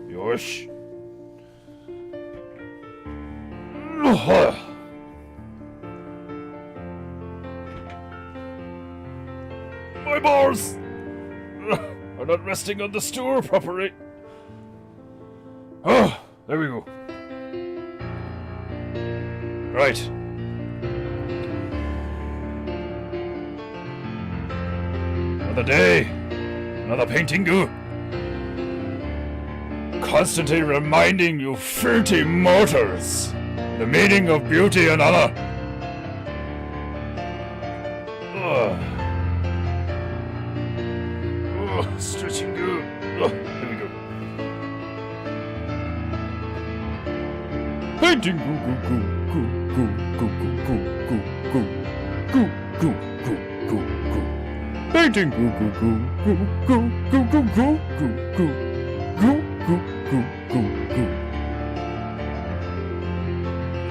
Yosh. My balls are not resting on the stool properly. Oh, there we go. Right. Another day, another PEINTEINGU. Constantly reminding you filthy mortals the meaning of beauty and honor. Stretching good. There we go. PEINTEINGU, PEINTEINGU,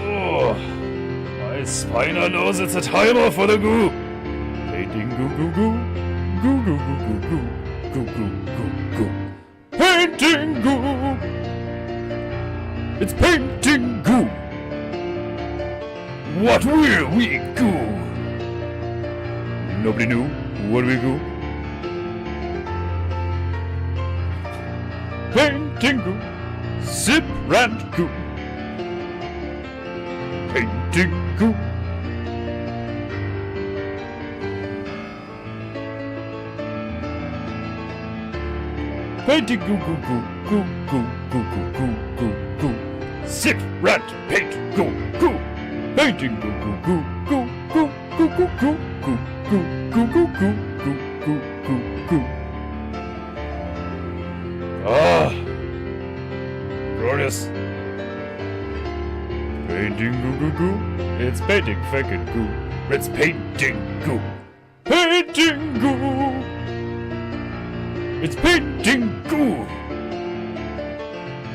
Oh, my spina knows it's a timer for the goo. PEINTEINGU, PEINTEINGU. It's PEINTEINGU. What will we do? Nobody knew what we do. PEINTEINGU. Sip rant goo. PEINTEINGU. PEINTEINGU, Sip rat paint go. PEINTEINGU, Ah, glorious. PEINTEINGU, it's painting fucking goo. It's PEINTEINGU. PEINTEINGU. It's PEINTEINGU.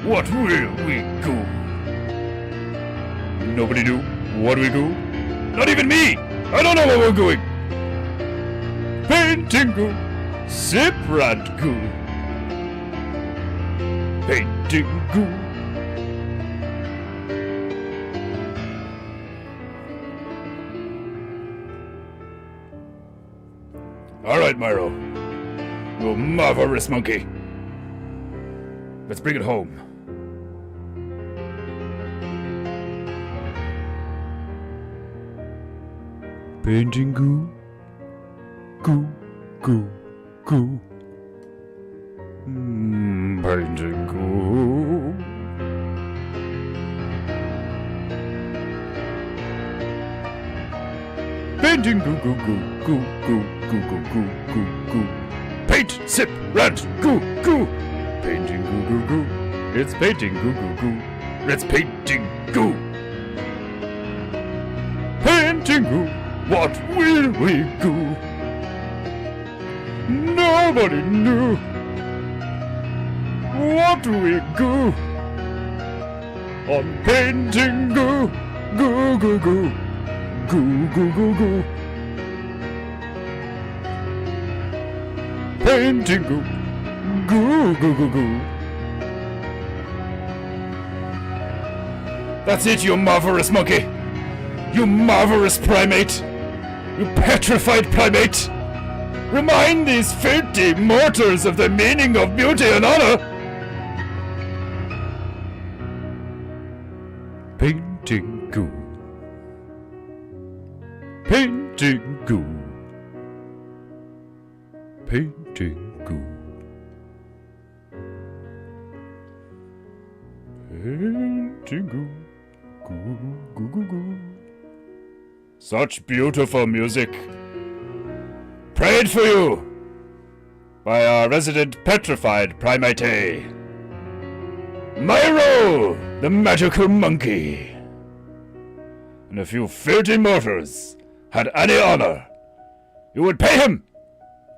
What will we do? Nobody knew what we do. Not even me. I don't know what we're doing. PEINTEINGU. Sip rant goo. PEINTEINGU. All right, Myro. You marvelous monkey. Let's bring it home. PEINTEINGU. Goo. PEINTEINGU. PEINTEINGU. Paint, sip, rant, goo. PEINTEINGU. It's PEINTEINGU. It's PEINTEINGU. PEINTEINGU. What will we do? Nobody knew. What do we do? On PEINTEINGU. Goo. PEINTEINGU. Goo. That's it, you marvelous monkey. You marvelous primate. You petrified primate. Remind these filthy mortals of the meaning of beauty and honor. PEINTEINGU. PEINTEINGU. PEINTEINGU. PEINTEINGU. Goo. Such beautiful music. Prayed for you by our resident petrified primate, Myro, the magical monkey. And if you filthy mortals had any honor, you would pay him.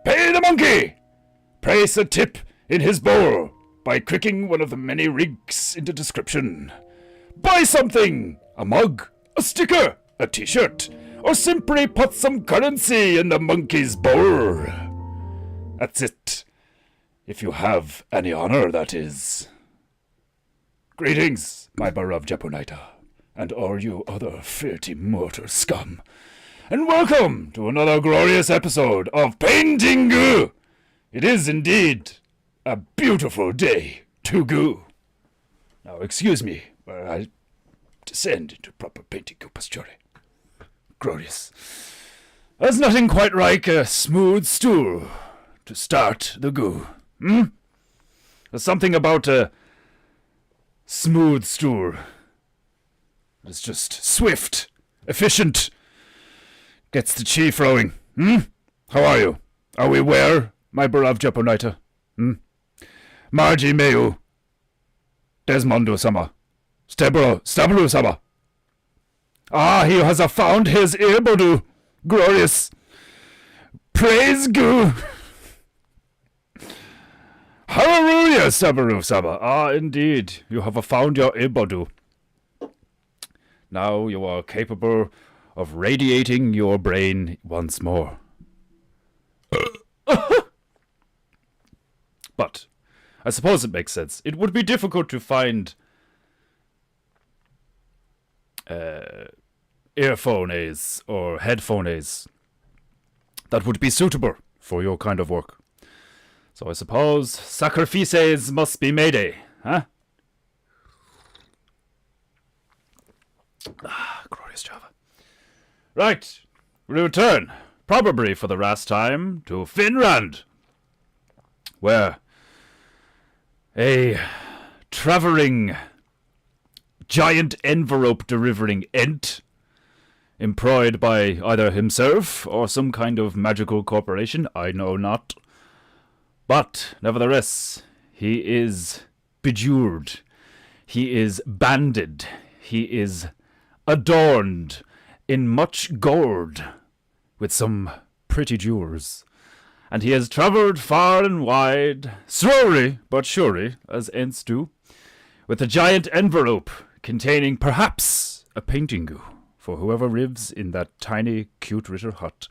Pay the monkey. Place a tip in his bowl by clicking one of the many links in the description. Buy something. A mug, a sticker, a t-shirt, or simply put some currency in the monkey's bowl. That's it. If you have any honor, that is. Greetings, my beloved Japonaita, and all you other filthy mortal scum, and welcome to another glorious episode of PEINTEINGU. It is indeed a beautiful day to go. Now, excuse me while I descend into proper PEINTEINGU posture. Glorious. There's nothing quite like a smooth stool to start the goo. There's something about a smooth stool. It's just swift, efficient, gets the chi flowing. How are you? Are we well, my beloved Japonaita? Margie Mayu, Desmondo-sama, Stabilo-sama. Ah, he has found his earbudu. Glorious. Praise Goo. Hallelujah, Sabaru-sama. Ah, indeed, you have found your earbudu. Now you are capable of radiating your brain once more. But I suppose it makes sense. It would be difficult to find earphones or headphones that would be suitable for your kind of work. So I suppose sacrifices must be made, huh? Glorious Java. Right, we return, probably for the last time, to Finland, where a traveling giant envelope delivering Ent, employed by either himself or some kind of magical corporation, I know not. But, nevertheless, he is bejeweled, he is banded, he is adorned in much gold, with some pretty jewels. And he has travelled far and wide, slowly but surely, as Ents do, with a giant envelope containing perhaps a PEINTEINGU for whoever lives in that tiny, cute little hut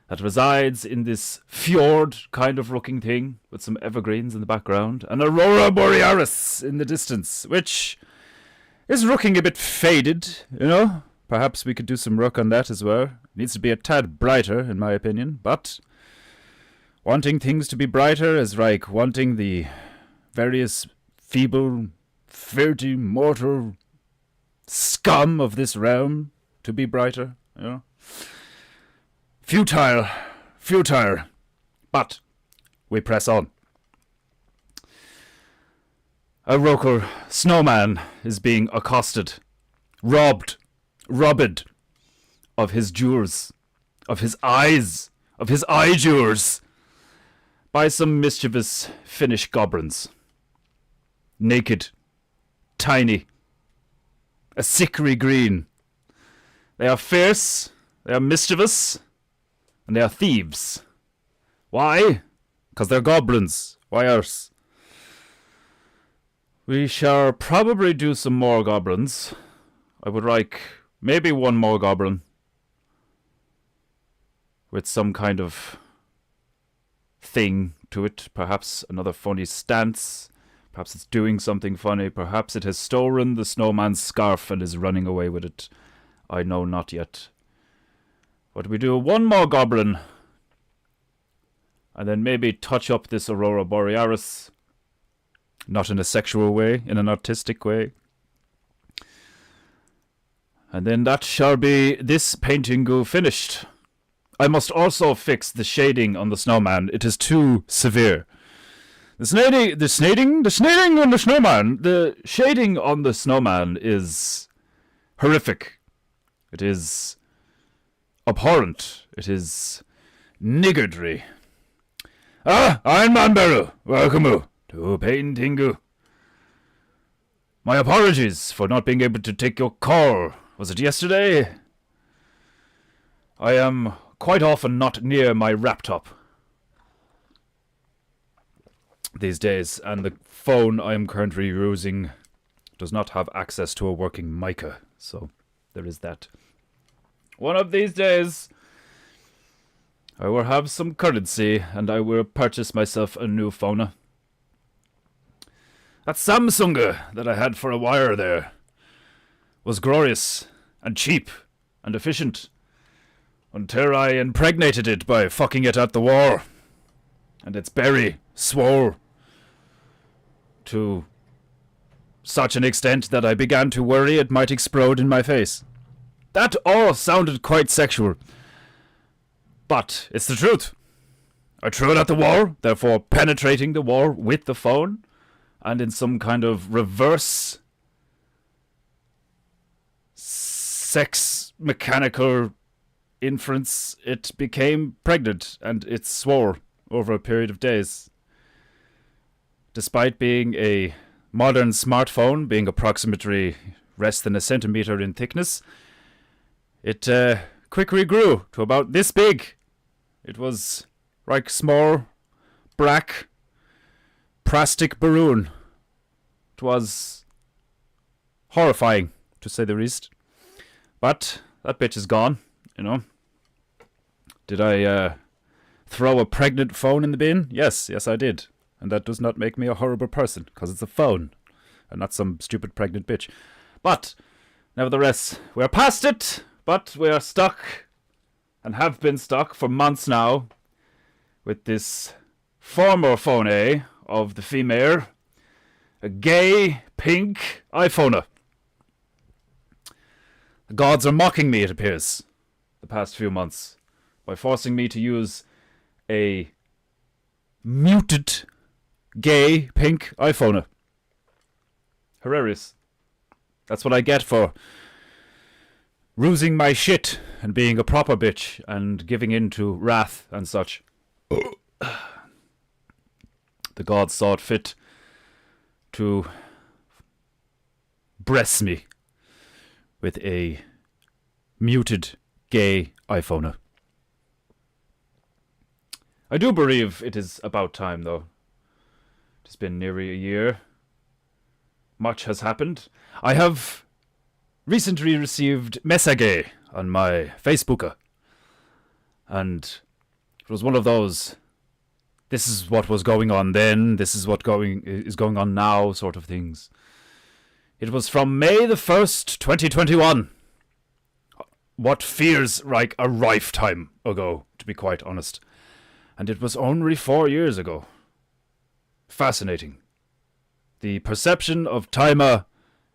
that resides in this fjord kind of looking thing with some evergreens in the background, and Aurora Borealis in the distance, which is looking a bit faded, you know? Perhaps we could do some work on that as well. It needs to be a tad brighter, in my opinion, but wanting things to be brighter is like wanting the various feeble, filthy, mortal scum of this realm to be brighter, you know? Futile, but we press on. A local snowman is being accosted, robbed of his jewels, of his eyes, of his eye jewels, by some mischievous Finnish goblins. Naked, tiny, a sickly green. They are fierce, they are mischievous, and they are thieves. Why? 'Cause they're goblins. Why else? We shall probably do some more goblins. I would like maybe one more goblin with some kind of thing to it. Perhaps another funny stance. Perhaps it's doing something funny. Perhaps it has stolen the snowman's scarf and is running away with it. I know not yet. But we do one more goblin, and then maybe touch up this Aurora Borealis. Not in a sexual way, in an artistic way. And then that shall be this PEINTEINGU finished. I must also fix the shading on the snowman. It is too severe. The shading on the snowman. The shading on the snowman is horrific. It is abhorrent. It is niggardly. Ah, Iron Man Beru, welcome to PEINTEINGU. My apologies for not being able to take your call. Was it yesterday? I am quite often not near my laptop these days, and the phone I am currently using does not have access to a working mica, so there is that. One of these days, I will have some currency and I will purchase myself a new phone. That Samsung that I had for a while there was glorious and cheap and efficient until I impregnated it by fucking it at the war. And its berry swore to such an extent that I began to worry it might explode in my face. That all sounded quite sexual. But it's the truth. I threw it at the wall, therefore penetrating the wall with the phone, and in some kind of reverse sex mechanical inference, it became pregnant and it swore over a period of days. Despite being a modern smartphone, being approximately less than a centimeter in thickness, it quickly grew to about this big. It was like small, black, plastic balloon. It was horrifying, to say the least. But that bitch is gone, you know. Did I throw a pregnant phone in the bin? Yes, I did. And that does not make me a horrible person, because it's a phone, and not some stupid pregnant bitch. But, nevertheless, we're past it, but we are stuck, and have been stuck for months now, with this former phone of the female, a gay, pink iPhone. The gods are mocking me, it appears, the past few months, by forcing me to use a muted gay pink iPhone. Hilarious. That's what I get for losing my shit and being a proper bitch and giving in to wrath and such. The gods saw it fit to bless me with a muted gay iPhone. I do believe it is about time, though. It's been nearly a year. Much has happened. I have recently received message on my Facebook. And it was one of those, this is what was going on then, this is what is going on now sort of things. It was from May the 1st, 2021. What feels like a lifetime ago, to be quite honest. And it was only 4 years ago. Fascinating. The perception of time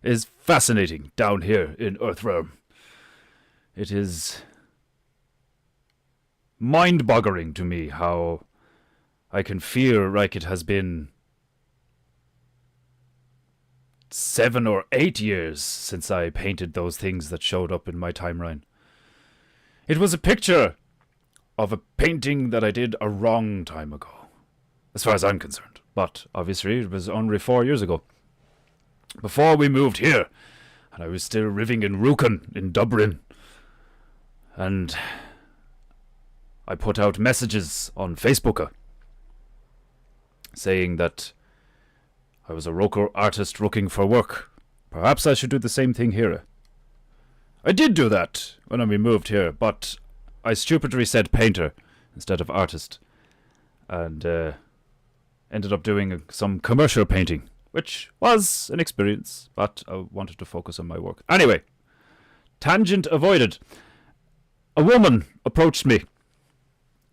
is fascinating down here in Earthrealm. It is mind-boggling to me how I can feel like it has been 7 or 8 years since I painted those things that showed up in my timeline. It was a picture of a painting that I did a long time ago, as far as I'm concerned. But obviously it was only 4 years ago. Before we moved here, and I was still living in Rjukan in Dublin. And I put out messages on Facebook saying that I was a local artist looking for work. Perhaps I should do the same thing here. I did do that when we moved here, but I stupidly said painter instead of artist. And ended up doing some commercial painting, which was an experience, but I wanted to focus on my work. Anyway, tangent avoided. A woman approached me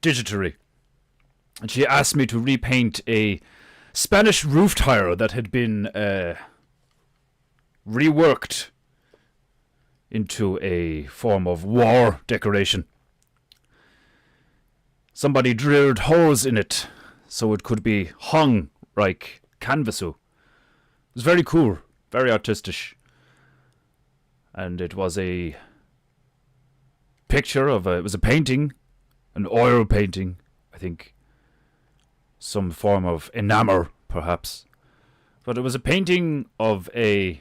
digitally, and she asked me to repaint a Spanish roof tile that had been reworked into a form of war decoration. Somebody drilled holes in it so it could be hung like canvasu. It was very cool, very artistic. And it was a picture of it was a painting, an oil painting, I think. Some form of enamel, perhaps. But it was a painting of a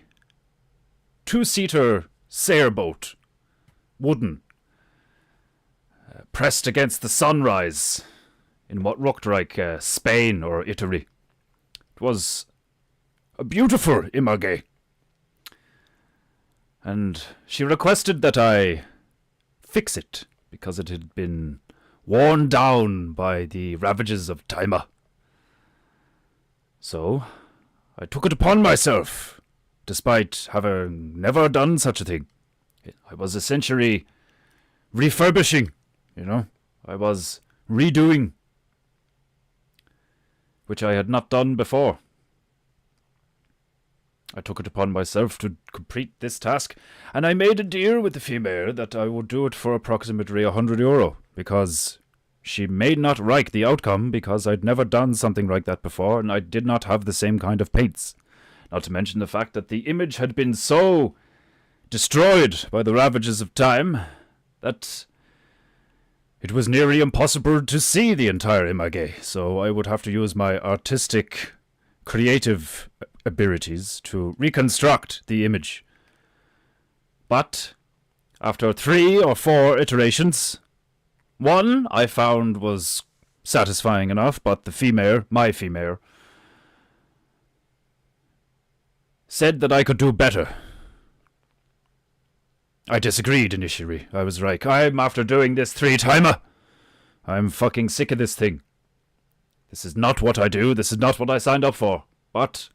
2-seater sailboat, wooden, pressed against the sunrise in what looked like Spain or Italy. It was a beautiful image. And she requested that I fix it, because it had been worn down by the ravages of time. So I took it upon myself, despite having never done such a thing. I was essentially refurbishing, I was redoing, which I had not done before. I took it upon myself to complete this task, and I made a deal with the female that I would do it for approximately €100, because she may not like the outcome, because I'd never done something like that before, and I did not have the same kind of paints. Not to mention the fact that the image had been so destroyed by the ravages of time that it was nearly impossible to see the entire image, so I would have to use my artistic, creative abilities to reconstruct the image. But after 3 or 4 iterations, one I found was satisfying enough, but my female, said that I could do better. I disagreed initially. I was like, I'm after doing this 3-timer. I'm fucking sick of this thing. This is not what I do. This is not what I signed up for. But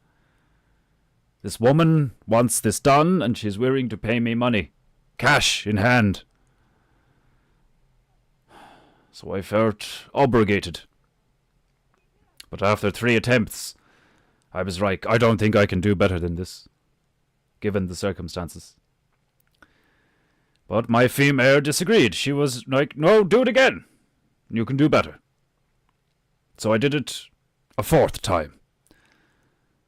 this woman wants this done, and she's willing to pay me money. Cash in hand. So I felt obligated. But after 3 attempts, I was like, I don't think I can do better than this, given the circumstances. But my female disagreed. She was like, no, do it again. You can do better. So I did it a 4th time.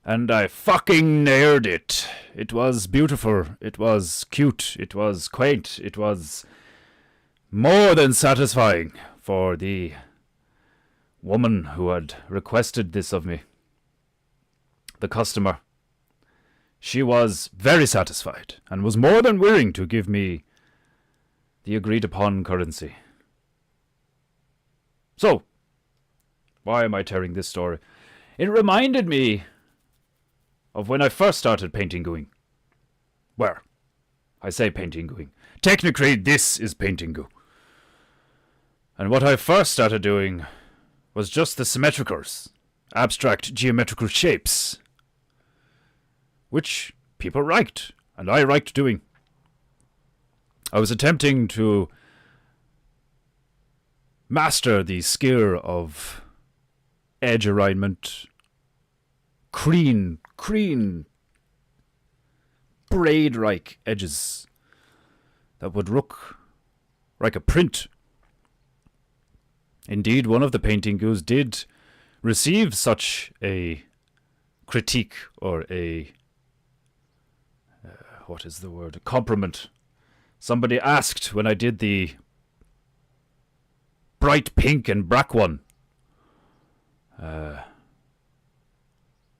And I fucking nailed it. It was beautiful. It was cute. It was quaint. It was more than satisfying for the woman who had requested this of me. The customer. She was very satisfied and was more than willing to give me the agreed upon currency. So, why am I telling this story? It reminded me of when I first started PEINTEINGUing. Where? I say PEINTEINGUing. Technically, this is PEINTEINGU. And what I first started doing was just the symmetricals, abstract geometrical shapes, which people liked, and I liked doing. I was attempting to master the skill of edge alignment, clean, braid-like edges that would look like a print. Indeed, one of the PEINTEINGUs did receive such a critique, or a a compliment. Somebody asked when I did the bright pink and black one,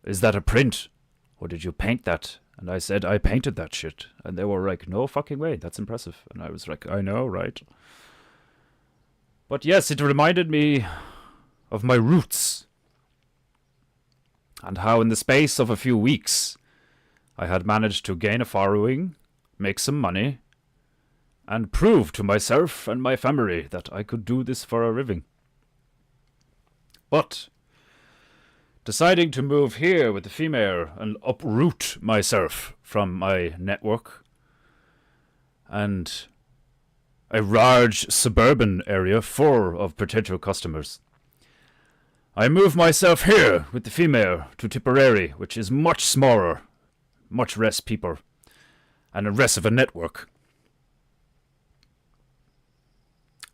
is that a print? Or did you paint that? And I said, I painted that shit. And they were like, no fucking way, that's impressive. And I was like, I know, right? But yes, it reminded me of my roots. And how in the space of a few weeks, I had managed to gain a following, make some money, and prove to myself and my family that I could do this for a living. But deciding to move here with the female and uproot myself from my network and a large suburban area full of potential customers, I moved myself here with the female to Tipperary, which is much smaller, much less people, and a rest of a network.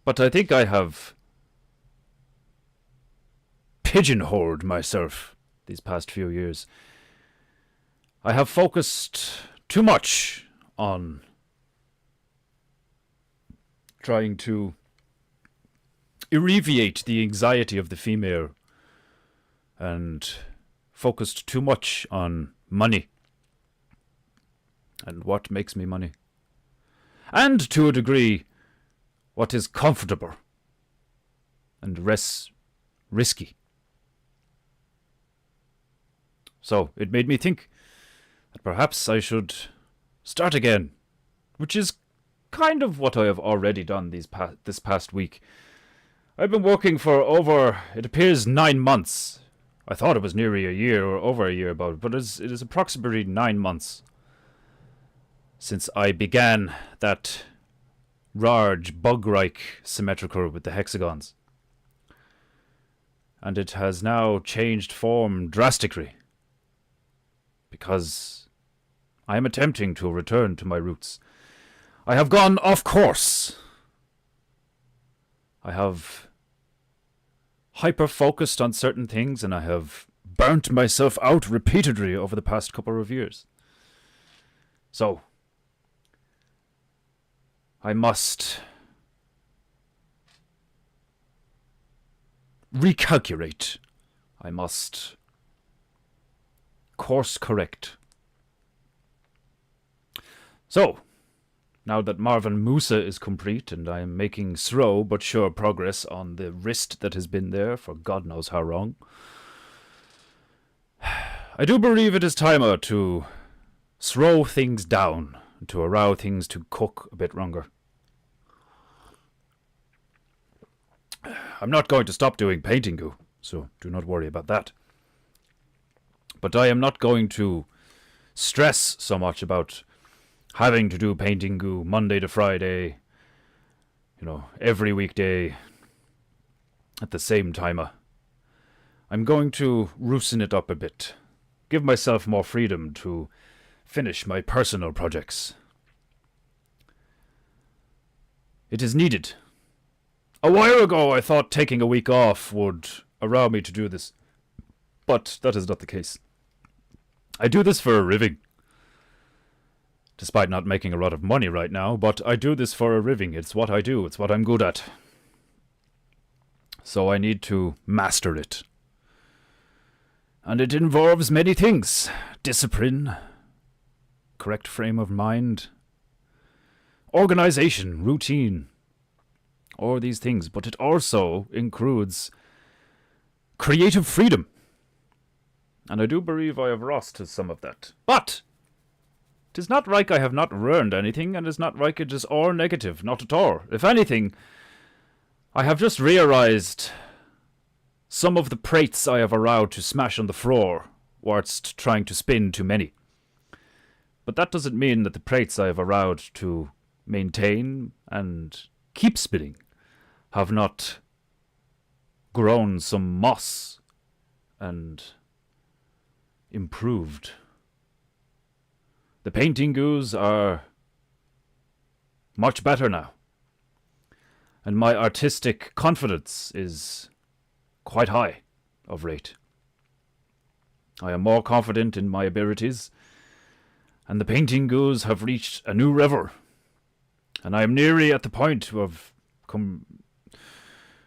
But I think I have pigeonholed myself these past few years. I have focused too much on trying to alleviate the anxiety of the female and focused too much on money and what makes me money. And to a degree, what is comfortable and less risky. So it made me think that perhaps I should start again, which is kind of what I have already done this past week. I've been working for over, it appears, 9 months. I thought it was nearly a year or over a year about it, but it is approximately 9 months since I began that large bug-like symmetrical with the hexagons. And it has now changed form drastically, because I am attempting to return to my roots. I have gone off course. I have hyper-focused on certain things, and I have burnt myself out repeatedly over the past couple of years. So, I must recalculate. I must course correct. So, now that Marvin Musa is complete and I am making slow but sure progress on the wrist that has been there for God knows how long, I do believe it is time to slow things down and to allow things to cook a bit longer. I'm not going to stop doing PEINTEINGU, so do not worry about that. But I am not going to stress so much about having to do PEINTEINGU Monday to Friday, every weekday at the same time. I'm going to loosen it up a bit, give myself more freedom to finish my personal projects. It is needed. A while ago I thought taking a week off would allow me to do this, but that is not the case. I do this for a living. Despite not making a lot of money right now, but I do this for a living. It's what I do. It's what I'm good at. So I need to master it. And it involves many things. Discipline, correct frame of mind, organization, routine, all these things. But it also includes creative freedom. And I do believe I have lost some of that. But 'tis not like I have not learned anything, and it's not like it is all negative, not at all. If anything, I have just realized some of the plates I have allowed to smash on the floor whilst trying to spin too many. But that doesn't mean that the plates I have allowed to maintain and keep spinning have not grown some moss and improved. The PEINTEINGUs are much better now, and my artistic confidence is quite high of late. I am more confident in my abilities, and the PEINTEINGUs have reached a new level, and I am nearly at the point of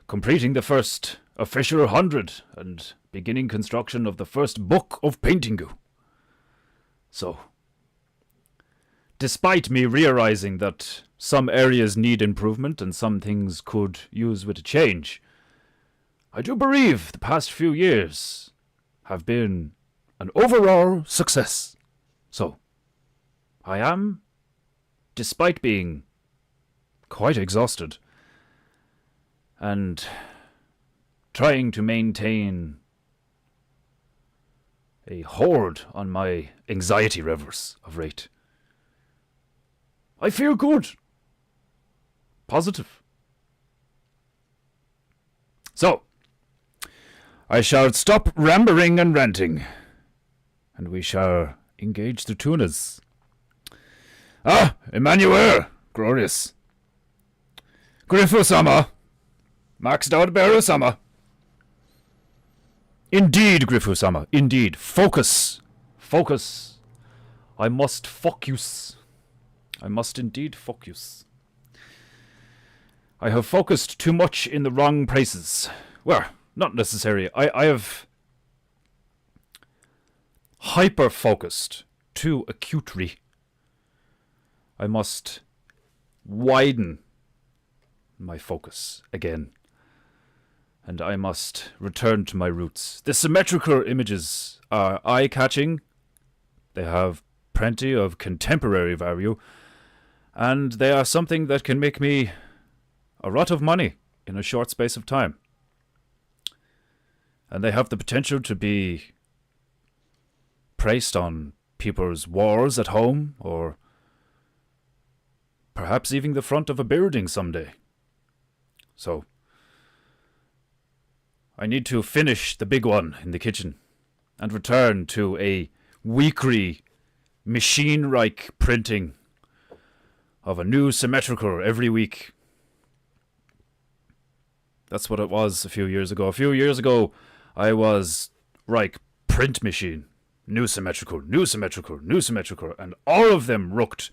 completing the first official 100 and beginning construction of the first book of PEINTEINGU. So, despite me realizing that some areas need improvement and some things could use with a change, I do believe the past few years have been an overall success. So, I am, despite being quite exhausted and trying to maintain a hold on my anxiety levels of late, I feel good. Positive. So, I shall stop rambling and ranting, and we shall engage the tunas. Ah, Emmanuel! Glorious. Griffu-sama! Maxed out Beru-sama! Indeed, Griffu-sama, indeed. Focus. Focus. I must focus. I must indeed focus. I have focused too much in the wrong places. Well, not necessarily. I have hyper-focused too acutely. I must widen my focus again. And I must return to my roots. The symmetrical images are eye-catching. They have plenty of contemporary value. and they are something that can make me a lot of money in a short space of time. And they have the potential to be placed on people's walls at home, or perhaps even the front of a building someday. So, I need to finish the big one in the kitchen and return to a weekly, machine-like printing of a new symmetrical every week. That's what it was a few years ago. A few years ago, I was like print machine. New symmetrical, new symmetrical, new symmetrical. And all of them looked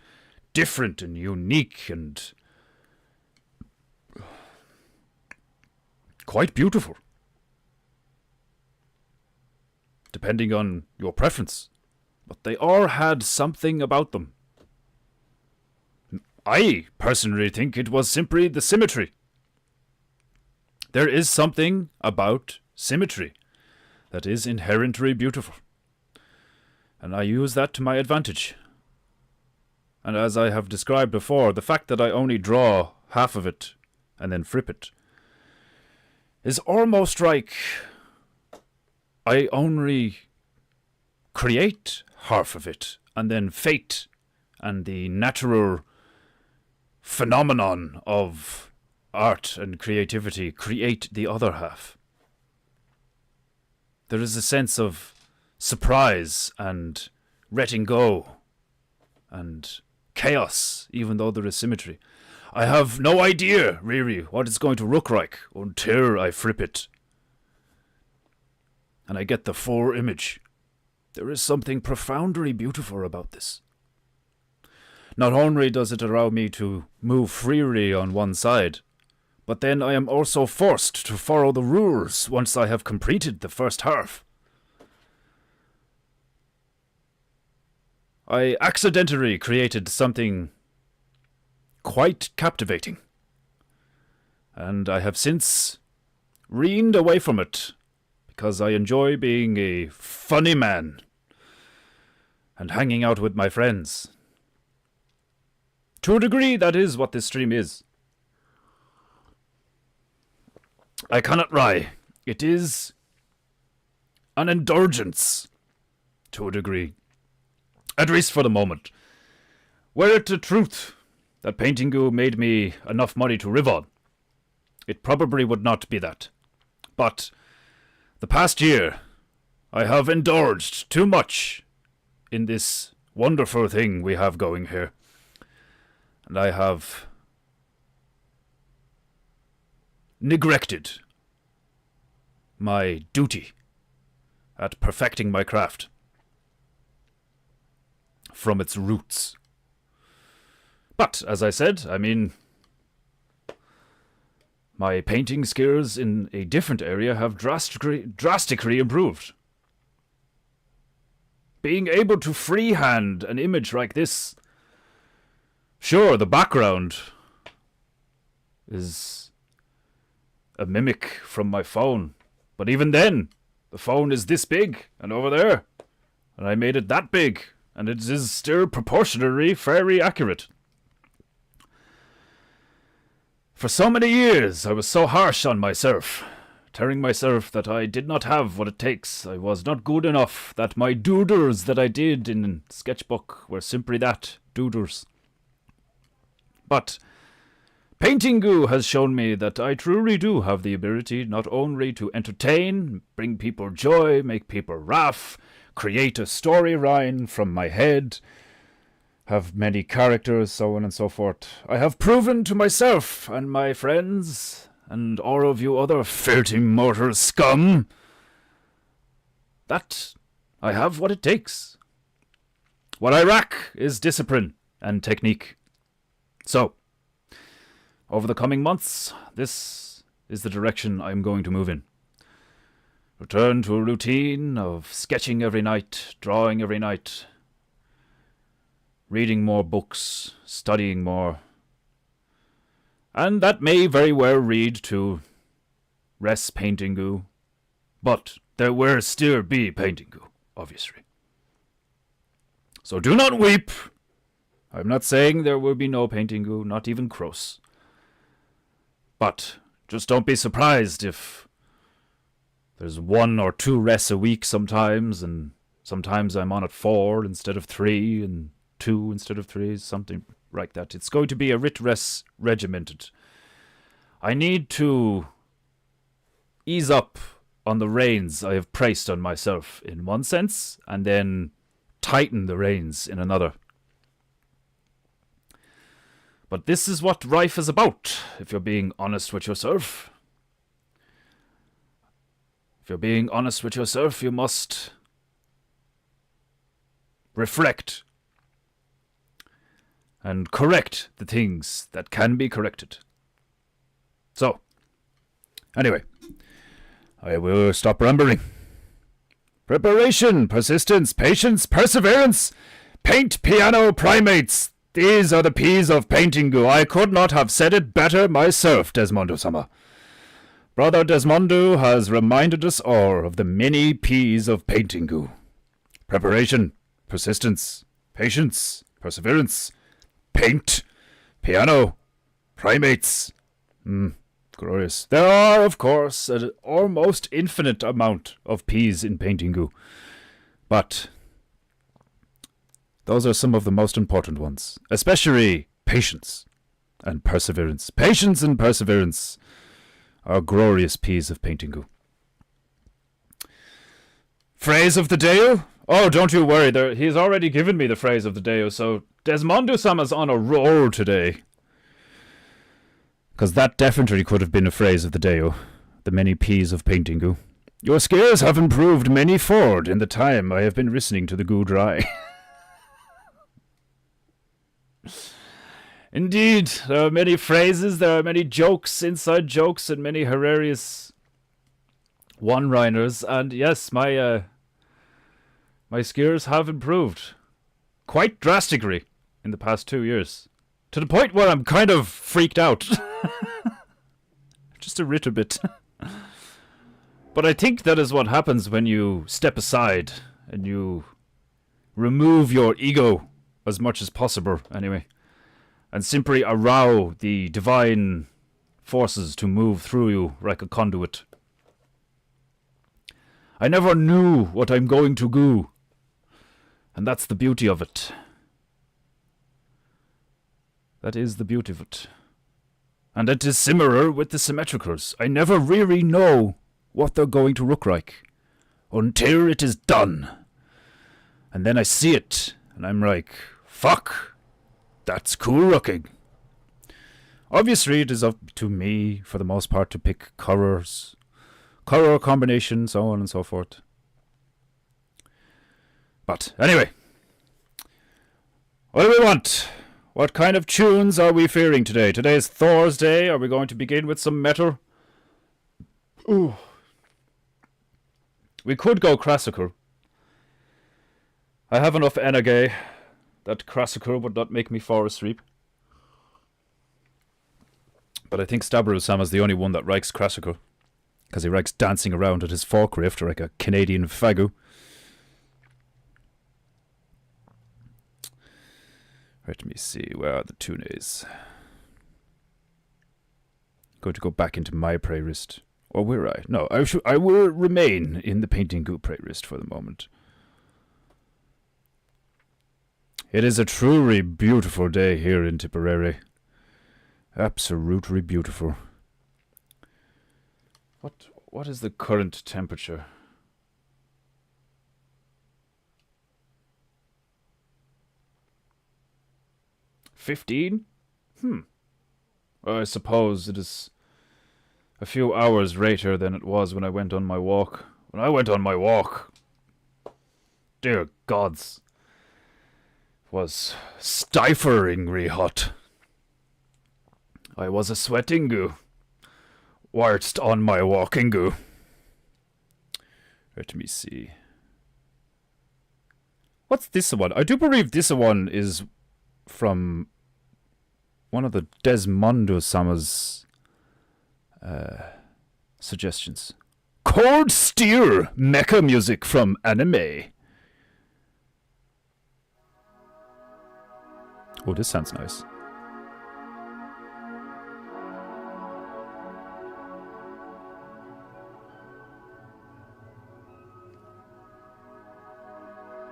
different and unique and quite beautiful. Depending on your preference. But they all had something about them. I personally think it was simply the symmetry. There is something about symmetry that is inherently beautiful. And I use that to my advantage. And as I have described before, the fact that I only draw half of it and then flip it is almost like I only create half of it, and then fate and the natural phenomenon of art and creativity create the other half. There is a sense of surprise and letting go and chaos, even though there is symmetry. I have no idea, really, what it's going to look like until I flip it and I get the full image. There is something profoundly beautiful about this. Not only does it allow me to move freely on one side, but then I am also forced to follow the rules once I have completed the first half. I accidentally created something quite captivating, and I have since leaned away from it because I enjoy being a funny man and hanging out with my friends. To a degree, that is what this stream is. I cannot lie. It is an indulgence, to a degree. At least for the moment. Were it the truth that PEINTEINGU made me enough money to live on, it probably would not be that. But the past year, I have indulged too much in this wonderful thing we have going here. And I have neglected my duty at perfecting my craft from its roots. But, as I said, my painting skills in a different area have drastically improved. Being able to freehand an image like this, sure, the background is a mimic from my phone, but even then, the phone is this big and over there, and I made it that big, and it is still proportionally very accurate. For so many years, I was so harsh on myself, telling myself that I did not have what it takes, I was not good enough, that my doodles that I did in sketchbook were simply that, doodles. But PEINTEINGU has shown me that I truly do have the ability not only to entertain, bring people joy, make people laugh, create a storyline from my head, have many characters, so on and so forth. I have proven to myself and my friends, and all of you other filthy mortal scum, that I have what it takes. What I lack is discipline and technique. So, over the coming months, this is the direction I'm going to move in. Return to a routine of sketching every night, drawing every night, reading more books, studying more. And that may very well lead to less PEINTEINGU, but there will still be PEINTEINGU, obviously. So do not weep, I'm not saying there will be no PEINTEINGU, not even close. But just don't be surprised if there's 1 or 2 rests a week sometimes, and sometimes I'm on at 4 instead of 3, and 2 instead of 3, something like that. It's going to be a writ rest regimented. I need to ease up on the reins I have placed on myself in one sense, and then tighten the reins in another. But this is what life is about, if you're being honest with yourself. If you're being honest with yourself, you must reflect and correct the things that can be corrected. So, anyway, I will stop rambling. Preparation, persistence, patience, perseverance, paint, piano, primates. These are the P's of PEINTEINGU. I could not have said it better myself, Desmondo-sama. Brother Desmondo has reminded us all of the many P's of PEINTEINGU. Preparation, persistence, patience, perseverance, paint, piano, primates. Glorious. There are, of course, an almost infinite amount of P's in PEINTEINGU. But those are some of the most important ones, especially patience and perseverance. Patience and perseverance are glorious P's of PEINTEINGU. Phrase of the day? Oh, don't you worry, he's already given me the phrase of the day, so Desmondo-sama's on a roll today. Because that definitely could have been a phrase of the day, the many P's of PEINTEINGU. Your skills have improved many-fold in the time I have been listening to the Goo Dry. Indeed, there are many phrases, there are many jokes, inside jokes, and many hilarious one-liners. And yes, my skills have improved quite drastically in the past 2 years. To the point where I'm kind of freaked out. Just a little bit. But I think that is what happens when you step aside and you remove your ego as much as possible, anyway. And simply allow the divine forces to move through you like a conduit. I never knew what I'm going to do. And that's the beauty of it. That is the beauty of it. And it is similar with the symmetricals. I never really know what they're going to look like until it is done. And then I see it, and I'm like, fuck, that's cool looking. Obviously, it is up to me, for the most part, to pick colors, color combinations, so on and so forth. But anyway, what do we want? What kind of tunes are we fearing today? Today is Thursday. Are we going to begin with some metal? Ooh. We could go classical. I have enough energy that classical would not make me fall asleep. But I think Stabro-sama's the only one that likes classical. Because he likes dancing around at his forklift like a Canadian fagu. Let me see, where are the tunes? Going to go back into my playlist. Or will I? No, I will remain in the PEINTEINGU playlist for the moment. It is a truly beautiful day here in Tipperary. Absolutely beautiful. What is the current temperature? $15? I suppose it is a few hours later than it was when I went on my walk. When I went on my walk, dear gods, it was stiflingly hot. I was a sweatingu whilst on my walkingu. Let me see. What's this one? I do believe this one is from one of the Desmondo-sama's suggestions. Cold Steel mecha music from anime. Oh, this sounds nice.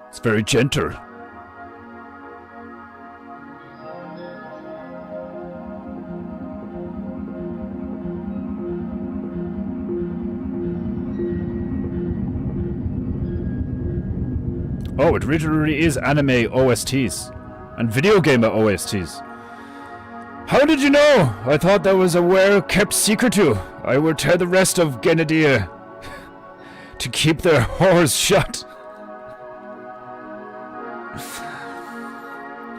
It's very gentle. Oh, it literally is anime OSTs. And video gamer OSTs. How did you know? I thought that was a well-kept secret too. I will tell the rest of Grenadier to keep their whores shut.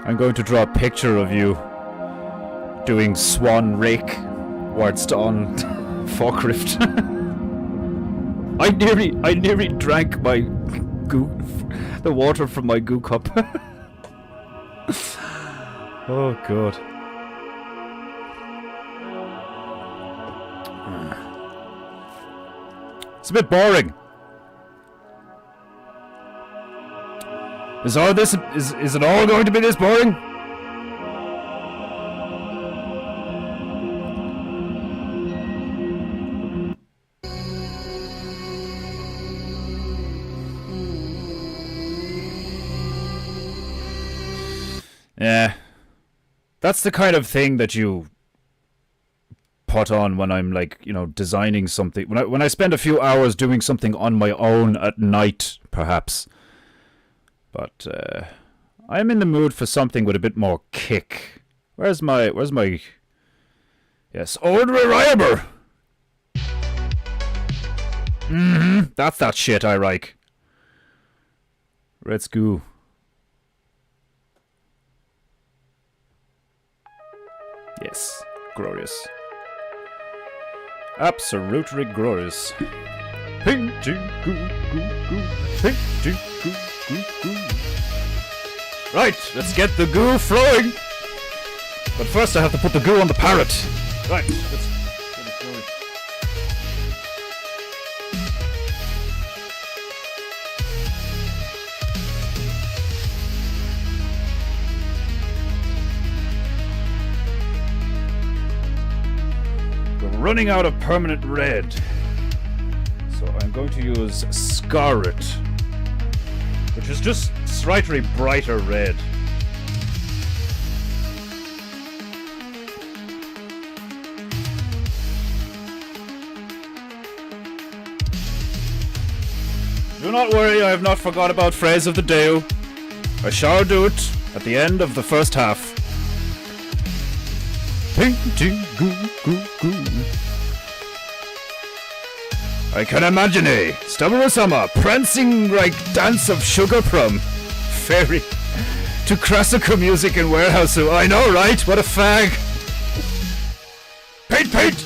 I'm going to draw a picture of you doing swan rake whilst on forklift. I nearly drank my goo, the water from my goo cup. Oh god. It's a bit boring. Is it all going to be this boring? Yeah. That's the kind of thing that you put on when I'm like, you know, designing something. When I spend a few hours doing something on my own at night, perhaps. But I'm in the mood for something with a bit more kick. Where's my yes, old reliable. That's that shit I like. Let's go. Yes, glorious. Absolutely glorious. Right, let's get the goo flowing. But first I have to put the goo on the parrot. Right, let's get it flowing. We're running out of permanent red. So I'm going to use Scarlet, which is just slightly brighter red. Do not worry, I have not forgot about phrase of the day. I shall do it at the end of the first half. Painting goo goo goo. I can imagine a stubborn summer prancing like dance of sugar plum fairy to classical music in warehouse. I know, right? What a fag. Paint, paint.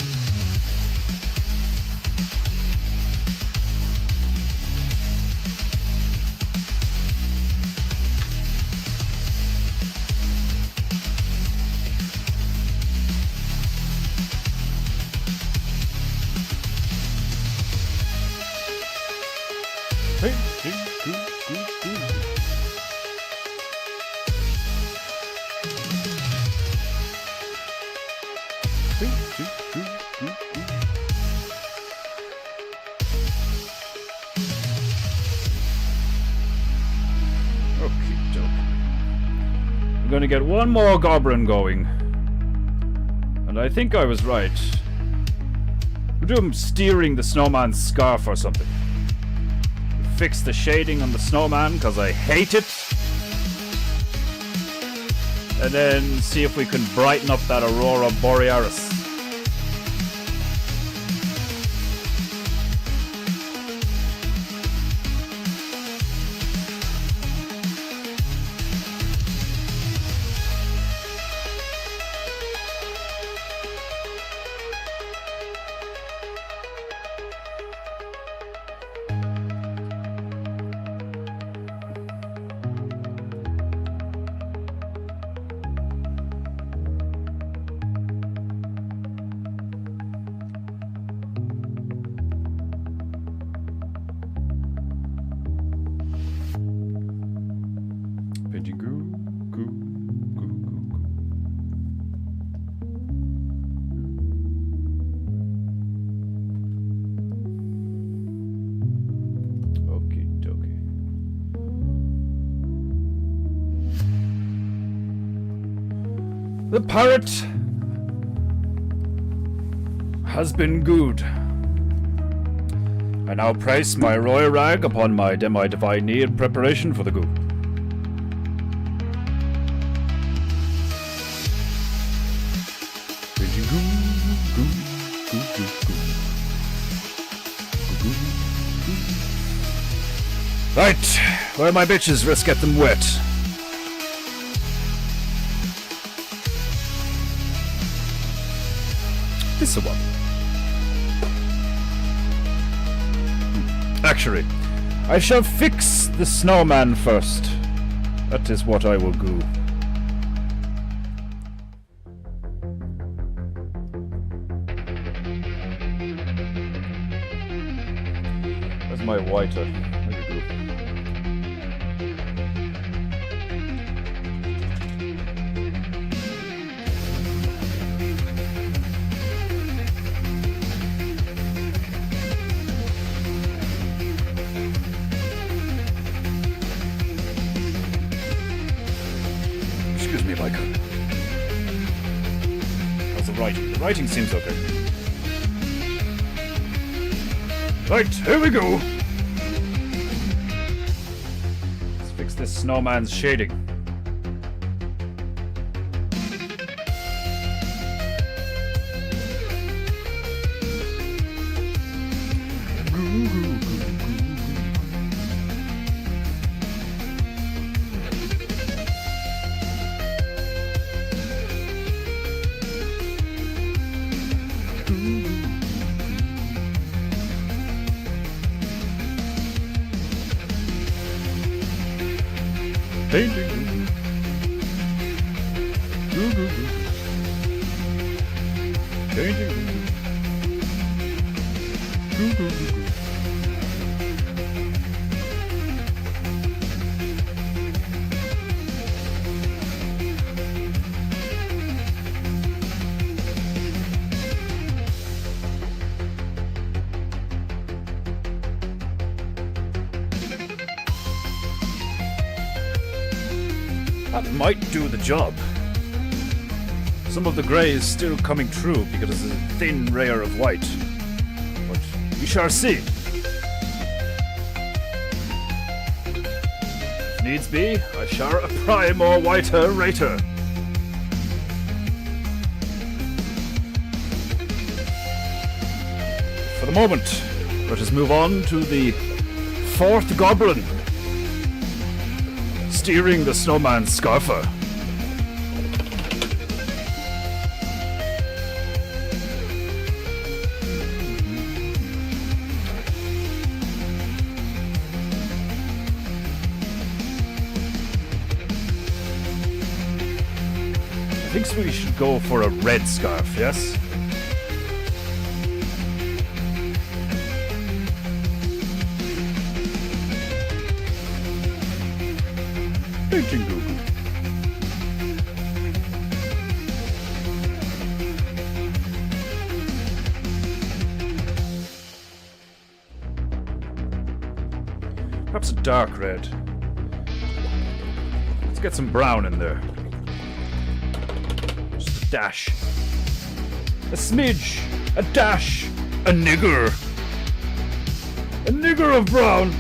I'm gonna get one more goblin going. And I think I was right. We'll do him steering the snowman's scarf or something. Fix the shading on the snowman, because I hate it. And then see if we can brighten up that Aurora Borealis. PEINTEINGU. The parrot has been good. I now place my royal rag upon my divine knee in preparation for the goo. Right, where are my bitches? Let's get them wet. This one. Actually, I shall fix the snowman first. That is what I will do. Where's my whiter? There you go. Excuse me, Michael. How's the writing? The writing seems okay. Right, here we go. Let's fix this snowman's shading. Painting. Painting. That might do the job. Some of the grey is still coming through because it's a thin layer of white. But we shall see. If needs be, I shall apply more whiter later. For the moment, let us move on to the fourth goblin. Steering the snowman scarfer. I think we should go for a red scarf, yes? Paintingu. Perhaps a dark red. Let's get some brown in there. Just a dash. A smidge. A dash. A nigger. A nigger of brown.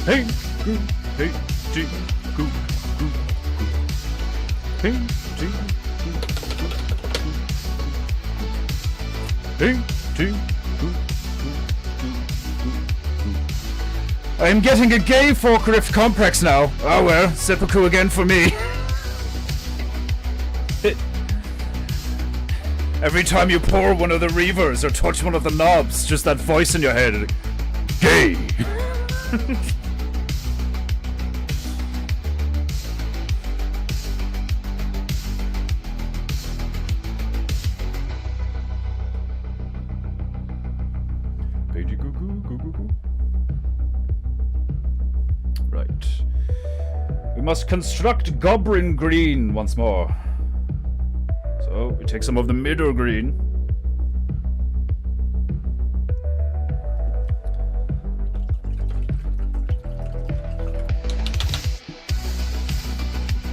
Hey, goo, hey, goo, goo, goo, goo. Hey, goo, goo, goo, goo. Hey, goo, goo, goo, goo, goo. I'm getting a gay forklift complex now. Oh well, seppuku again for me. Every time you pour one of the reavers or touch one of the knobs, just that voice in your head. Gay! must construct Goblin Green once more. So, we take some of the Middle Green.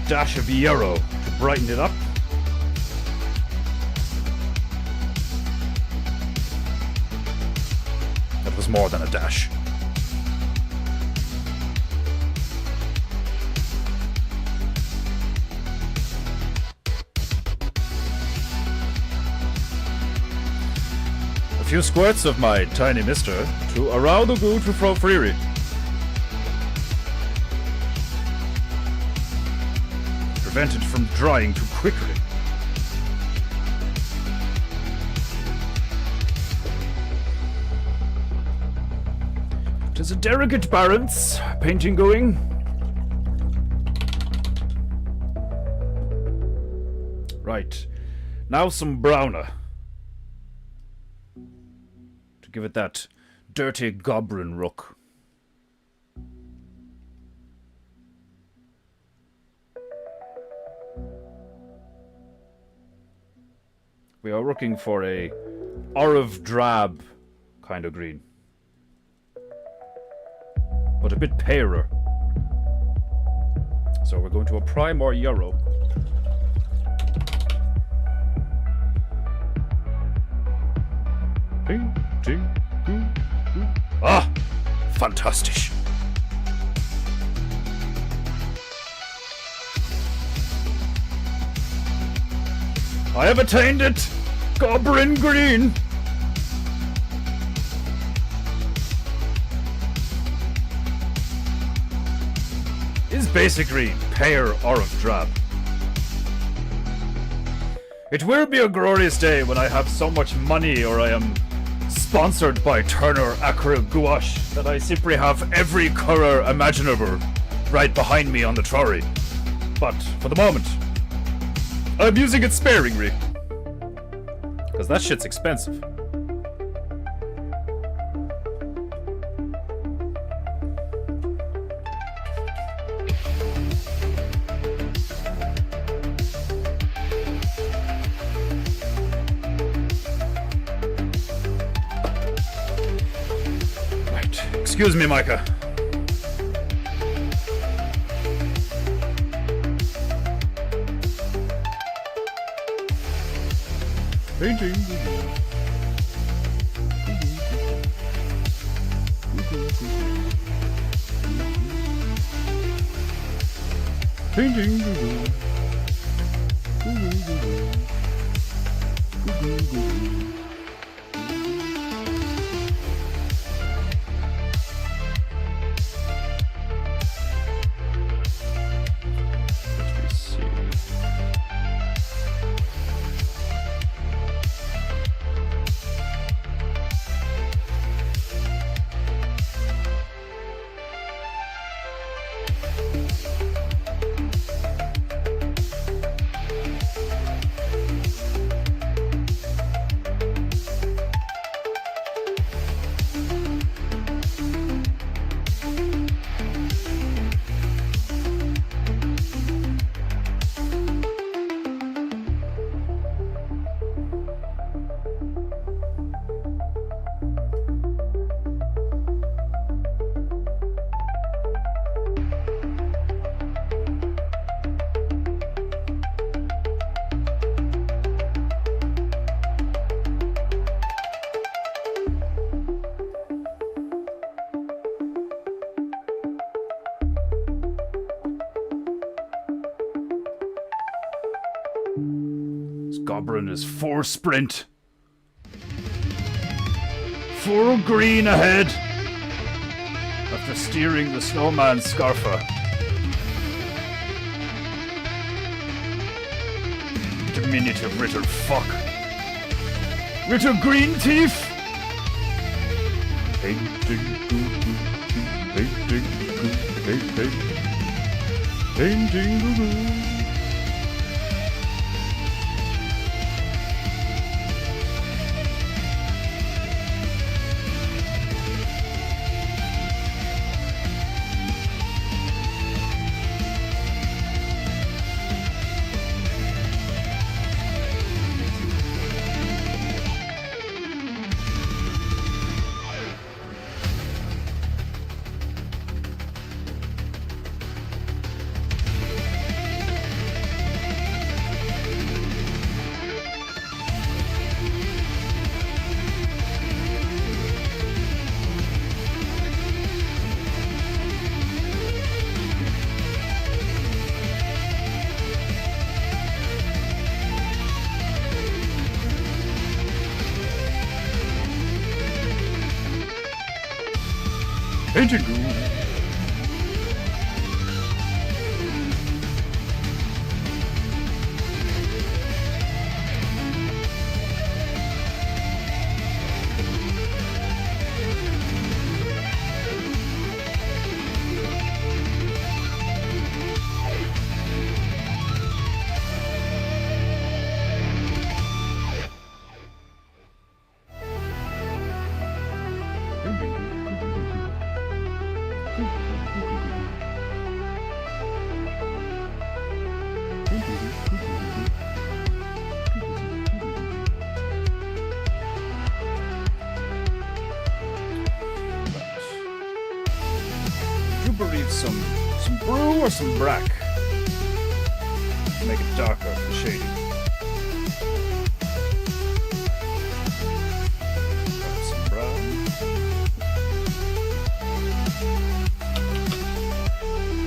Dash of yellow to brighten it up. That was more than a dash. A few squirts of my tiny mister to allow the goo to flow freely. Prevent it from drying too quickly. It is a delicate balance, painting going. Right, now some browner. To give it that dirty goblin look. We are looking for a olive drab kind of green. But a bit paler. So we're going to apply more yellow. Ah! Fantastic! I have attained it! Goblin Green! Is basically pale olive drab. It will be a glorious day when I have so much money or I am sponsored by Turner Acrylic Gouache that I simply have every color imaginable right behind me on the trolley. But for the moment, I'm using it sparingly. Because that shit's expensive. Right. Excuse me, Micah. Painting. Painting. Goblin is full sprint. Full green ahead. After steering the snowman Scarfa. Diminutive little fuck. Little green teeth. Painting. PEINTEINGU. Some brew or some brack to make it darker for shading. Got some brown.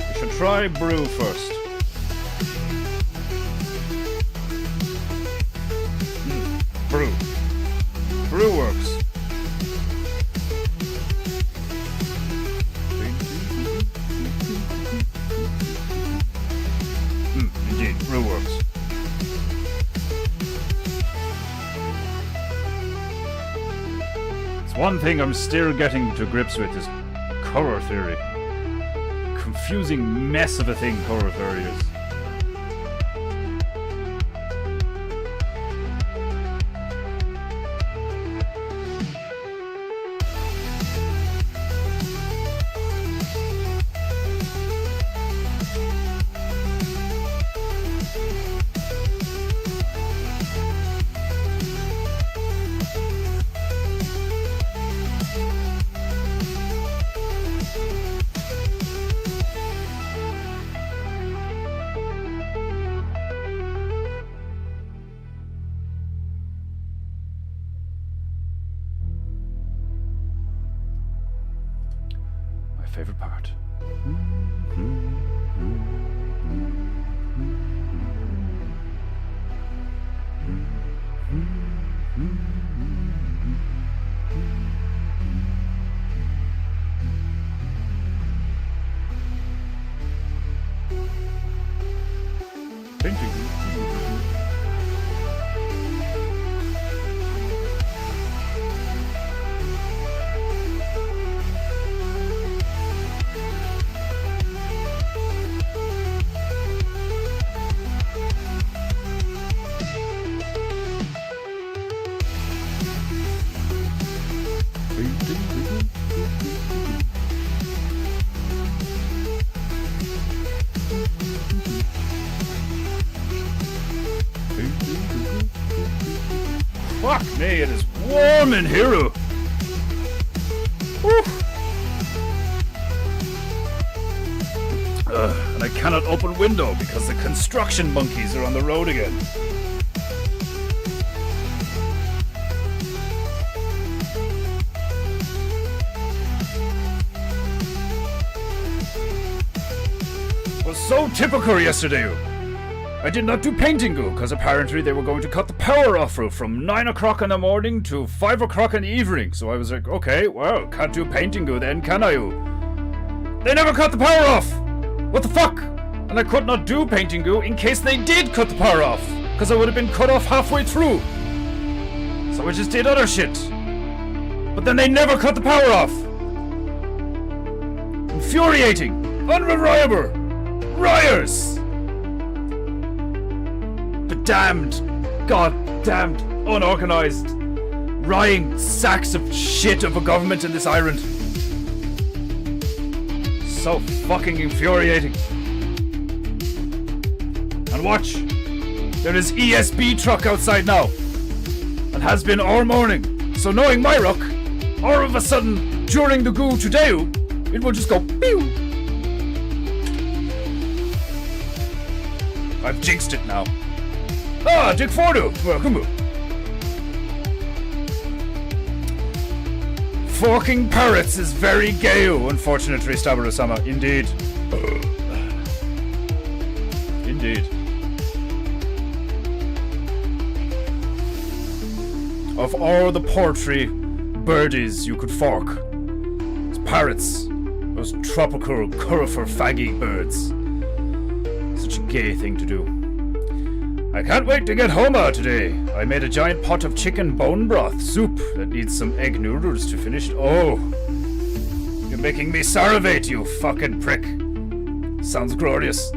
We should try brew first. Brew. Brew works. Indeed, brew works. It's one thing I'm still getting to grips with is color theory. Confusing mess of a thing color theory is. Favorite part. Fuck me, it is warm in here. And I cannot open window because the construction monkeys are on the road again. Was so typical yesterday. I did not do PEINTEINGU because apparently they were going to cut the power off from 9 o'clock in the morning to 5 o'clock in the evening. So I was like, okay, well, can't do PEINTEINGU then, can I? They never cut the power off! What the fuck? And I could not do PEINTEINGU in case they did cut the power off, because I would have been cut off halfway through. So I just did other shit. But then they never cut the power off. Infuriating. Unreliable. Liars. Damned, god-damned, unorganized, rotting sacks of shit of a government in this island. So fucking infuriating. And watch, there is ESB truck outside now, and has been all morning. So knowing my luck, all of a sudden, during the goo today, it will just go pew. I've jinxed it now. Ah, Dick Fordu! Welcome. Forking parrots is very gay, unfortunately, Stabber-sama. Indeed. Indeed. Of all the poultry birdies you could fork, parrots Those tropical curifer faggy birds. Such a gay thing to do. I can't wait to get Homer today. I made a giant pot of chicken bone broth soup that needs some egg noodles to finish it. Oh, you're making me salivate, you fucking prick. Sounds glorious.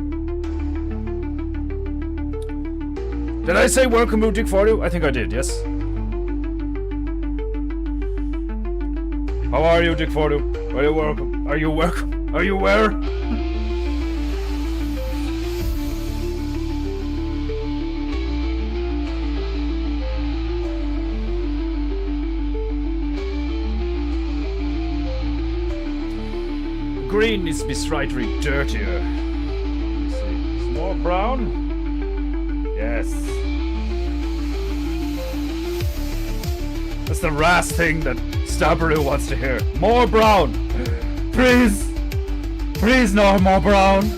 Did I say welcome, Dick for you? I think I did, yes. How are you, Dick Fordu? Are you welcome? Are you welcome? Are you where? Green needs to be slightly dirtier. Let's see. Some more brown? Yes. That's the last thing that Stabberoo wants to hear. More brown! Please! Please no more brown!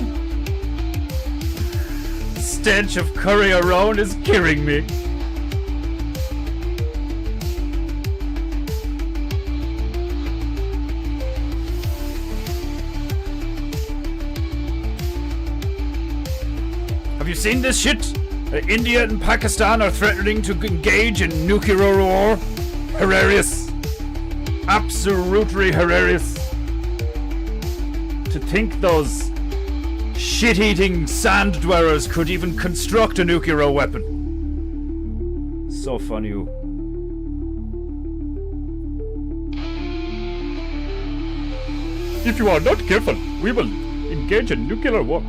The stench of curry around is killing me. Have you seen this shit? India and Pakistan are threatening to engage in nuclear war. Hilarious. Absolutely hilarious. To think those shit-eating sand dwellers could even construct a nuclear weapon. So funny. If you are not careful, we will engage in nuclear war.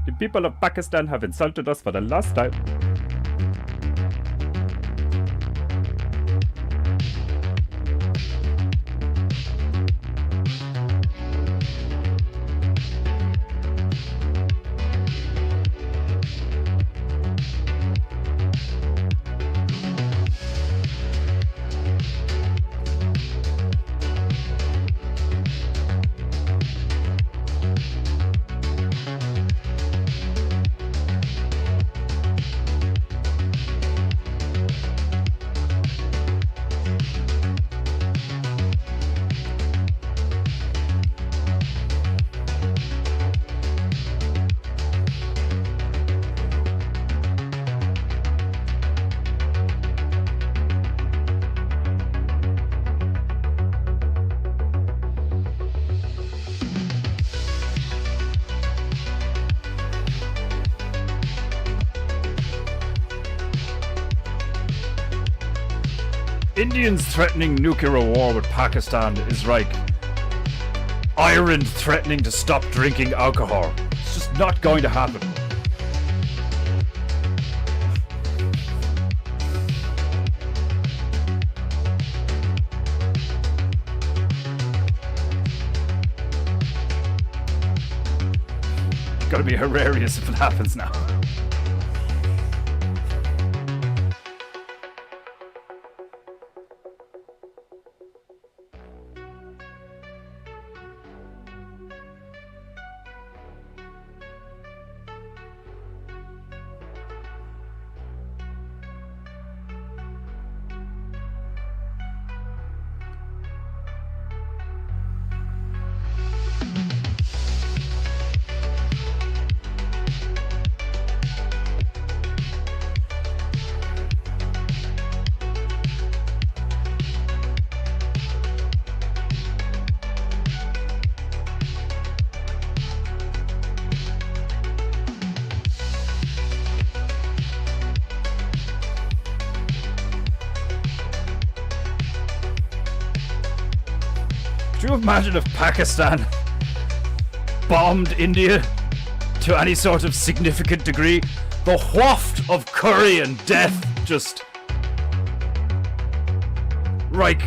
The people of Pakistan have insulted us for the last time. Indians threatening nuclear war with Pakistan is like Ireland threatening to stop drinking alcohol. It's just not going to happen. It's gonna be hilarious if it happens now. Could you imagine if Pakistan bombed India to any sort of significant degree? The waft of curry and death just like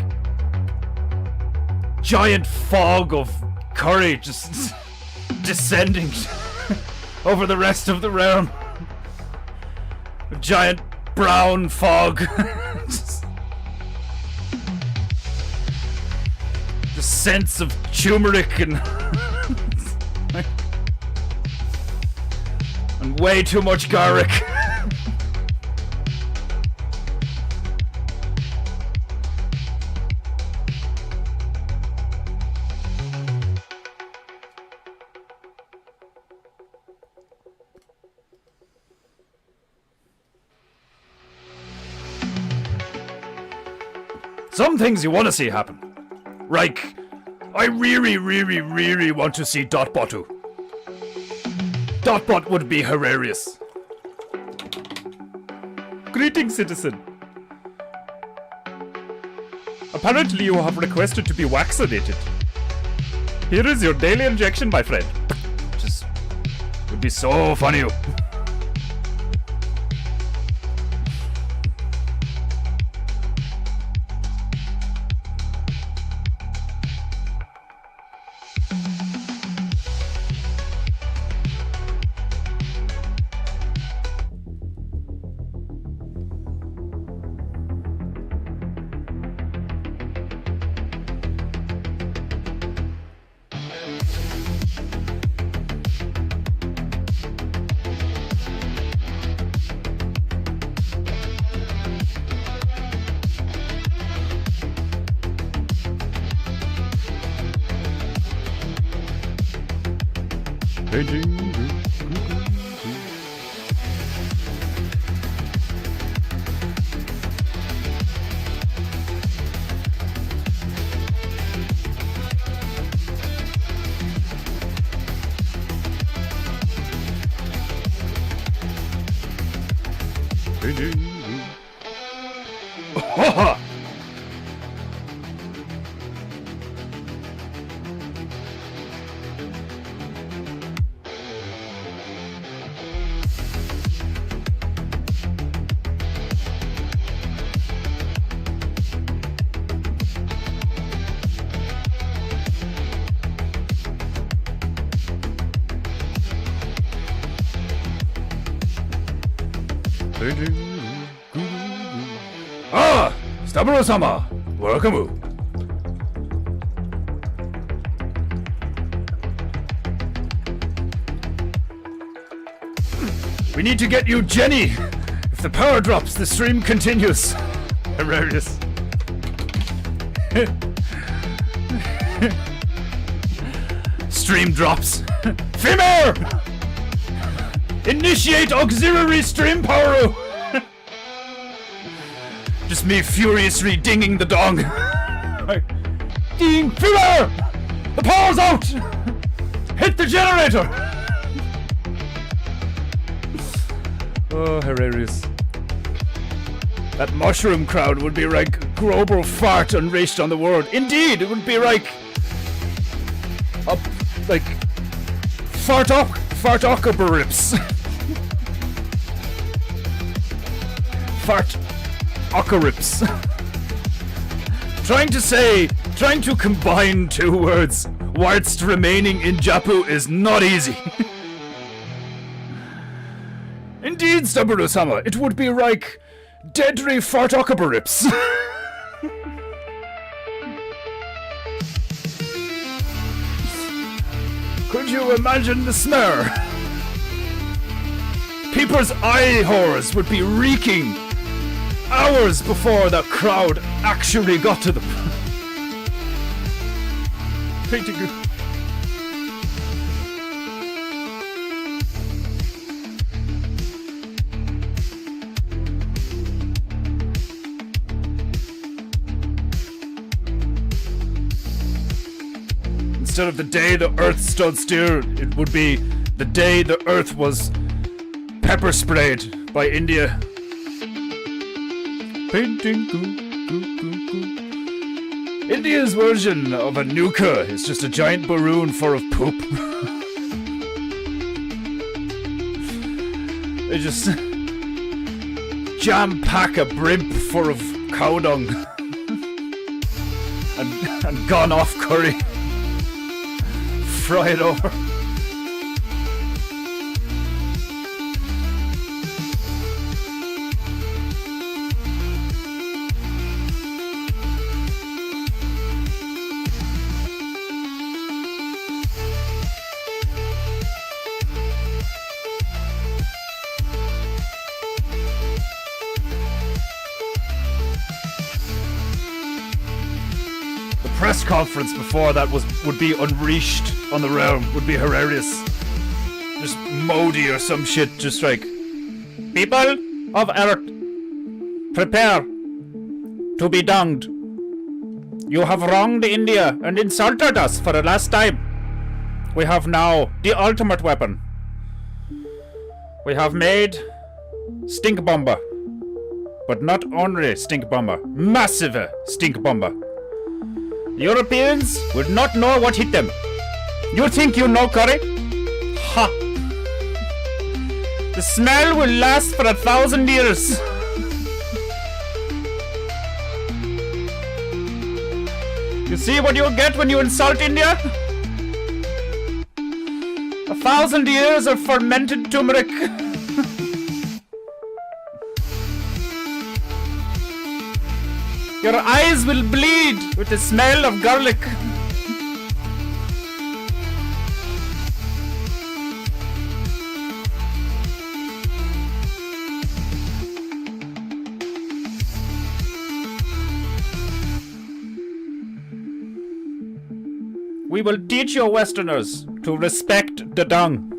giant fog of curry just descending over the rest of the realm. A giant brown fog. The sense of turmeric and And way too much garlic. Some things you want to see happen. Like, I really want to see Dotbotu. Dotbot would be hilarious. Greetings, citizen. Apparently you have requested to be vaccinated. Here is your daily injection, my friend. Just would be so funny. Ah! Staburo-sama! Welcome. We need to get you Jenny! If the power drops, the stream continues. Hilarious. Stream drops. Female! Initiate auxiliary stream power! Just me furiously dinging the dong. Ding! Female! The power's out! Hit the generator! Oh, hilarious. That mushroom crowd would be like global fart unleashed on the world. Indeed, it would be like fartocalypse. Fartocalypse. Trying to combine two words whilst remaining in Japu is not easy. Indeed, Staburo-sama, it would be like deadly fartocalypse. Could you imagine the smear? People's eye horrors would be reeking hours before the crowd actually got to them. PEINTEINGU. Instead of the day the earth stood still, it would be the day the earth was pepper sprayed by India. PEINTEINGU. India's version of a nuka is just a giant balloon full of poop. They just jam-pack a brimp full of cow dung and gone off curry. Fry it over. press conference before that would be unleashed on the realm. Would be hilarious. Just Modi or some shit, just like, people of Earth, prepare to be dunged. You have wronged India and insulted us for the last time. We have now the ultimate weapon. We have made stink bomber. But not only stink bomber, massive stink bomber. The Europeans would not know what hit them. You think you know curry? Ha! The smell will last for 1,000 years. You see what you get when you insult India? 1,000 years of fermented turmeric. Your eyes will bleed with the smell of garlic. We will teach you Westerners to respect the dung.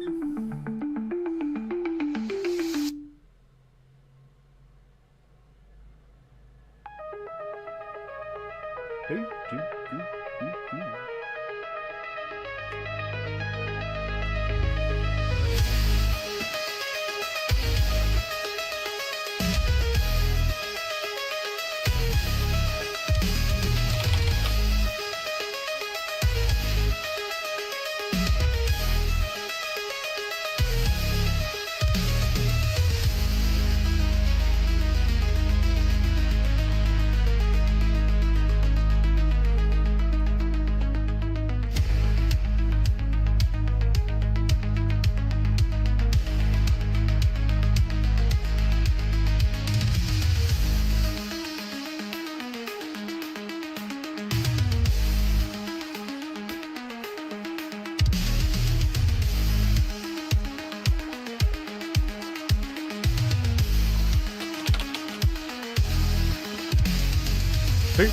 Paint!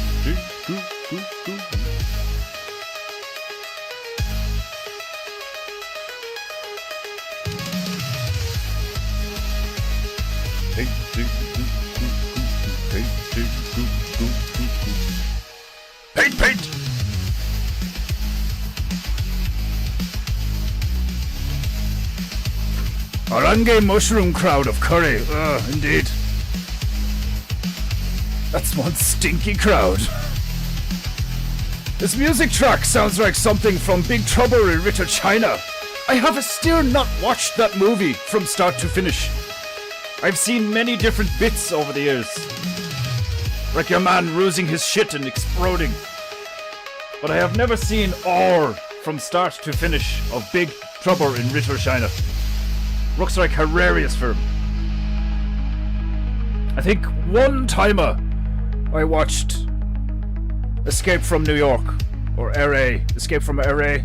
Orange mushroom crowd of curry. Indeed. That's one stinky crowd. This music track sounds like something from Big Trouble in Little China. I have still not watched that movie from start to finish. I've seen many different bits over the years. Like your man losing his shit and exploding. But I have never seen all from start to finish of Big Trouble in Little China. Looks like hilarious film. I think one timer I watched Escape from New York or LA. Escape from LA.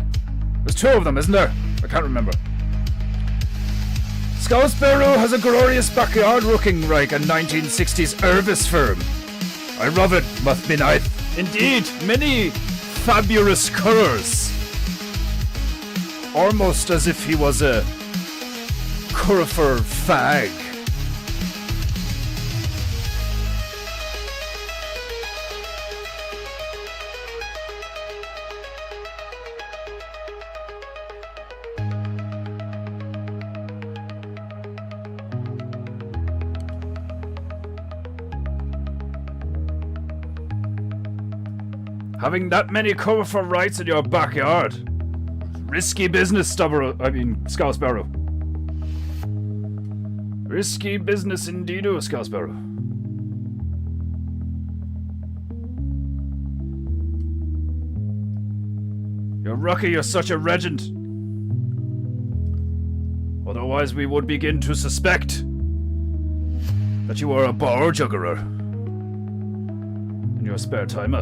There's two of them, isn't there? I can't remember. Scouseborough has a glorious backyard looking like a 1960s Elvis film. I love it, must be nice. Indeed, many fabulous colors. Almost as if he was a Curifer fag. Having that many Curifer rights in your backyard. Risky business, Scouseborough. Risky business indeed, Scouseborough. You're lucky you're such a regent. Otherwise we would begin to suspect that you are a bar juggler in your spare time.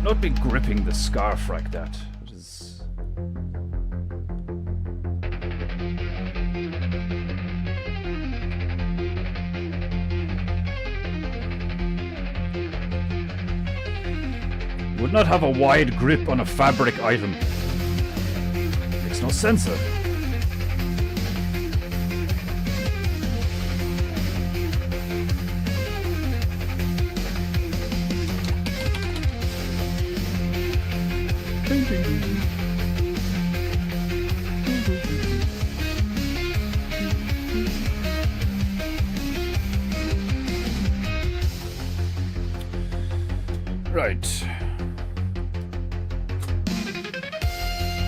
not be gripping the scarf like that. It is... You would not have a wide grip on a fabric item. Makes no sense, sir. Right.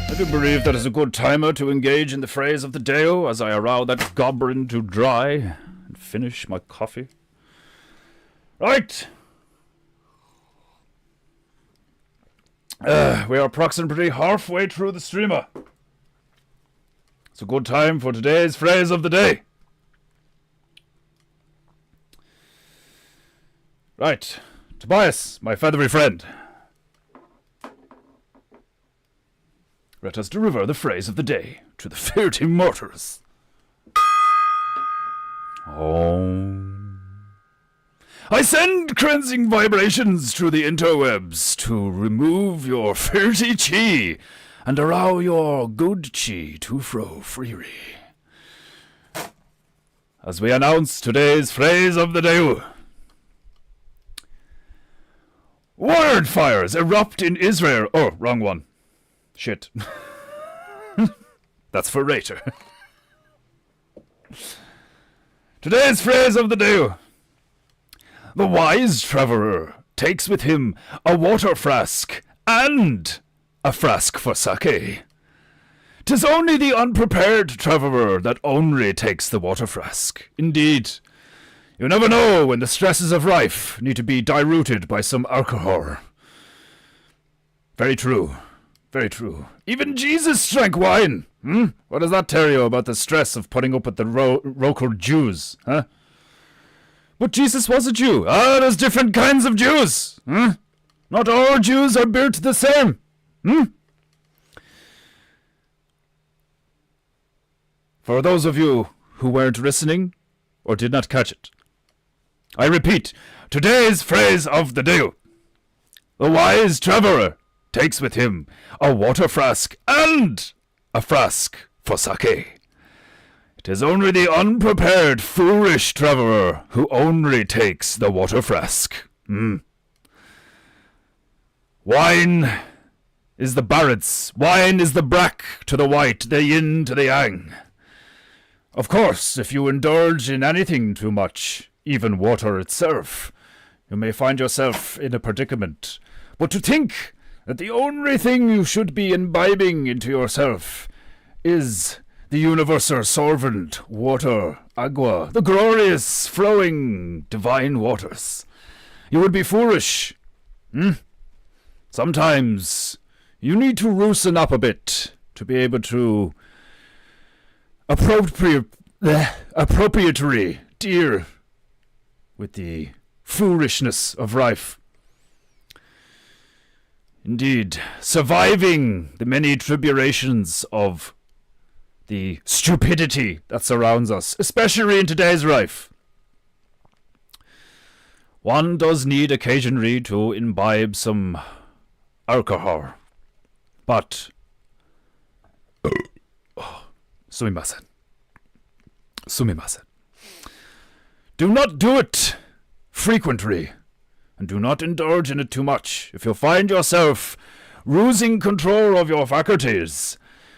I do believe that is a good timer to engage in the phrase of the Deo as I allow that goblin to dry and finish my coffee. Right. We are approximately halfway through the streamer. It's a good time for today's phrase of the day. Right. Tobias, my feathery friend. Let us deliver the phrase of the day to the filthy mortars. Om. I send cleansing vibrations through the interwebs to remove your filthy chi and allow your good chi to flow freely. As we announce today's phrase of the day. Wildfires erupt in Israel. Oh, wrong one. Shit. That's for later. Today's phrase of the day. The wise traveler takes with him a water flask and a flask for sake. 'Tis only the unprepared traveler that only takes the water flask. Indeed, you never know when the stresses of life need to be diluted by some alcohol. Very true. Very true. Even Jesus drank wine. What does that tell you about the stress of putting up with the local Jews, huh? But Jesus was a Jew. There's different kinds of Jews. Not all Jews are built the same. For those of you who weren't listening or did not catch it, I repeat, today's phrase of the day. The wise traveler takes with him a water flask and a flask for sake. It is only the unprepared, foolish traveler who only takes the water flask. Wine is the Barretts. Wine is the black to the white, the yin to the yang. Of course, if you indulge in anything too much, even water itself, you may find yourself in a predicament. But to think that the only thing you should be imbibing into yourself is the universal solvent, water, agua, the glorious, flowing, divine waters. You would be foolish. Sometimes you need to loosen up a bit to be able to appropriately deal with the foolishness of life. Indeed, surviving the many tribulations of the stupidity that surrounds us, especially in today's life. One does need occasionally to imbibe some alcohol, but sumimasen. Do not do it frequently, and do not indulge in it too much. If you find yourself losing control of your faculties,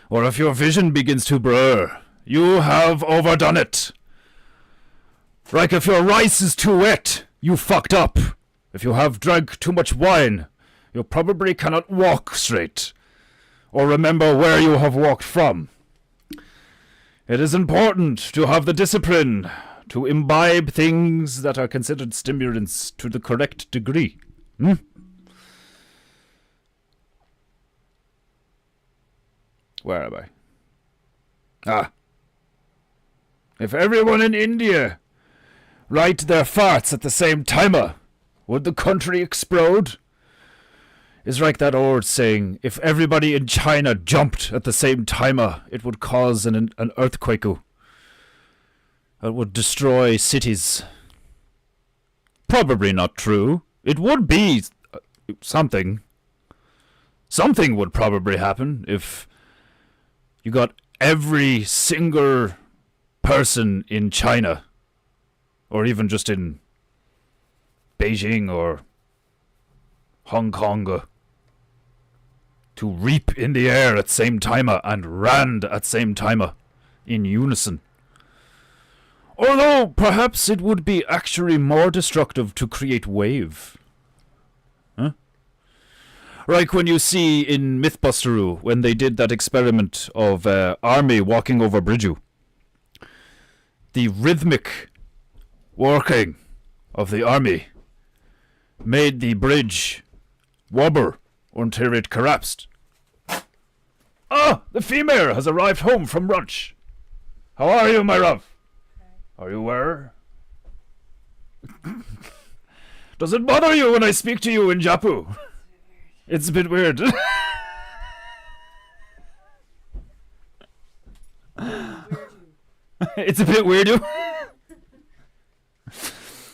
or if your vision begins to blur, you have overdone it. Like if your rice is too wet, you fucked up. If you have drunk too much wine, you probably cannot walk straight, or remember where you have walked from. It is important to have the discipline to imbibe things that are considered stimulants to the correct degree. Where am I? If everyone in India light their farts at the same timer, would the country explode? It's like that old saying, if everybody in China jumped at the same time, it would cause an earthquake. It would destroy cities. Probably not true. It would be something. Something would probably happen if you got every single person in China, or even just in Beijing or Hong Kong, to reap in the air at same time and land at same time in unison. Although perhaps it would be actually more destructive to create wave. Huh? Like when you see in Mythbusteru when they did that experiment of army walking over bridge. The rhythmic working of the army made the bridge wobble until it collapsed. Ah, the female has arrived home from lunch. How are you, my love? Are you where? Does it bother you when I speak to you in Japu? It's a bit weird. It's a bit weird.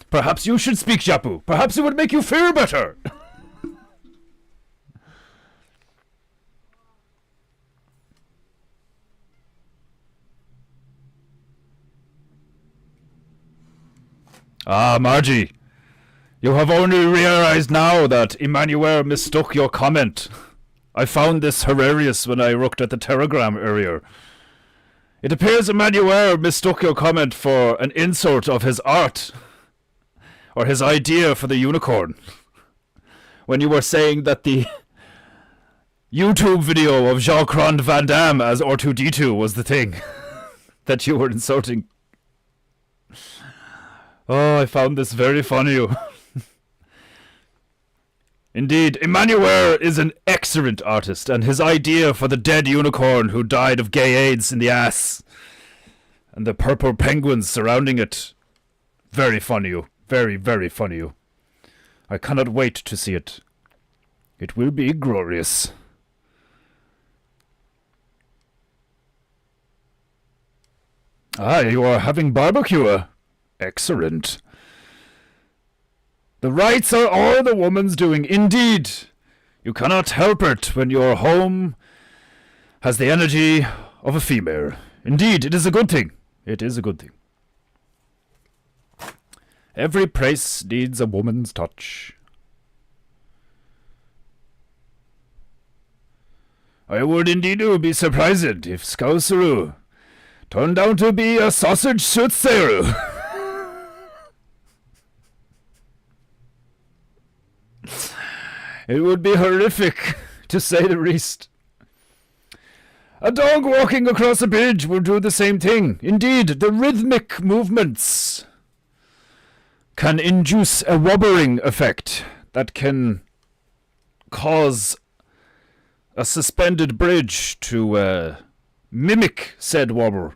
Perhaps you should speak Japu. Perhaps it would make you feel better. Ah, Margie. You have only realized now that Emmanuel mistook your comment. I found this hilarious when I looked at the telegram earlier. It appears Emmanuel mistook your comment for an insult of his art, or his idea for the unicorn, when you were saying that the YouTube video of Jean-Claude Van Damme as R2-D2 was the thing that you were insulting. Oh, I found this very funny. Indeed, Emmanuel is an excellent artist, and his idea for the dead unicorn who died of gay AIDS in the ass, and the purple penguins surrounding it, very funny. Very, very funny. I cannot wait to see it. It will be glorious. Ah, you are having barbecue. Excellent. The rights are all the woman's doing. Indeed. You cannot help it when your home has the energy of a female. Indeed, it is a good thing. It is a good thing. Every place needs a woman's touch. I would indeed be surprised if Scouseru turned out to be a sausage soothsayer. It would be horrific, to say the least. A dog walking across a bridge will do the same thing. Indeed, the rhythmic movements can induce a wobbling effect that can cause a suspended bridge to mimic said wobble,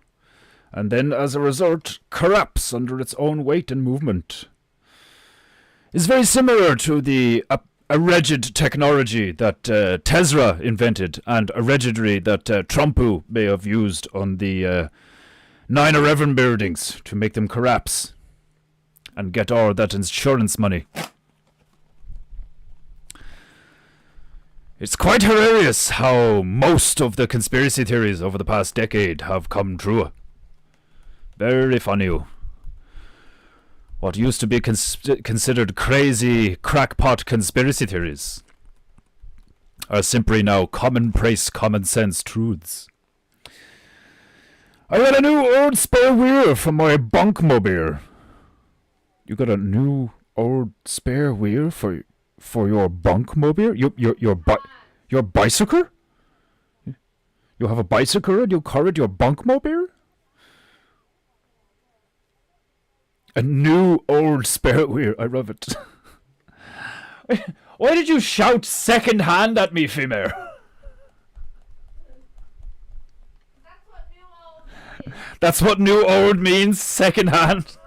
and then as a result collapse under its own weight and movement. It's very similar to the alleged technology that Tesla invented, and allegedly that Trumpu may have used on the 9/11 buildings to make them collapse and get all that insurance money. It's quite hilarious how most of the conspiracy theories over the past decade have come true. Very funny. What used to be considered crazy crackpot conspiracy theories are simply now commonplace common sense truths. I got a new old spare wheel from my bunkmobile. You got a new old spare wheel for your bunkmobile? Your bicycle? You have a bicycle and you call it your bunkmobile? A new old spare wheel. I love it. Why did you shout second hand at me, female? That's what new old means. That's what new old means, second hand.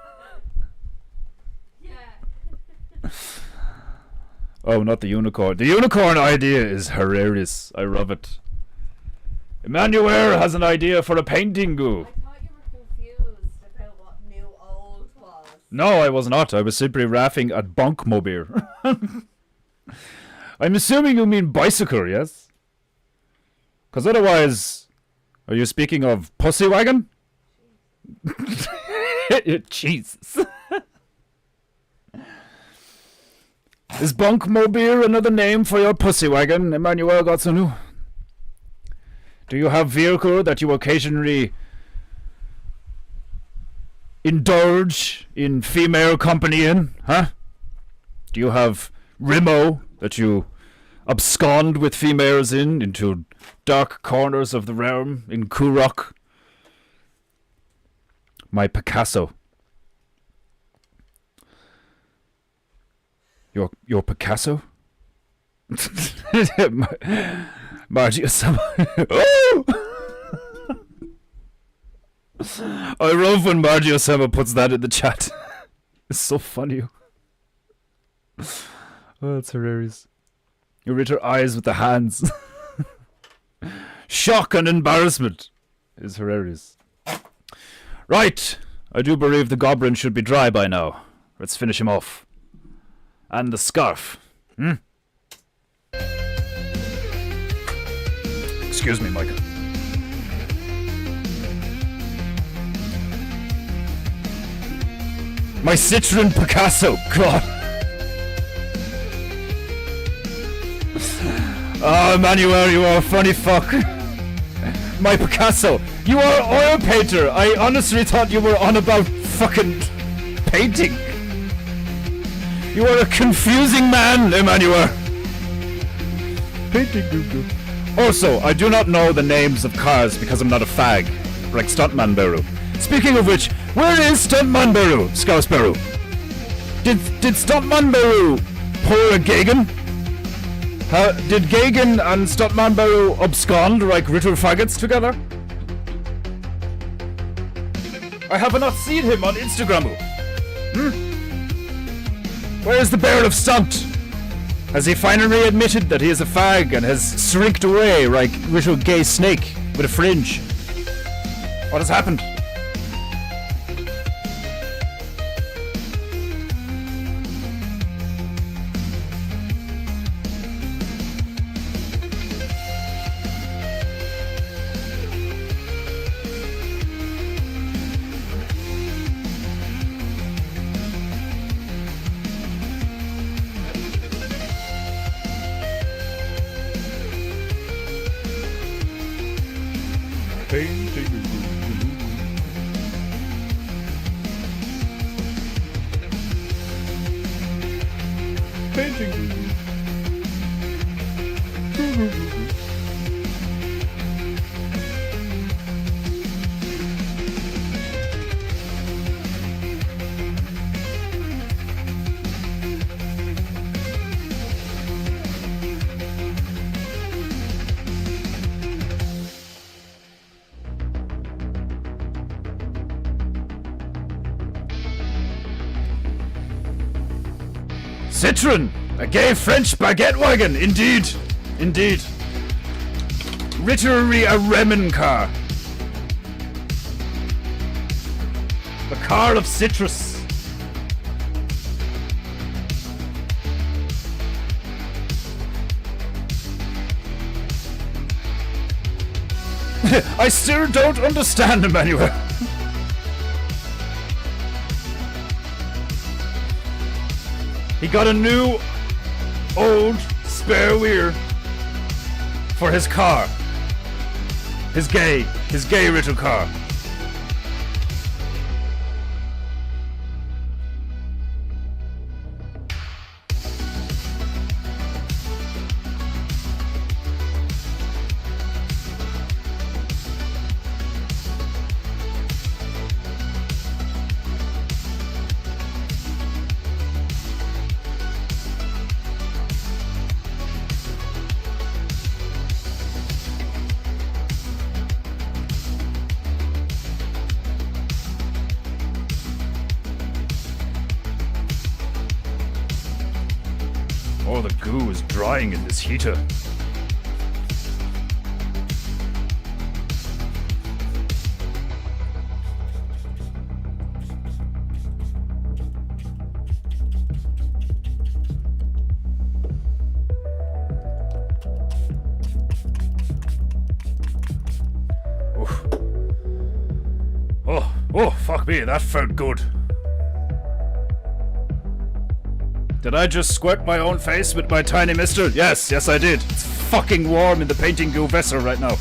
Yeah. Oh, not the unicorn. The unicorn idea is hilarious. I love it. Emmanuel has an idea for a PEINTEINGU. I thought you were confused about what new old was. No, I was not. I was simply laughing at bunkmobile. I'm assuming you mean bicycle, yes? Because otherwise, are you speaking of pussy wagon? Jesus. Is bunkmobile another name for your pussy wagon, Emmanuel Gotsunu? Do you have vehicle that you occasionally indulge in female company in, huh? Do you have Rimo that you abscond with females into dark corners of the realm in Kurok? My Picasso. Your Picasso? Margie-sama. Oh! I love when Margie-sama puts that in the chat. It's so funny. Oh, that's hilarious. You read her eyes with the hands. Shock and embarrassment is hilarious. Right. I do believe the goblin should be dry by now. Let's finish him off. And the scarf. Excuse me, Micah. My Citroen Picasso, God. Oh, Emmanuel, you are a funny fuck. My Picasso, you are an oil painter. I honestly thought you were on about fucking painting. You are a confusing man, Emmanuel. Painting. Also, I do not know the names of cars because I'm not a fag, like Stuntman Beru. Speaking of which, where is Stuntman Beru, Scouse Beru? Did Stuntman Beru pour a Gagan? Did Gagan and Stuntman Beru abscond like little faggots together? I have not seen him on Instagram. Where is the Bear of Stunt? Has he finally admitted that he is a fag and has shrinked away like little gay snake with a fringe? What has happened? Citroen! A gay French baguette wagon! Indeed! Indeed! Literally a Remen car. The car of citrus. I still don't understand, Emmanuel. He got a new, old, spare wheel for his car. His gay little car. the goo is drying in this heater. Oh, fuck me, that felt good. Did I just squirt my own face with my tiny mister? Yes, I did. It's fucking warm in the painting goo vessel right now.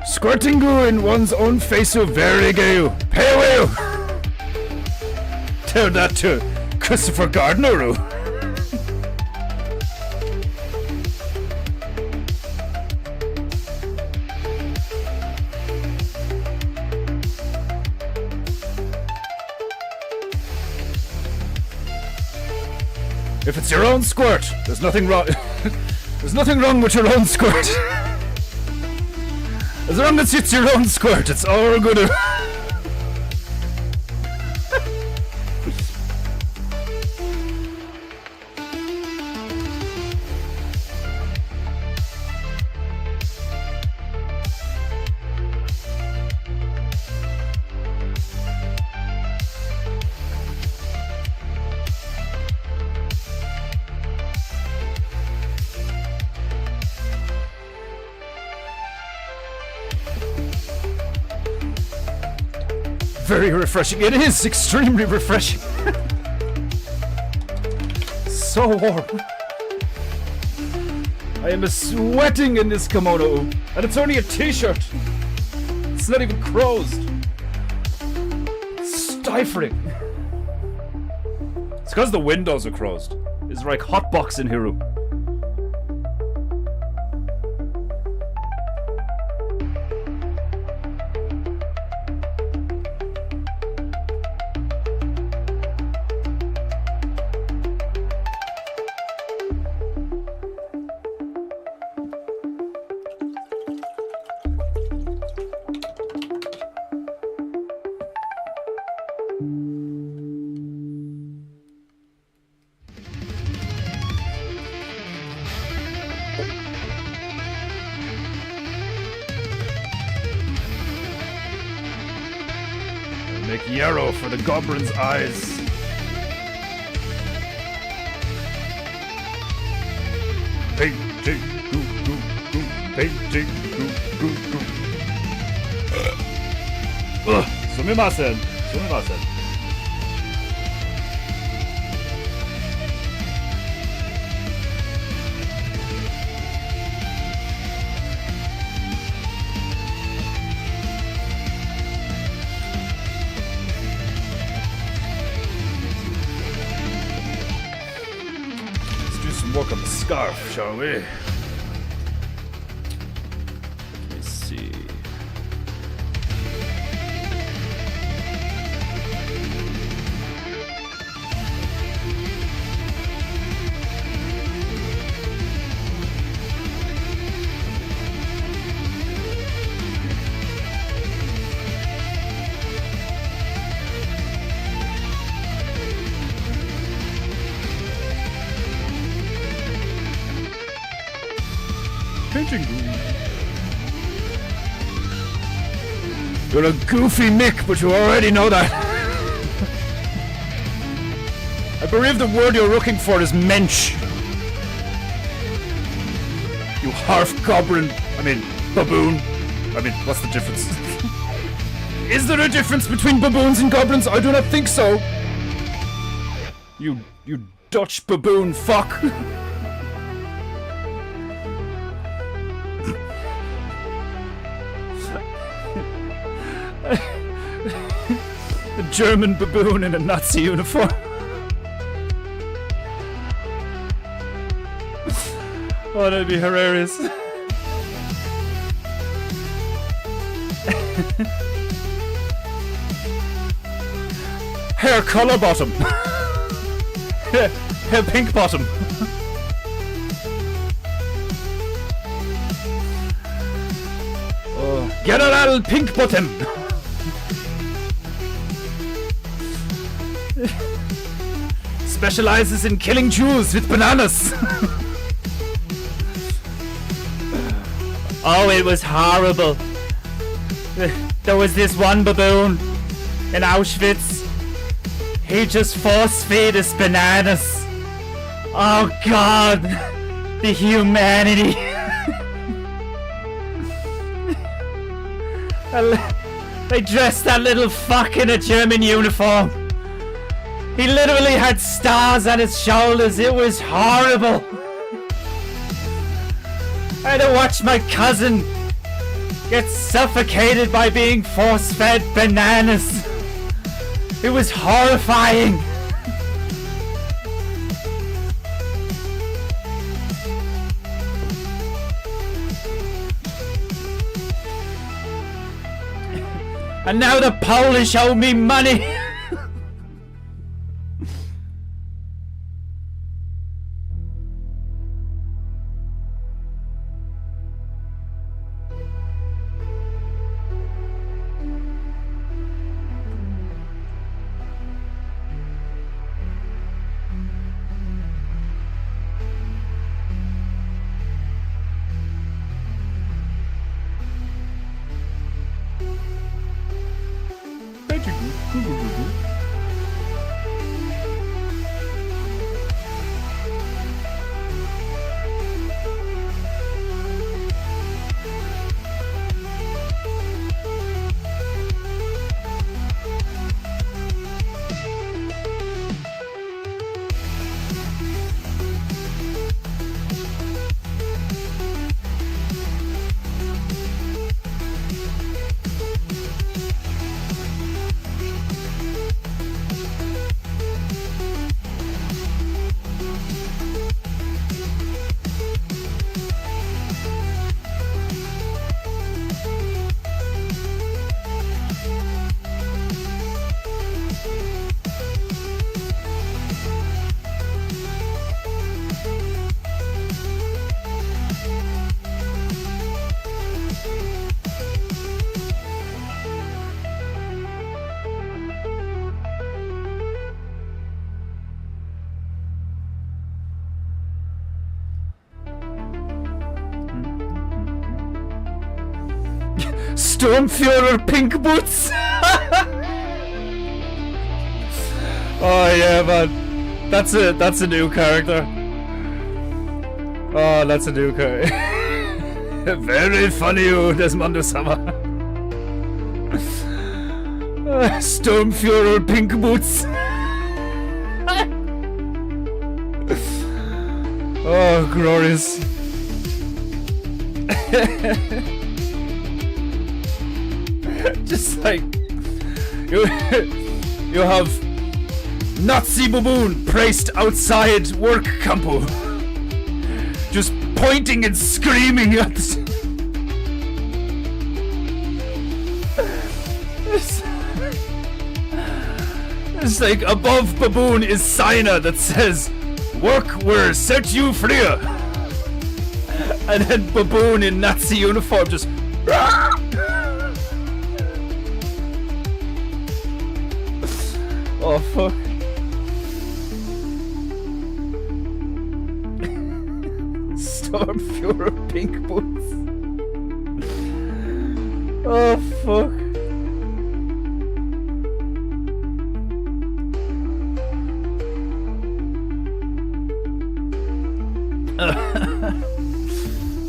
Squirting goo in one's own face of very gay. Pay away! Tell that to Christopher Gardner. If it's your own squirt, there's nothing wrong. There's nothing wrong with your own squirt. As long as it's your own squirt, it's all good. Very refreshing. It is extremely refreshing. So warm. I am sweating in this kimono, and it's only a t-shirt. It's not even closed. Stifling. It's because the windows are closed. It's like hotbox in here. Make yarrow for the goblin's eyes. Painting, goo, goo, goo, painting, goo, goo, goo. Sumimasen. Sumimasen. Let's do some work on the scarf, shall we? Let me see. PEINTEINGU. You're a goofy Mick, but you already know that. I believe the word you're looking for is mensch. You half-goblin, baboon. What's the difference? Is there a difference between baboons and goblins? I do not think so. You Dutch baboon fuck. A German baboon in a Nazi uniform. Oh, that'd be hilarious. Hair color bottom. Hair pink bottom. Oh, General Pink Bottom. Specializes in killing Jews with bananas. Oh, it was horrible. There was this one baboon in Auschwitz. He just force-fed us bananas. Oh God, the humanity. They dressed that little fuck in a German uniform. He literally had stars on his shoulders. It was horrible. I had to watch my cousin get suffocated by being force-fed bananas. It was horrifying. And now the Polish owe me money. Sturmführer Pink Boots. Oh yeah, man. That's a new character. Oh, that's a new character. Very funny, you Desmondo Sama. Sturmfuhrer Pink Boots. Oh, glorious. Just like you have Nazi baboon placed outside work campo, just pointing and screaming at the it's like above baboon is signa that says "Work will set you free," and then baboon in Nazi uniform just oh fuck. Stormfuhrer Pink Boots. Oh fuck.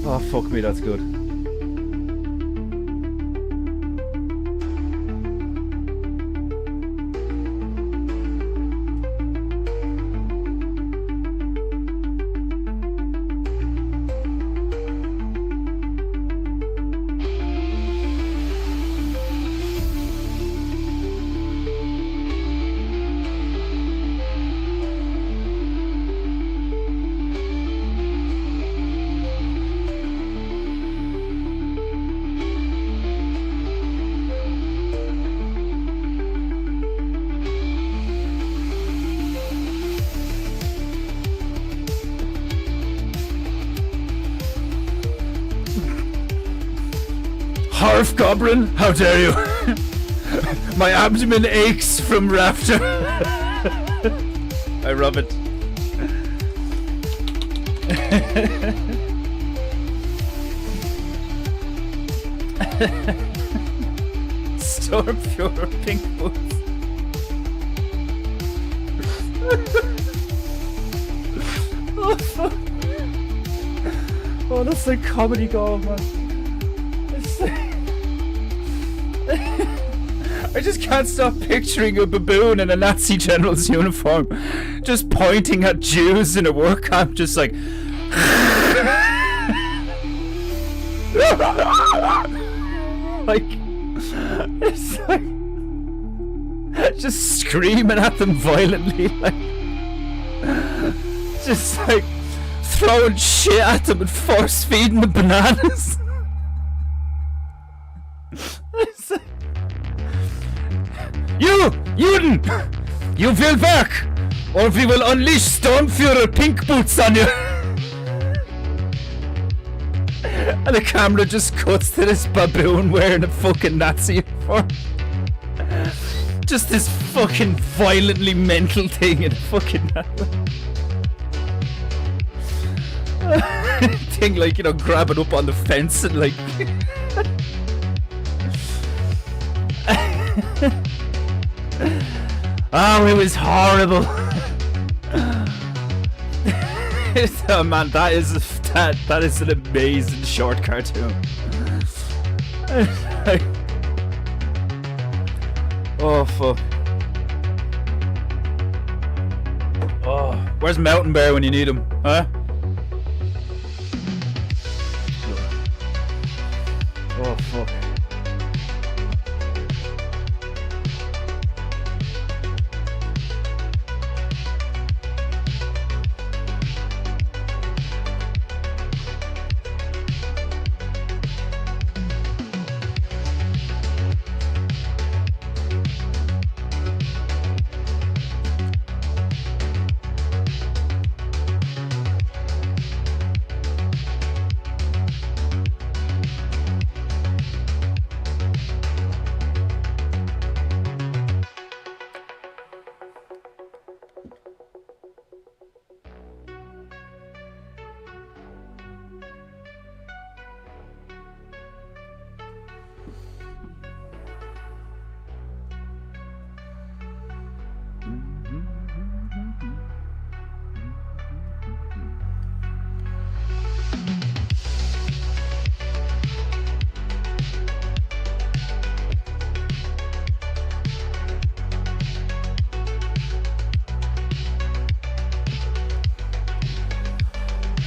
Oh fuck me, that's good. Harf Goblin, how dare you? My abdomen aches from laughter. I rub it. Stormfuhrer Pink Boots. Oh fuck. Oh, that's like comedy gold, man. It's like I just can't stop picturing a baboon in a Nazi general's uniform just pointing at Jews in a work camp, just like like it's like just screaming at them violently, like just like throwing shit at them and force feeding the bananas. You, Juden! You will work, or we will unleash Stormfuhrer Pink Boots on you! And the camera just cuts to this baboon wearing a fucking Nazi uniform. Just this fucking violently mental thing in a fucking thing, like, you know, grabbing up on the fence and like oh, it was horrible. Oh man, that is an amazing short cartoon. Oh fuck. Oh, where's Mountain Bear when you need him, huh? Oh fuck.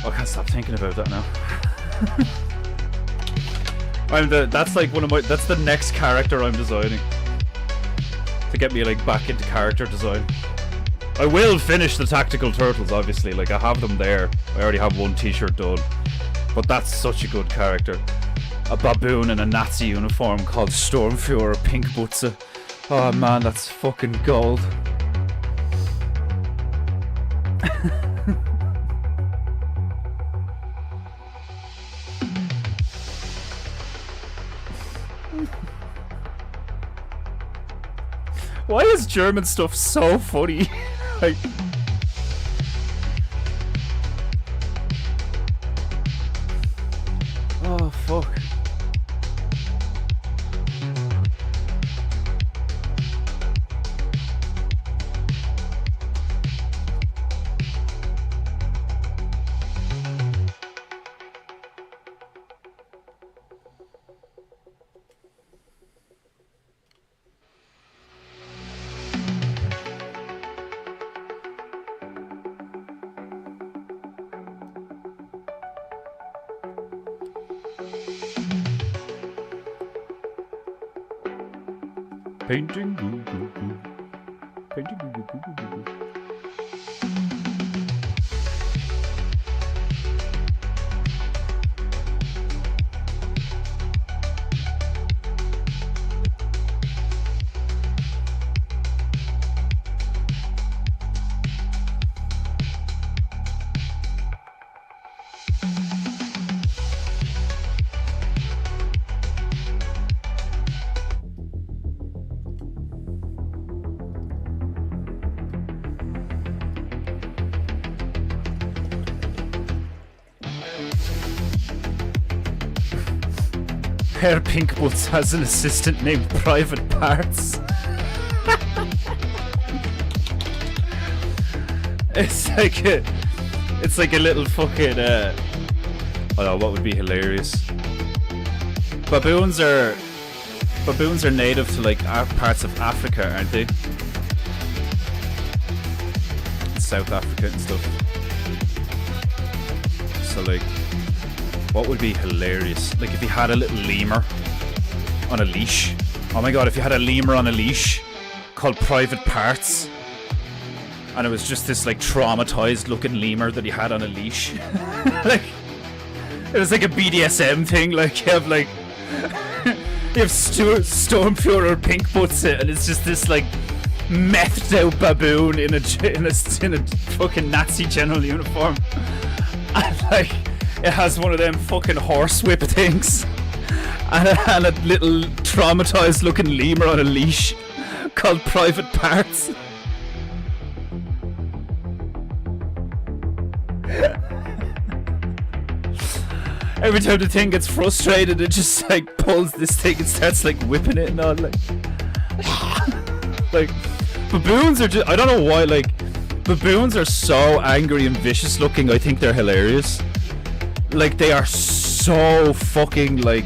I can't stop thinking about that now. That's like that's the next character I'm designing. To get me like back into character design. I will finish the Tactical Turtles, obviously. Like, I have them there. I already have one t-shirt done. But that's such a good character. A baboon in a Nazi uniform called Sturmfuhrer Pinkbutze. Oh man, that's fucking gold. Why is German stuff so funny? Like, oh fuck. Painting goo goo goo. Painting goo goo goo goo goo. Herr Pinkbutz has an assistant named Private Parts. It's like a little fucking oh no, what would be hilarious? Baboons are native to like parts of Africa, aren't they? South Africa and stuff. So like, what would be hilarious? Like if you had a little lemur on a leash. Oh my god, if you had a lemur on a leash called Private Parts, and it was just this like traumatized looking lemur that he had on a leash. Like, it was like a BDSM thing. Like you have Stormfuhrer Pinkbutze, and it's just this like methed out baboon in a fucking Nazi general uniform, and like it has one of them fucking horsewhip things, and a little traumatized looking lemur on a leash called Private Parts. Every time the thing gets frustrated, it just like pulls this thing and starts like whipping it and all, like like baboons are just, I don't know why, like baboons are so angry and vicious looking. I think they're hilarious. Like they are so fucking like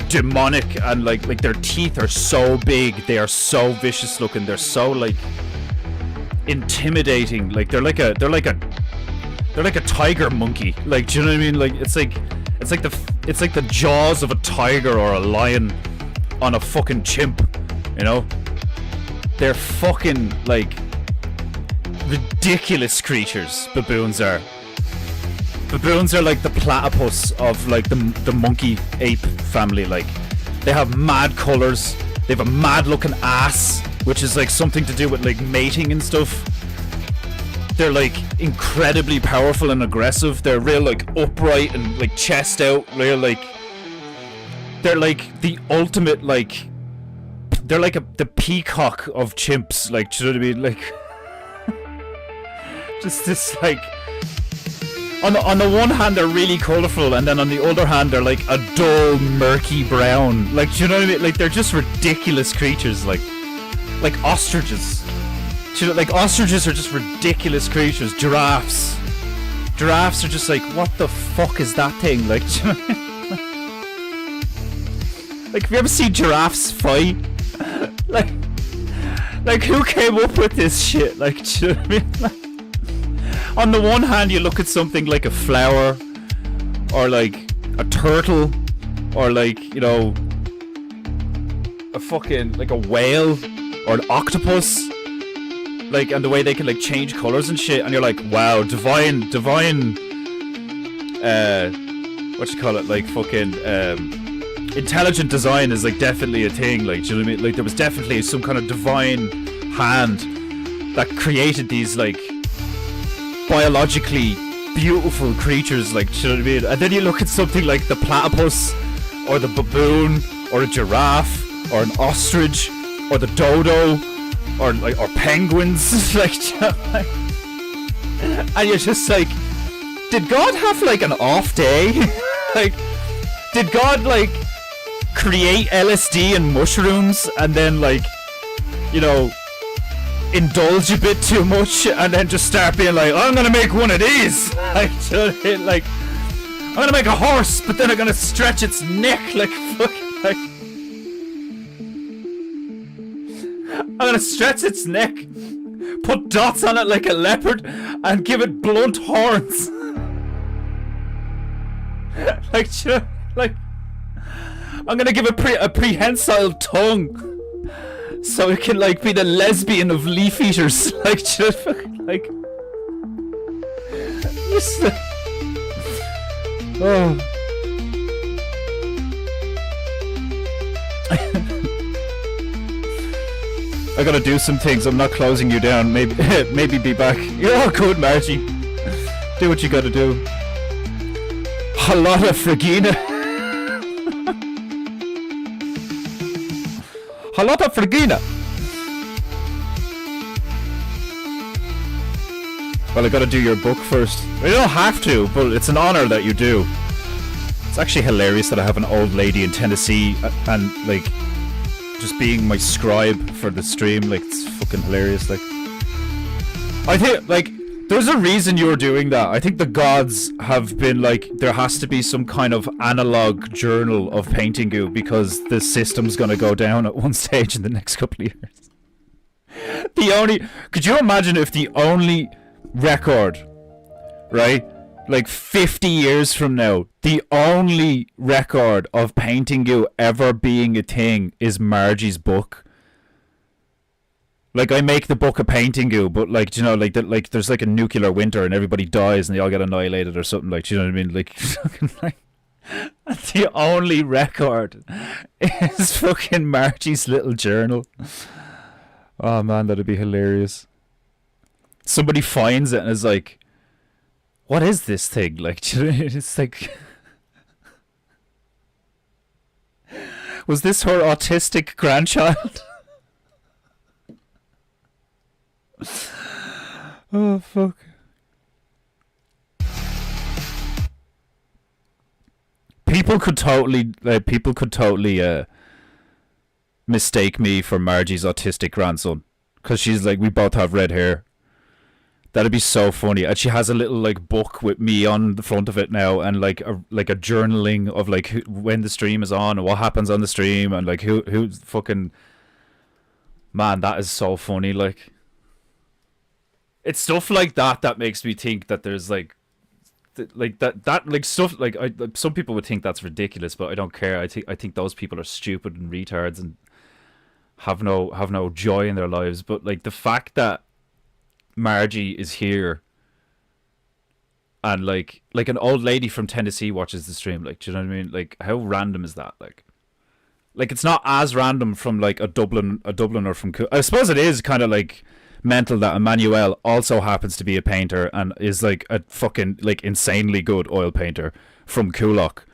demonic, and like their teeth are so big. They are so vicious looking. They're so like intimidating. Like they're like a tiger monkey. Like, do you know what I mean? Like it's like the jaws of a tiger or a lion on a fucking chimp, you know? They're fucking like ridiculous creatures, baboons are. Baboons are like the platypus of like the monkey ape family. Like they have mad colors, they have a mad looking ass, which is like something to do with like mating and stuff. They're like incredibly powerful and aggressive. They're real like upright and like chest out, real like they're like the ultimate, like they're like the peacock of chimps. Like, do you know what I mean? Like just this like on the one hand they're really colourful, and then on the other hand they're like a dull murky brown. Like, do you know what I mean? Like they're just ridiculous creatures, like ostriches. Do you know, like ostriches are just ridiculous creatures. Giraffes are just like, what the fuck is that thing? Like, do you know what I mean? Like, have you ever seen giraffes fight? like who came up with this shit? Like, do you know what I mean? Like, on the one hand, you look at something like a flower, or like a turtle, or like, you know, a fucking, like a whale, or an octopus, like, and the way they can like change colors and shit, and you're like, wow, divine, what you call it, like fucking, intelligent design is like definitely a thing, like, do you know what I mean? Like, there was definitely some kind of divine hand that created these like biologically beautiful creatures, like, do you know what I mean? And then you look at something like the platypus, or the baboon, or a giraffe, or an ostrich, or the dodo, or like, or penguins, like, do you know, like, and you're just like, did God have like an off day? Like, did God like create LSD and mushrooms and then, like, you know, indulge a bit too much and then just start being like, I'm gonna make one of these, like, you know what I mean? Like, I'm gonna make a horse, but then I'm gonna stretch its neck like fucking, like, I'm gonna stretch its neck, put dots on it like a leopard, and give it blunt horns. Like, you know, like, I'm gonna give it a prehensile tongue, so it can like be the lesbian of leaf eaters. Like, you know, like, just, oh. I gotta do some things. I'm not closing you down. Maybe, maybe be back. You're all good, Margie. Do what you gotta do. Halata Fragina. Halata Fragina. Well, I gotta do your book first. You don't have to, but it's an honor that you do. It's actually hilarious that I have an old lady in Tennessee and like just being my scribe for the stream. Like, it's fucking hilarious. Like, I think like there's a reason you're doing that. I think the gods have been like, there has to be some kind of analog journal of PEINTEINGU because the system's gonna go down at one stage in the next couple of years. Could you imagine if the only record, right, like 50 years from now, the only record of PEINTEINGU ever being a thing is Margie's book? Like, I make the book of PEINTEINGU, but like, you know, like that, like there's like a nuclear winter and everybody dies and they all get annihilated or something, like, you know what I mean? Like, the only record is fucking Margie's little journal. Oh man, that'd be hilarious. Somebody finds it and is like, what is this thing? Like, do you know, it's like, was this her autistic grandchild? Oh fuck. People could totally mistake me for Margie's autistic grandson, because she's like, we both have red hair. That'd be so funny. And she has a little like book with me on the front of it now, and like a journaling of like when the stream is on and what happens on the stream, and like who's fucking, man, that is so funny. Like, it's stuff like that that makes me think that there's like that like stuff like some people would think that's ridiculous, but I don't care. I think those people are stupid and retards and have no joy in their lives. But like the fact that Margie is here and like an old lady from Tennessee watches the stream, like, do you know what I mean? Like, how random is that? Like it's not as random from like a Dubliner from I suppose it is kind of like mental that Emmanuel also happens to be a painter and is like a fucking like insanely good oil painter from Coolock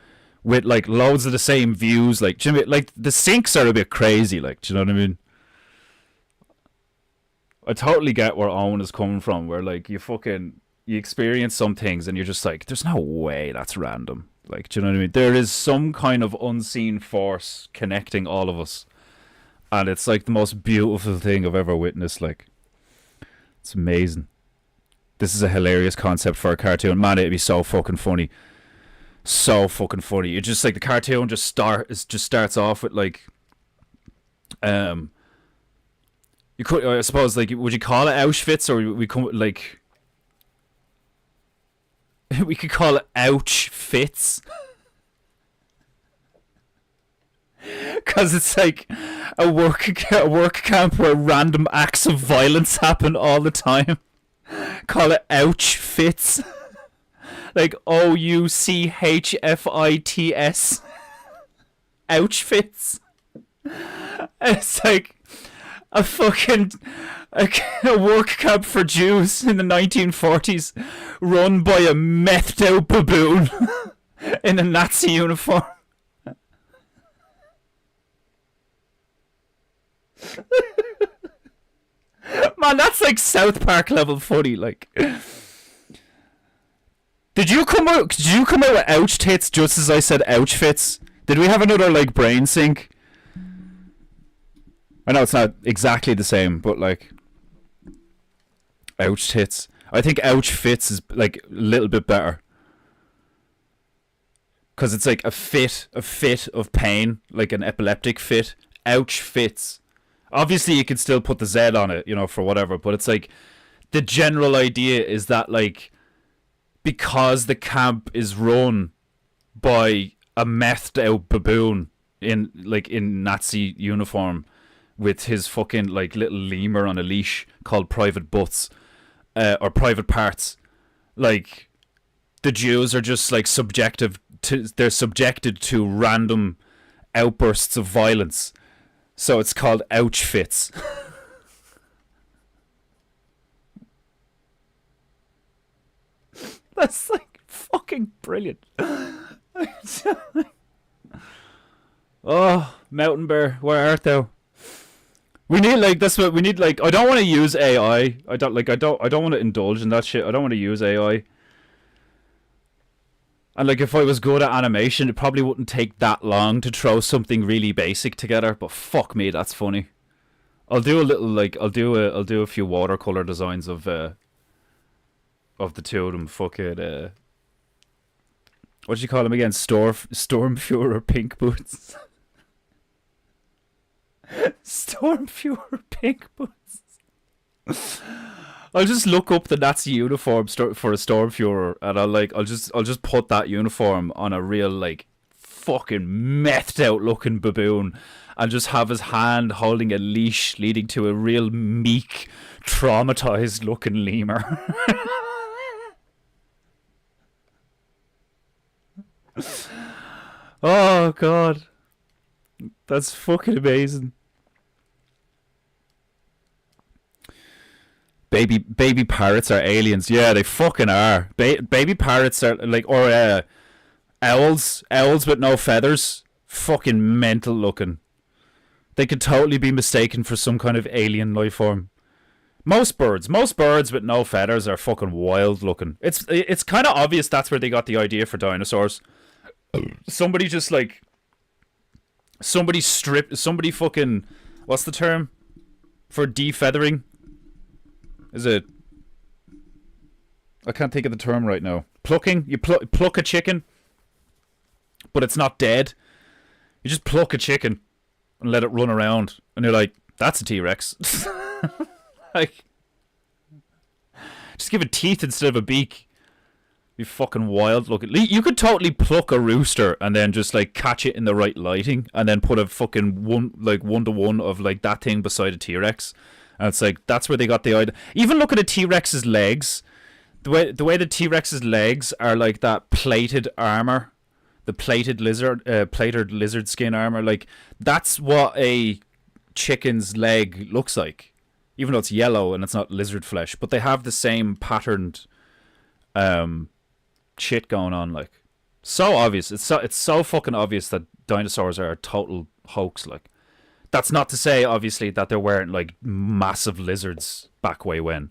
with like loads of the same views. Like, do you know what I mean? Like, the sinks are a bit crazy, like, do you know what I mean? I totally get where Owen is coming from, where like you experience some things and you're just like, there's no way that's random. Like, do you know what I mean? There is some kind of unseen force connecting all of us, and it's like the most beautiful thing I've ever witnessed. Like, it's amazing. This is a hilarious concept for a cartoon. Man, it'd be so fucking funny. So fucking funny. It just like the cartoon just starts off with like you could, I suppose, like, would you call it Auschwitz, or we come like We could call it Ouch Fits. Because it's like a work camp where random acts of violence happen all the time. Call it Ouch Fits. Like OUCHFITS. Ouch Fits. It's like a fucking a work camp for Jews in the 1940s run by a methed out baboon in a Nazi uniform. Man, that's like South Park level funny. Like, did you come out with ouch tits just as I said ouch fits? Did we have another like brain sync? I know it's not exactly the same, but like ouch tits. I think ouch fits is like a little bit better. Cause it's like a fit of pain, like an epileptic fit. Ouch fits. Obviously, you could still put the Z on it, you know, for whatever. But it's like the general idea is that like because the camp is run by a methed out baboon in Nazi uniform with his fucking like little lemur on a leash called Private Butts or Private Parts, like the Jews are just like subjected to random outbursts of violence. So it's called ouch fits. That's like fucking brilliant. Oh, Mountain Bear, where art thou? We need like that's what we need. Like, I don't want to use AI. I don't want to indulge in that shit. I don't want to use AI. And like, if I was good at animation, it probably wouldn't take that long to throw something really basic together. But fuck me, that's funny. I'll do a little like I'll do a few watercolor designs of the two of them. Fucking what do you call them again? Stormfuhrer Pink Boots. Stormfuhrer Pink Boots. I'll just look up the Nazi uniform for a Stormfuhrer, and I'll just put that uniform on a real like fucking methed out looking baboon, and just have his hand holding a leash leading to a real meek, traumatized looking lemur. Oh god, that's fucking amazing. Baby parrots are aliens. Yeah, they fucking are. Baby parrots are like, or owls with no feathers. Fucking mental looking. They could totally be mistaken for some kind of alien life form. Most birds with no feathers are fucking wild looking. It's kind of obvious that's where they got the idea for dinosaurs. Somebody fucking, what's the term for defeathering? Is it? I can't think of the term right now. Plucking? You pluck a chicken, but it's not dead. You just pluck a chicken and let it run around, and you're like, that's a T-Rex. Like, just give it teeth instead of a beak. You fucking wild looking. You could totally pluck a rooster and then just like catch it in the right lighting, and then put a fucking one-to-one of like that thing beside a T-Rex. And it's like, that's where they got the idea. Even look at a T-Rex's legs. The way the T-Rex's legs are like that plated armor. The plated lizard skin armor. Like, that's what a chicken's leg looks like. Even though it's yellow and it's not lizard flesh. But they have the same patterned shit going on. Like, so obvious. It's so fucking obvious that dinosaurs are a total hoax. Like, that's not to say, obviously, that there weren't like massive lizards back way when.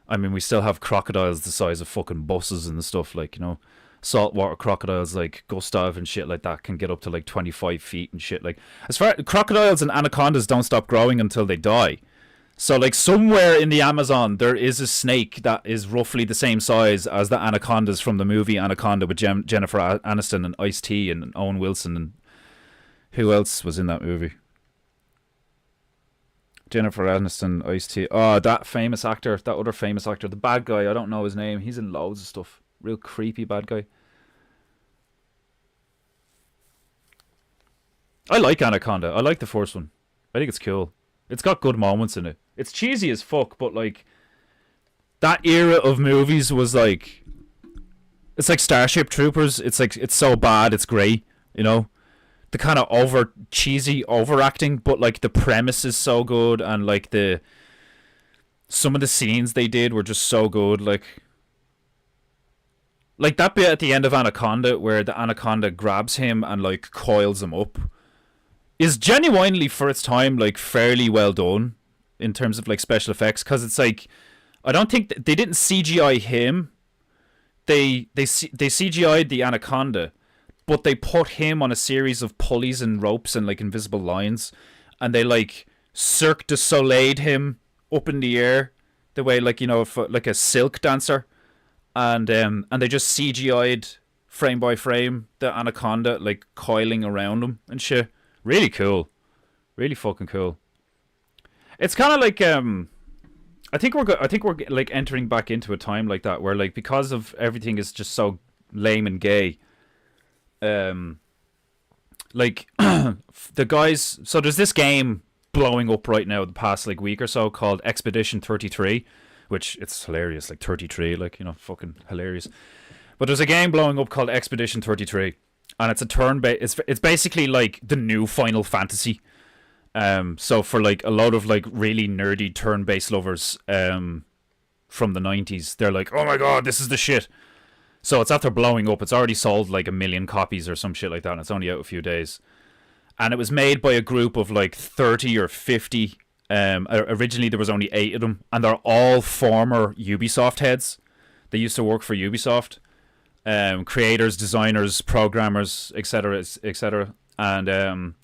I mean, we still have crocodiles the size of fucking buses and stuff, like, you know, saltwater crocodiles like Gustav and shit like that can get up to like 25 feet and shit. Like, as far crocodiles and anacondas don't stop growing until they die. So like somewhere in the Amazon there is a snake that is roughly the same size as the anacondas from the movie Anaconda with Jennifer Aniston and Ice-T and Owen Wilson, and who else was in that movie? Jennifer Aniston, Ice-T. Oh, that other famous actor, the bad guy, I don't know his name. He's in loads of stuff. Real creepy bad guy. I like Anaconda. I like the first one. I think it's cool. It's got good moments in it. It's cheesy as fuck, but like that era of movies was like, it's like Starship Troopers. It's like, it's so bad it's great, you know? The kind of over cheesy overacting, but like the premise is so good, and like some of the scenes they did were just so good. Like that bit at the end of Anaconda where the anaconda grabs him and like coils him up is genuinely, for its time, like fairly well done in terms of like special effects, because it's like, I don't think they didn't CGI him. They CGI'd the anaconda, but they put him on a series of pulleys and ropes and like invisible lines, and they like Cirque du Soleil'd him up in the air the way, like, you know, if, like a silk dancer, and they just CGI'd frame by frame the anaconda like coiling around him and shit. Really cool, really fucking cool. It's kind of like I think we're like entering back into a time like that where, like, because of everything is just so lame and gay. Like the guys. So there's this game blowing up right now the past like week or so called Expedition 33, which it's hilarious, like 33, like, you know, fucking hilarious. But there's a game blowing up called Expedition 33, and it's a turn-based. It's basically like the new Final Fantasy. So for like a lot of like really nerdy turn-based lovers from the 90s, they're like, oh my god, this is the shit. So it's after blowing up. It's already sold like 1 million copies or some shit like that, and it's only out a few days. And it was made by a group of like 30 or 50. Originally there was only 8 of them, and they're all former Ubisoft heads. They used to work for Ubisoft. Creators, designers, programmers, etc., etc. And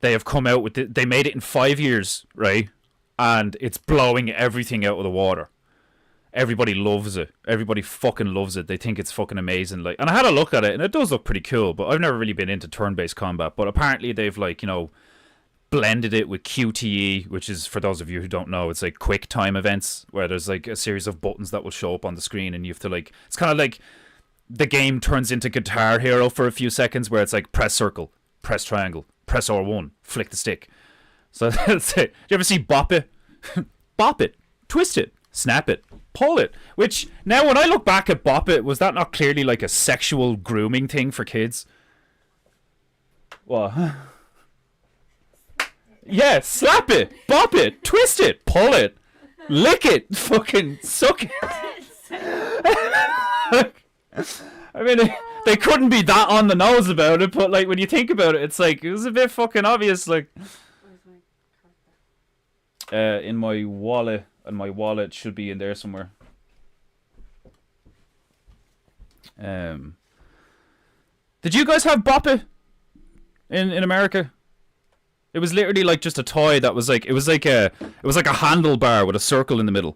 they have come out with they made it in 5 years, right? And it's blowing everything out of the water. Everybody loves it. Everybody fucking loves it. They think it's fucking amazing. Like, and I had a look at it, and it does look pretty cool. But I've never really been into turn-based combat. But apparently they've, like, you know, blended it with QTE, which is, for those of you who don't know, it's like quick time events where there's like a series of buttons that will show up on the screen, and you have to, like, it's kind of like the game turns into Guitar Hero for a few seconds, where it's like press circle, press triangle, press R1, flick the stick. So that's it. You ever see Bop It? Bop It, twist it, snap it, pull it. Which, now when I look back at Bop It, was that not clearly like a sexual grooming thing for kids? What? Yeah, slap it, bop it, twist it, pull it, lick it, fucking suck it. I mean, they couldn't be that on the nose about it, but like when you think about it, it's like, it was a bit fucking obvious. Like, in my wallet, and my wallet should be in there somewhere. Did you guys have Bop It in America? It was literally like just a toy that was like, it was like a handlebar with a circle in the middle.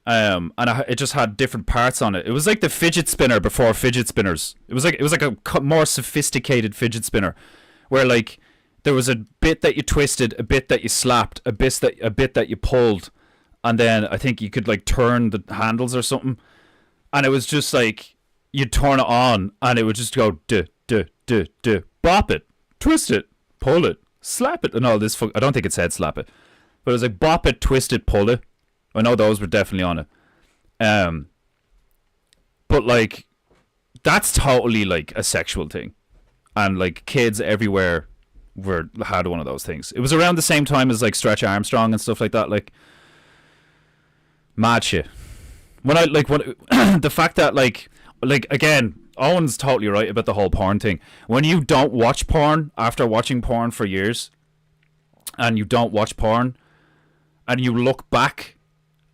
And it just had different parts on it. It was like the fidget spinner before fidget spinners. It was like a more sophisticated fidget spinner, where like there was a bit that you twisted, a bit that you slapped, a bit that you pulled, and then I think you could like turn the handles or something. And it was just like you'd turn it on, and it would just go bop it, twist it, pull it, slap it, and all this. I don't think it said slap it, but it was like bop it, twist it, pull it. I know those were definitely on it. But like, that's totally like a sexual thing, and like kids everywhere had one of those things. It was around the same time as like Stretch Armstrong and stuff like that. Like, mad shit. When the fact that like again, Owen's totally right about the whole porn thing. When you don't watch porn after watching porn for years, and you don't watch porn, and you look back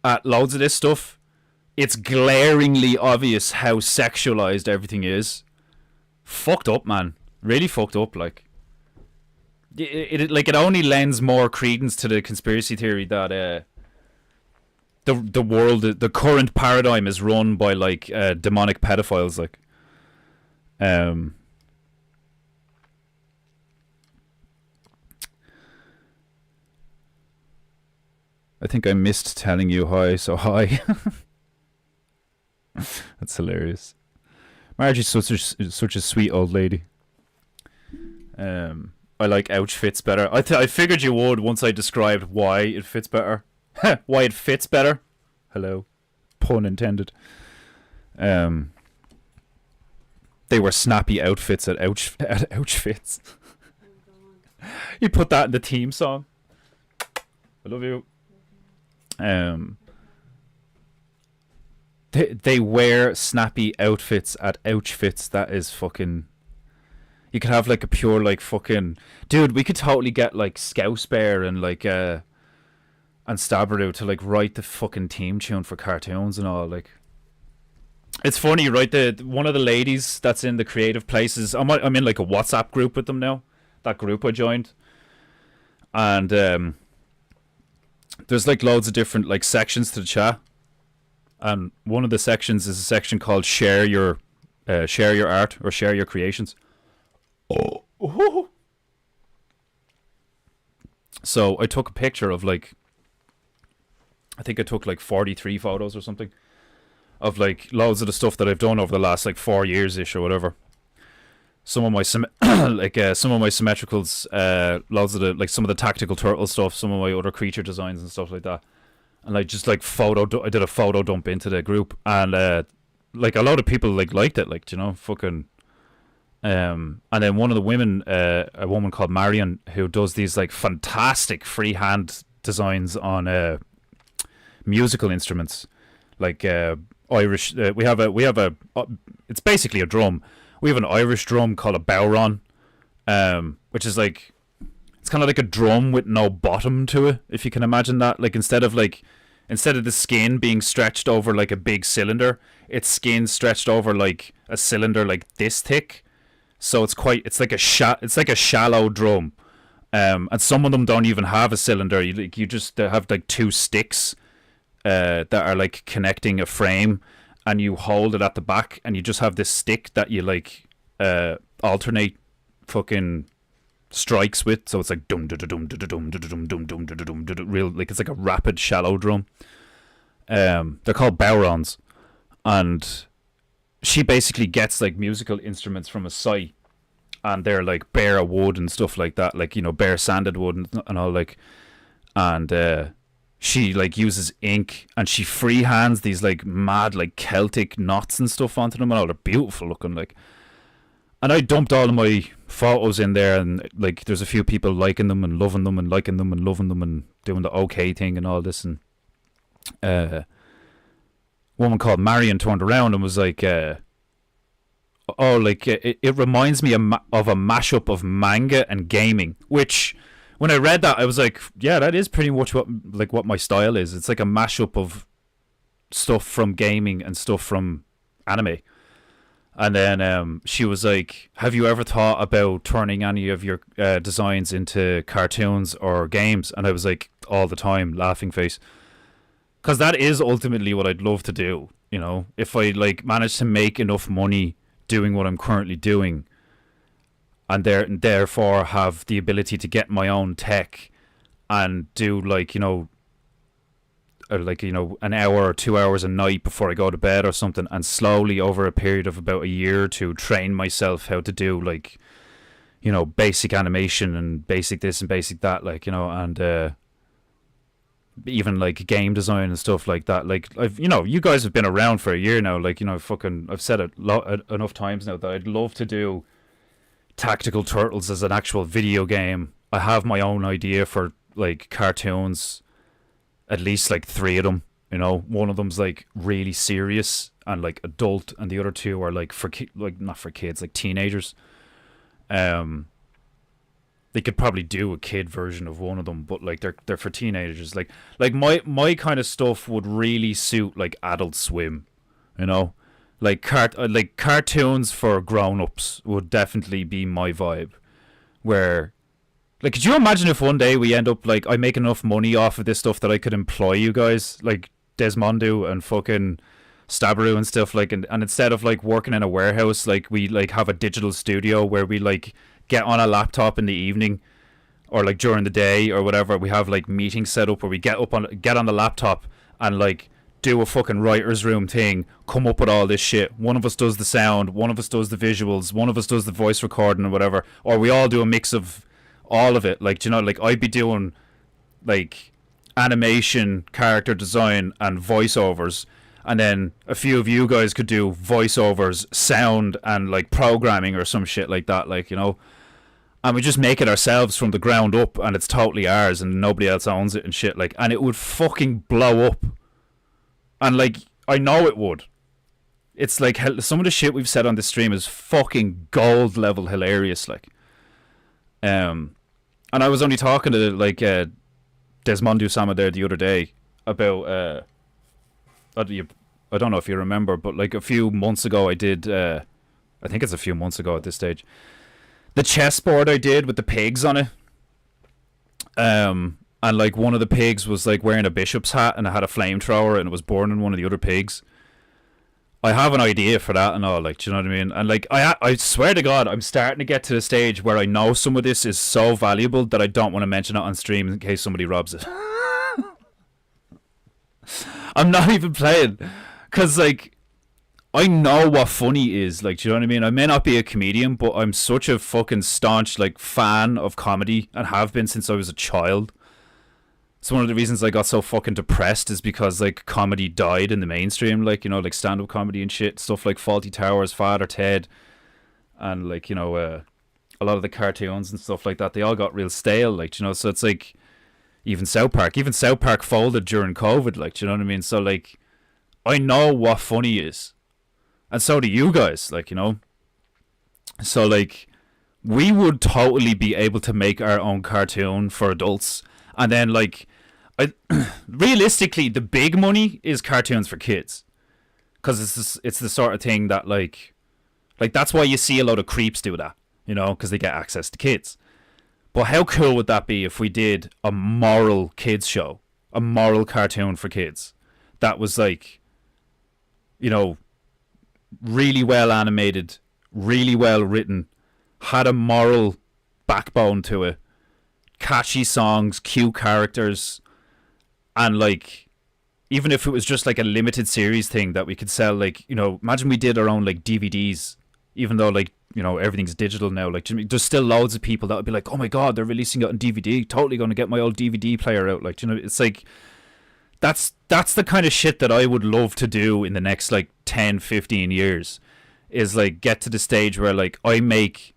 at loads of this stuff, it's glaringly obvious how sexualized everything is. Fucked up, man. Really fucked up. Like, it only lends more credence to the conspiracy theory that the world, the current paradigm is run by like demonic pedophiles. Like, I think I missed telling you hi, so hi. That's That's hilarious. Margie's such a sweet old lady. I like ouch fits better. I figured you would once I described why it fits better. Why it fits better. Hello. Pun intended. They were snappy outfits at ouch fits. You put that in the theme song. I love you. They wear snappy outfits at ouch fits. That is fucking. You could have like a pure like fucking dude. We could totally get like Scouse Bear and like and Stabberoo to like write the fucking theme tune for cartoons and all. Like, it's funny, right? One of the ladies that's in the creative places. I'm in like a WhatsApp group with them now. That group I joined, and there's like loads of different like sections to the chat. And one of the sections is a section called share your art or share your creations. Oh. So I took a picture of like, I think I took like 43 photos or something of like loads of the stuff that I've done over the last like 4 years ish or whatever. Some of my some of my symmetricals, loads of the like some of the tactical turtle stuff, some of my other creature designs and stuff like that. And I just like I did a photo dump into the group, and like a lot of people like liked it, like, you know, fucking. And then one of the women, a woman called Marion, who does these like fantastic freehand designs on musical instruments, like Irish. We have a. It's basically a drum. We have an Irish drum called a bowron, which is like, it's kind of like a drum with no bottom to it, if you can imagine that. Like instead of the skin being stretched over like a big cylinder, its skin stretched over like a cylinder like this thick. So it's like a shallow drum, and some of them don't even have a cylinder. You just have like two sticks that are like connecting a frame, and you hold it at the back, and you just have this stick that you like alternate fucking strikes with. So it's like dum dum dum dum dum dum dum dum dum dum, real like it's like a rapid shallow drum. They're called bowrons, and she basically gets like musical instruments from a site, and they're like bare wood and stuff like that, like, you know, bare sanded wood and all, like, and she like uses ink and she freehands these like mad like Celtic knots and stuff onto them, and all, they're beautiful looking, like. And I dumped all of my photos in there, and like there's a few people liking them and loving them and liking them and loving them and doing the okay thing and all this, and woman called Marion turned around and was like, it reminds me of a mashup of manga and gaming, which when I read that I was like, yeah, that is pretty much what my style is. It's like a mashup of stuff from gaming and stuff from anime. And then she was like, have you ever thought about turning any of your designs into cartoons or games? And I was like, all the time, laughing face. Because that is ultimately what I'd love to do, you know, if I like manage to make enough money doing what I'm currently doing, and therefore have the ability to get my own tech and do like, you know, an hour or 2 hours a night before I go to bed or something, and slowly over a period of about a year or two train myself how to do like, you know, basic animation and basic this and basic that, like, you know, and even like game design and stuff like that. Like, I've, you know, you guys have been around for a year now, like, you know, I've said it enough times now that I'd love to do Tactical Turtles as an actual video game. I have my own idea for like cartoons, at least like 3 of them, you know. One of them's like really serious and like adult, and the other 2 are like for not for kids, like teenagers. They could probably do a kid version of one of them, but like they're for teenagers. Like my kind of stuff would really suit like Adult Swim, you know, like cartoons for grown-ups would definitely be my vibe. Where, like, could you imagine if one day we end up like I make enough money off of this stuff that I could employ you guys like Desmondu and fucking Stabberoo and stuff, like, and instead of like working in a warehouse, like we like have a digital studio where we like get on a laptop in the evening or like during the day or whatever. We have like meetings set up where we get on the laptop and like do a fucking writer's room thing, come up with all this shit. One of us does the sound, one of us does the visuals, one of us does the voice recording or whatever, or we all do a mix of all of it. Like, you know, like I'd be doing like animation, character design, and voiceovers, and then a few of you guys could do voiceovers, sound, and like programming or some shit like that, like, you know. And we just make it ourselves from the ground up, and it's totally ours, and nobody else owns it and shit, like, and it would fucking blow up. And like, I know it would. It's like, some of the shit we've said on this stream is fucking gold level hilarious, like. And I was only talking to like Desmondu Sama there the other day about I don't know if you remember, but like a few months ago I did I think it's a few months ago at this stage, the chessboard I did with the pigs on it. And like one of the pigs was like wearing a bishop's hat and it had a flamethrower and it was burning one of the other pigs. I have an idea for that and all, like, do you know what I mean? And like, I swear to God, I'm starting to get to the stage where I know some of this is so valuable that I don't want to mention it on stream in case somebody robs it. I'm not even playing, because like, I know what funny is, like, do you know what I mean? I may not be a comedian, but I'm such a fucking staunch like fan of comedy and have been since I was a child. So one of the reasons I got so fucking depressed is because like comedy died in the mainstream, like, you know, like stand-up comedy and shit, stuff like Fawlty Towers, Father Ted, and like, you know, a lot of the cartoons and stuff like that, they all got real stale, like, you know. So it's like, even South Park folded during COVID, like, do you know what I mean? So like, I know what funny is, and so do you guys, like, you know. So like, we would totally be able to make our own cartoon for adults. And then, like, realistically, the big money is cartoons for kids, because it's the sort of thing that, like that's why you see a lot of creeps do that, you know, because they get access to kids. But how cool would that be if we did a moral kids show, a moral cartoon for kids that was, like, you know, really well animated, really well written, had a moral backbone to it, catchy songs, cute characters, and like, even if it was just like a limited series thing that we could sell, like, you know, imagine we did our own like DVDs, even though, like, you know, everything's digital now, like, there's still loads of people that would be like, oh my god, they're releasing it on DVD, totally going to get my old DVD player out, like, you know. It's like, that's the kind of shit that I would love to do in the next like 10-15 years, is like get to the stage where like I make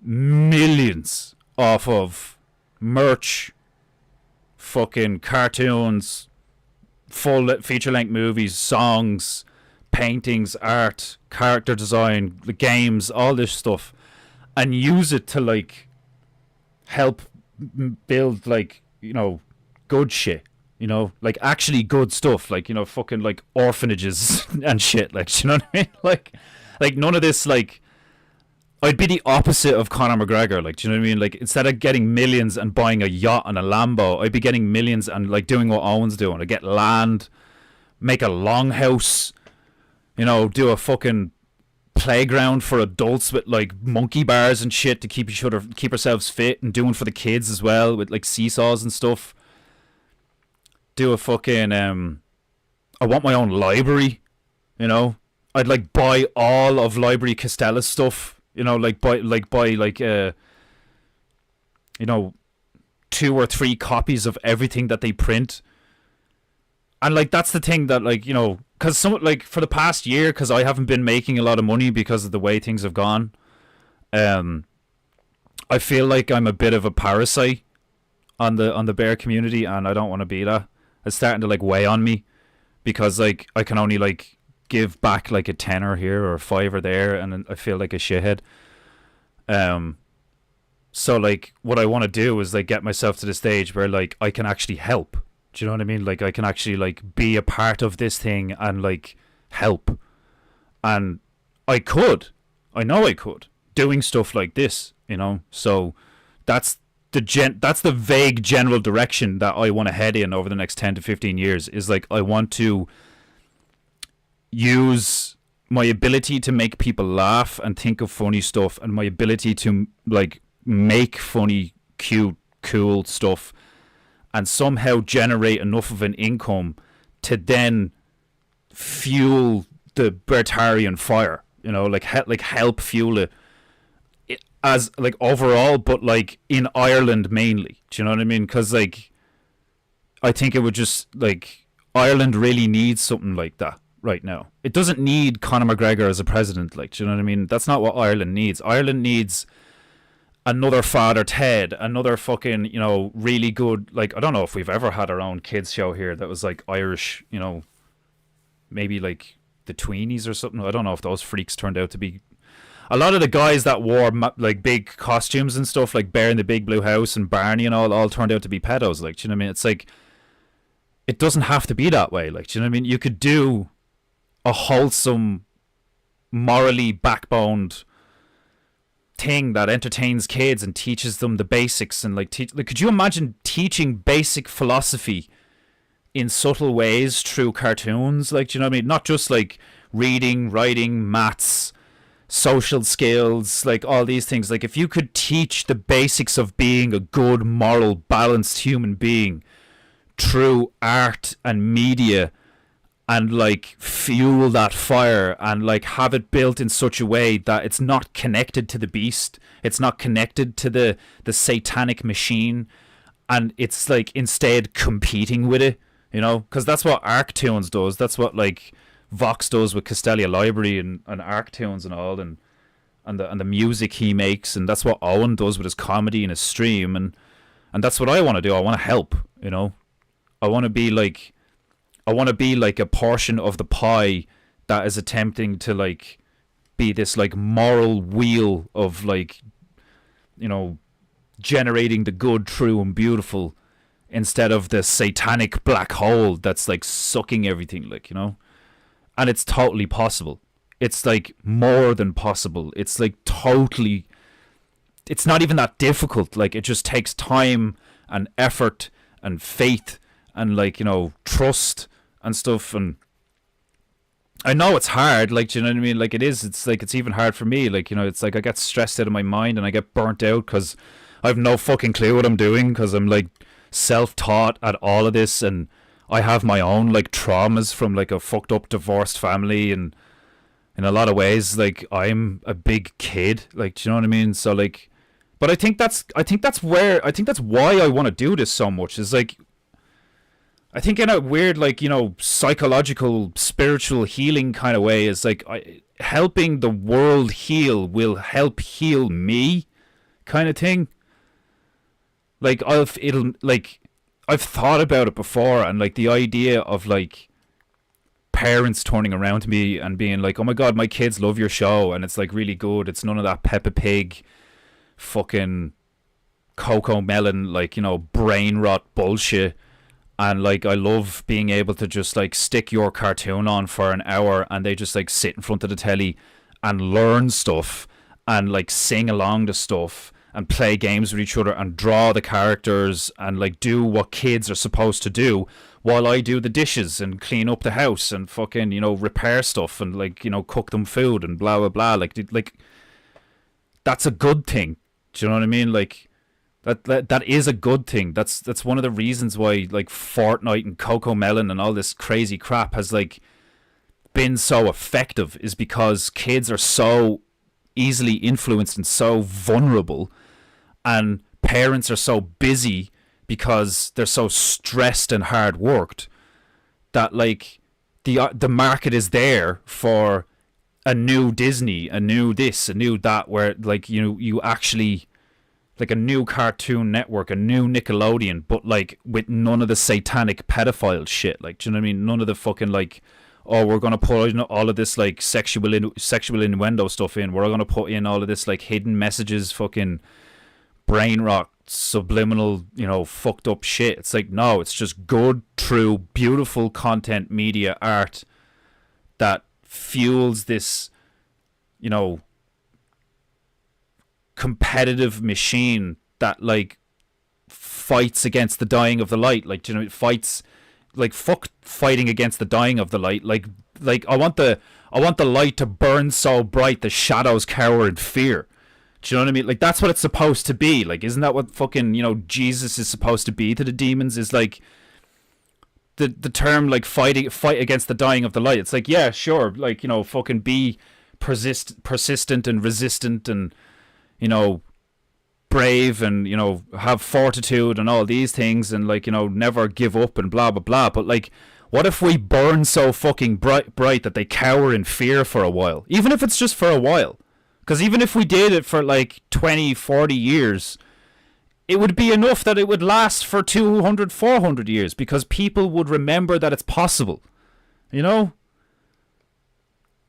millions off of merch, fucking cartoons, full feature-length movies, songs, paintings, art, character design, the games, all this stuff, and use it to like help build, like, you know, good shit, you know, like actually good stuff, like, you know, fucking like orphanages and shit, like, you know what I mean? Like none of this, like, I'd be the opposite of Conor McGregor, like, do you know what I mean? Like, instead of getting millions and buying a yacht and a Lambo, I'd be getting millions and like doing what Owen's doing. I'd get land, make a longhouse, you know, do a fucking playground for adults with like monkey bars and shit to keep ourselves fit, and doing for the kids as well with like seesaws and stuff. Do a fucking I want my own library, you know. I'd like buy all of Library Costella's stuff, you know, like buy you know, 2 or 3 copies of everything that they print. And like, that's the thing that, like, you know, because some, like, for the past year, because I haven't been making a lot of money because of the way things have gone, I feel like I'm a bit of a parasite on the bear community, and I don't want to be that. It's starting to like weigh on me, because like I can only like give back like a tenner here or a fiver there, and I feel like a shithead. So like, what I want to do is like get myself to the stage where like I can actually help. Do you know what I mean? Like, I can actually like be a part of this thing and like help. And I know I could, doing stuff like this, you know. So that's the vague general direction that I want to head in over the next 10 to 15 years, is like, I want to use my ability to make people laugh and think of funny stuff, and my ability to like make funny, cute, cool stuff, and somehow generate enough of an income to then fuel the Bertarian fire, you know, like help fuel it as like overall, but like in Ireland mainly. Do you know what I mean? Because like I think it would just like Ireland really needs something like that right now. It doesn't need Conor McGregor as a president, like, do you know what I mean? That's not what Ireland needs. Ireland needs another Father Ted, another fucking, you know, really good, like, I don't know if we've ever had our own kids show here that was like Irish, you know, maybe like the Tweenies or something. I don't know if those freaks turned out to be. A lot of the guys that wore like big costumes and stuff, like Bear in the Big Blue House and Barney and all turned out to be pedos, like, do you know what I mean? It's like, it doesn't have to be that way, like, do you know what I mean? You could do a wholesome, morally backboned thing that entertains kids and teaches them the basics and like could you imagine teaching basic philosophy in subtle ways through cartoons, like, do you know what I mean? Not just like reading, writing, maths, social skills, like all these things. Like if you could teach the basics of being a good, moral, balanced human being through art and media, and like fuel that fire and like have it built in such a way that it's not connected to the beast, it's not connected to the satanic machine, and it's like instead competing with it, you know, because that's what Arctunes does. That's what like Vox does with Castelia Library and Arctunes and all, and the music he makes, and that's what Owen does with his comedy and his stream, and that's what I want to do. I want to help, you know. I want to be like a portion of the pie that is attempting to like be this like moral wheel of like, you know, generating the good, true and beautiful instead of the satanic black hole that's like sucking everything, like, you know. And it's totally possible. It's like more than possible. It's like totally, it's not even that difficult. Like it just takes time and effort and faith and like, you know, trust and stuff. And I know it's hard, like, do you know what I mean? Like it is, it's like, it's even hard for me, like, you know, it's like I get stressed out of my mind and I get burnt out because I have no fucking clue what I'm doing, because I'm like self-taught at all of this, and I have my own like traumas from like a fucked up divorced family, and in a lot of ways like I'm a big kid, like, do you know what I mean? So like, but I think that's why I want to do this so much, is like, I think in a weird, like, you know, psychological, spiritual healing kind of way, is like helping the world heal will help heal me, kind of thing. Like I've thought about it before, and like the idea of like parents turning around to me and being like, "Oh my god, my kids love your show, and it's like really good. It's none of that Peppa Pig, fucking Coco Melon, like, you know, brain rot bullshit." And like I love being able to just like stick your cartoon on for an hour and they just like sit in front of the telly and learn stuff and like sing along to stuff and play games with each other and draw the characters and like do what kids are supposed to do while I do the dishes and clean up the house and fucking, you know, repair stuff and like, you know, cook them food and blah blah blah. Like that's a good thing. Do you know what I mean? Like that is a good thing. That's one of the reasons why like Fortnite and Coco Melon and all this crazy crap has like been so effective, is because kids are so easily influenced and so vulnerable, and parents are so busy because they're so stressed and hard worked, that like the market is there for a new Disney, a new this, a new that, where like you actually, like a new Cartoon Network, a new Nickelodeon, but like with none of the satanic pedophile shit. Like, do you know what I mean? None of the fucking like, oh, we're gonna put all of this like sexual innuendo stuff in. We're gonna put in all of this like hidden messages, fucking brain rot, subliminal, you know, fucked up shit. It's like, no, it's just good, true, beautiful content, media, art that fuels this, you know, competitive machine that like fights against the dying of the light. Like, you know, it fights, like, fuck fighting against the dying of the light. Like I want the light to burn so bright the shadows cower in fear. Do you know what I mean? Like, that's what it's supposed to be. Like, isn't that what fucking, you know, Jesus is supposed to be to the demons? Is like the term like fight against the dying of the light. It's like, yeah, sure, like, you know, fucking be persistent and resistant and, you know, brave and, you know, have fortitude and all these things and, like, you know, never give up and blah blah blah. But like, what if we burn so fucking bright that they cower in fear for a while, even if it's just for a while? Because even if we did it for like 20, 40 years, it would be enough that it would last for 200, 400 years, because people would remember that it's possible. You know?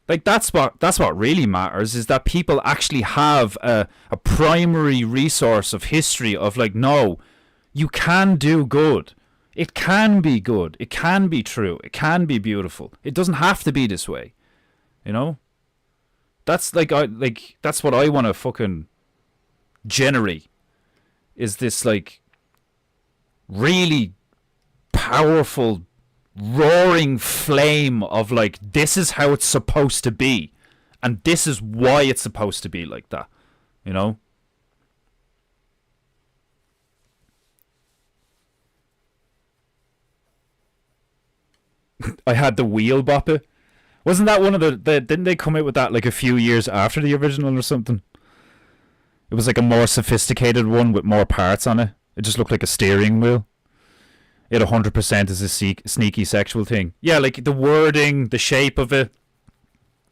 Like, that's what really matters, is that people actually have a primary resource of history of, like, no, you can do good. It can be good. It can be true. It can be beautiful. It doesn't have to be this way. You know? That's like that's what I want to fucking generate, is this like really powerful roaring flame of like, this is how it's supposed to be and this is why it's supposed to be like that, you know? I had the wheel bopper. Wasn't that one of the didn't they come out with that like a few years after the original or something? It was like a more sophisticated one with more parts on it. It just looked like a steering wheel. It 100% is a sneaky sexual thing. Yeah, like the wording, the shape of it.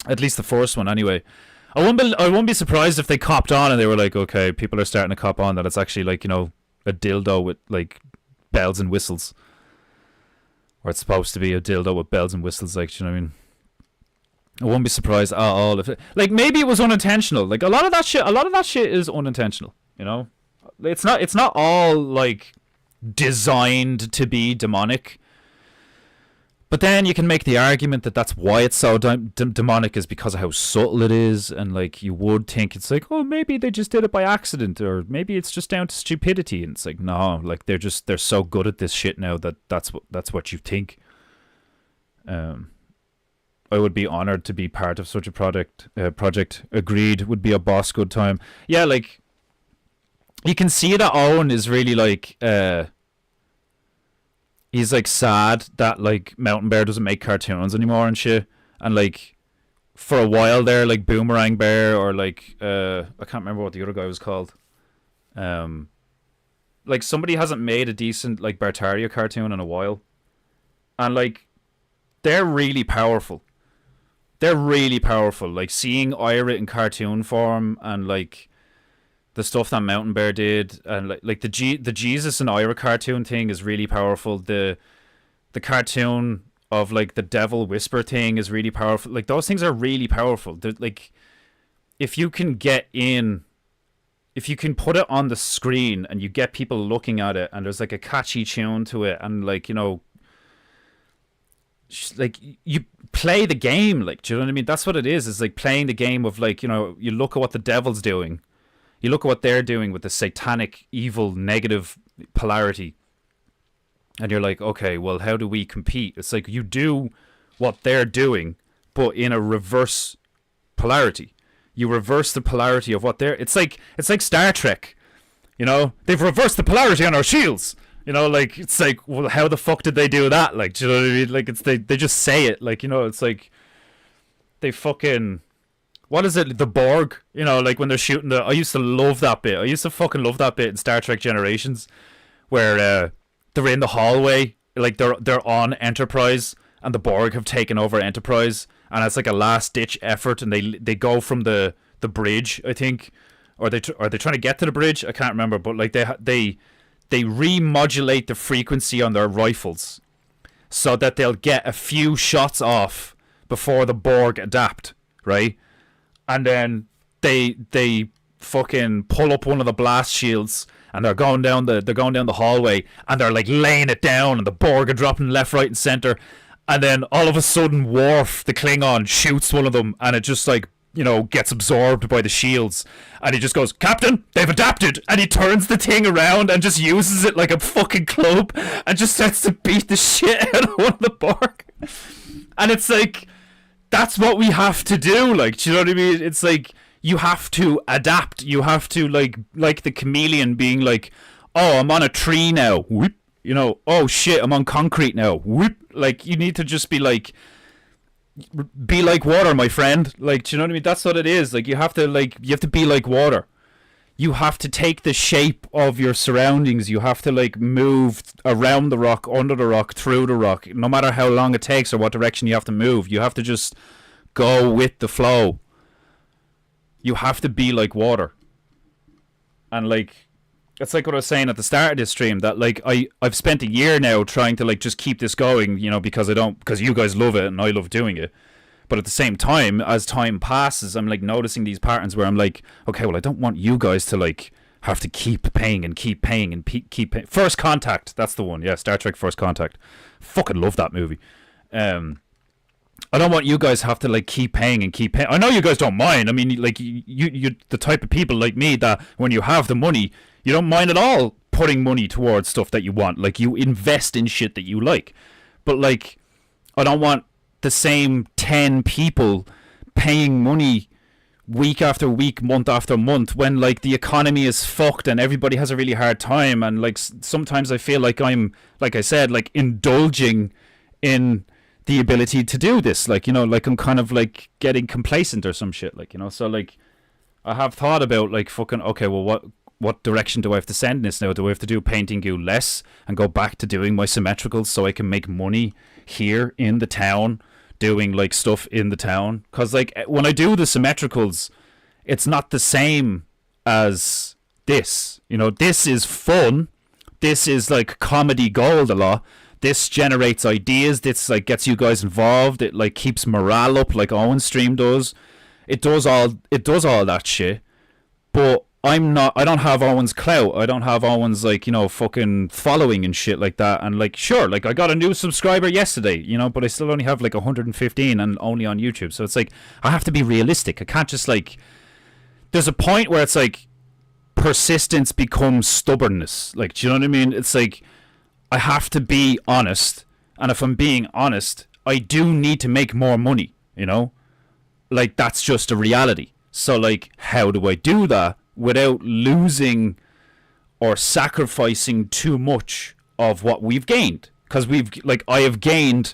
At least the first one, anyway. I wouldn't be surprised if they copped on and they were like, okay, people are starting to cop on that it's actually like, you know, a dildo with like bells and whistles. Or it's supposed to be a dildo with bells and whistles, like, do you know what I mean? I won't be surprised at all if it, like, maybe it was unintentional. Like, a lot of that shit is unintentional, you know? It's not all like designed to be demonic. But then you can make the argument that that's why it's so demonic, is because of how subtle it is, and like, you would think it's like, oh, maybe they just did it by accident, or maybe it's just down to stupidity. And it's like, no, like they're so good at this shit now that's what you think. I would be honored to be part of such a project. Agreed, would be a boss good time. Yeah, like, you can see that Owen is really like, he's like sad that like Mountain Bear doesn't make cartoons anymore and shit. And like, for a while there, like Boomerang Bear, or like I can't remember what the other guy was called. Like, somebody hasn't made a decent like Bartaria cartoon in a while, and like, they're really powerful. They're really powerful. Like, seeing Ira in cartoon form, and like the stuff that Mountain Bear did, and like the Jesus and Ira cartoon thing is really powerful. The cartoon of like the Devil Whisper thing is really powerful. Like, those things are really powerful. They're, like, if you can put it on the screen and you get people looking at it, and there's like a catchy tune to it, and like, you know, like, you play the game, like, do you know what I mean? That's what it is. It's like playing the game of, like, you know, you look at what the devil's doing, you look at what they're doing with the satanic, evil, negative polarity, and you're like, okay, well, how do we compete? It's like, you do what they're doing, but in a reverse polarity. You reverse the polarity of what they're. It's like Star Trek, you know. They've reversed the polarity on our shields. You know, like, it's like, well, how the fuck did they do that? Like, do you know what I mean? Like, it's they just say it, like, you know, it's like they fucking, what is it, the Borg? You know, like when they're shooting I used to love that bit. I used to fucking love that bit in Star Trek Generations, where they're in the hallway, like they're on Enterprise, and the Borg have taken over Enterprise, and it's like a last ditch effort, and they go from the bridge, I think, or are they trying to get to the bridge? I can't remember, but like they remodulate the frequency on their rifles so that they'll get a few shots off before the Borg adapt, right? And then they fucking pull up one of the blast shields, and they're going down the hallway, and they're like laying it down, and the Borg are dropping left, right, and center, and then all of a sudden Worf, the Klingon, shoots one of them, and it just, like, you know, gets absorbed by the shields, and he just goes, "Captain, they've adapted," and he turns the thing around and just uses it like a fucking club and just starts to beat the shit out of one of the Borg. And it's like, that's what we have to do, like, do you know what I mean? It's like, you have to adapt. You have to, like the chameleon being like, oh, I'm on a tree now. Whoop. you know, oh shit, I'm on concrete now. Whoop. Like, you need to just be like water, my friend. Like, do you know what I mean? That's what it is. Like, you have to be like water. You have to take the shape of your surroundings. You have to like move around the rock, under the rock, through the rock. No matter how long it takes or what direction you have to move, you have to just go with the flow. You have to be like water. And like, it's like what I was saying at the start of this stream, that like I've spent a year now trying to like just keep this going, you know, because you guys love it and I love doing it. But at the same time, as time passes, I'm like noticing these patterns where I'm like, okay, well, I don't want you guys to like have to keep paying and keep paying and keep paying. First Contact, that's the one. Yeah, Star Trek First Contact. Fucking love that movie. I don't want you guys have to like keep paying and keep paying. I know you guys don't mind. I mean, like you the type of people like me that when you have the money, you don't mind at all putting money towards stuff that you want. Like, you invest in shit that you like. But like, I don't want the same 10 people paying money week after week, month after month, when like the economy is fucked and everybody has a really hard time. And like sometimes I feel like I'm, like I said, like indulging in the ability to do this. Like, you know, like I'm kind of like getting complacent or some shit, like, you know. So like, I have thought about like fucking, okay, well, what direction do I have to send this now? Do I have to do PEINTEINGU less and go back to doing my symmetricals so I can make money here in the town, doing like stuff in the town? Because like when I do the symmetricals, it's not the same as this. You know, this is fun. This is like comedy gold a lot. This generates ideas. This like gets you guys involved. It like keeps morale up, like Owen's stream does. It does all that shit. But I don't have Owen's clout. I don't have Owen's like, you know, fucking following and shit like that. And like, sure, like I got a new subscriber yesterday, you know, but I still only have like 115 and only on YouTube. So it's like, I have to be realistic. I can't just like, there's a point where it's like persistence becomes stubbornness. Like, do you know what I mean? It's like, I have to be honest. And if I'm being honest, I do need to make more money, you know? Like, that's just a reality. So like, how do I do that without losing or sacrificing too much of what we've gained? Because I have gained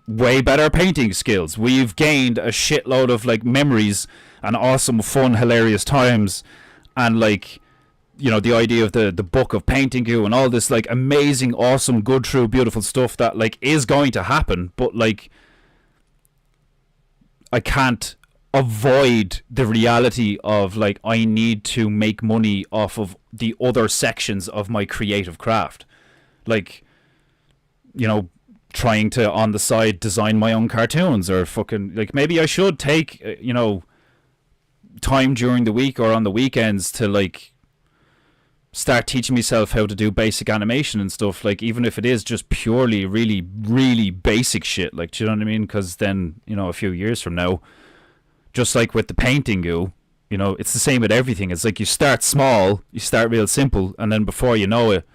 way better painting skills. We've gained a shitload of like memories and awesome, fun, hilarious times, and like, you know, the idea of the book of PEINTEINGU and all this like amazing, awesome, good, true, beautiful stuff that like is going to happen. But like, I can't avoid the reality of like, I need to make money off of the other sections of my creative craft. Like, you know, trying to on the side design my own cartoons, or fucking like, maybe I should take you know, time during the week or on the weekends to like start teaching myself how to do basic animation and stuff, like even if it is just purely really really basic shit, like, do you know what I mean? Because then, you know, a few years from now, just like with the PEINTEINGU, you know, it's the same with everything. It's like you start small, you start real simple, and then before you know it,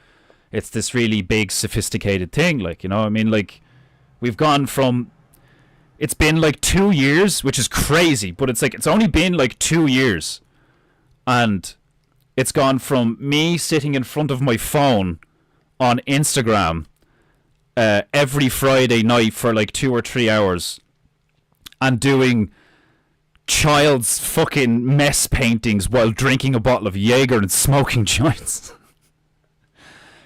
it's this really big, sophisticated thing. Like, you know, I mean, like, we've gone from, it's been like 2 years, which is crazy, but it's like, it's only been like 2 years, and it's gone from me sitting in front of my phone on Instagram every Friday night for like 2 or 3 hours and doing child's fucking mess paintings while drinking a bottle of Jaeger and smoking joints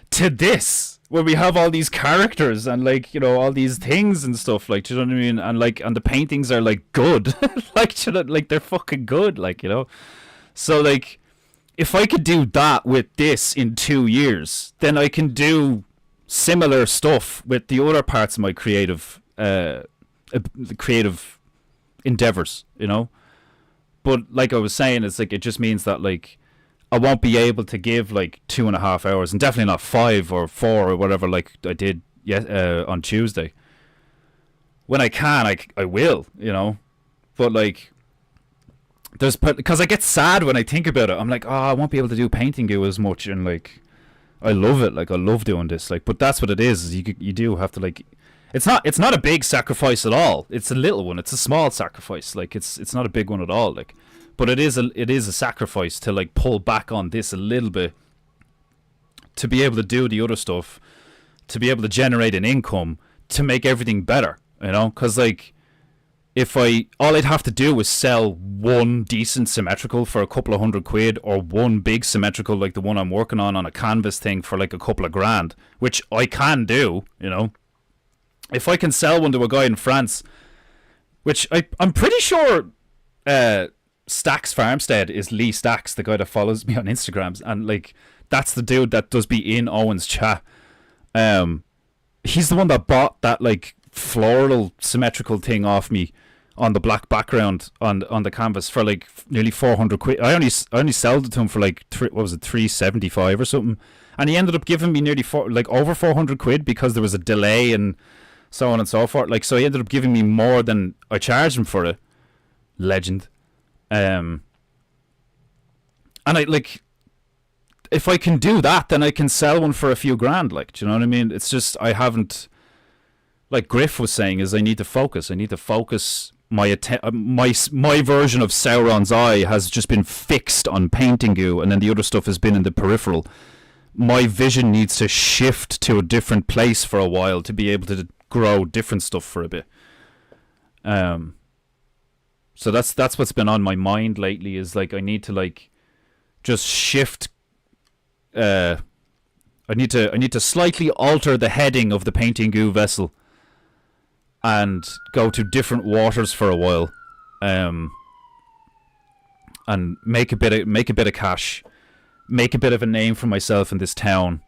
to this, where we have all these characters and like, you know, all these things and stuff, like, do you know what I mean? And like, and the paintings are like good. Like, do you know, like, they're fucking good, like, you know. So like, if I could do that with this in 2 years, then I can do similar stuff with the other parts of my creative endeavors, you know. But like I was saying, it's like, it just means that like, I won't be able to give like 2.5 hours, and definitely not 5 or 4 or whatever like I did on Tuesday. When I can, I will, you know. But like, because I get sad when I think about it. I'm like, oh, I won't be able to do PEINTEINGU as much, and like, I love it. Like, I love doing this. Like, but that's what it is. You do have to like, it's not a big sacrifice at all. It's a little one. It's a small sacrifice. Like, it's not a big one at all. Like, but it is a sacrifice to like pull back on this a little bit to be able to do the other stuff to be able to generate an income to make everything better, you know? Because, like, all I'd have to do was sell one decent symmetrical for a couple of £100, or one big symmetrical like the one I'm working on a canvas thing for like a couple of grand, which I can do, you know. If I can sell one to a guy in France, which I'm pretty sure Stacks Farmstead is Lee Stacks, the guy that follows me on Instagrams, and like that's the dude that does be in Owen's chat. He's the one that bought that like floral symmetrical thing off me on the black background on the canvas for like nearly £400. I only sold it to him for like £375 or something, and he ended up giving me nearly over £400 because there was a delay and so on and so forth. Like, so he ended up giving me more than I charged him for it. Legend. And I like, if I can do that, then I can sell one for a few grand. Like, do you know what I mean? It's just I haven't. Like Griff was saying, is I need to focus. I need to focus my version of Sauron's eye has just been fixed on PEINTEINGU, and then the other stuff has been in the peripheral. My vision needs to shift to a different place for a while to be able to grow different stuff for a bit. So that's what's been on my mind lately, is like I need to like just shift. I need to slightly alter the heading of the PEINTEINGU vessel and go to different waters for a while, and make a bit of cash, make a bit of a name for myself in this town,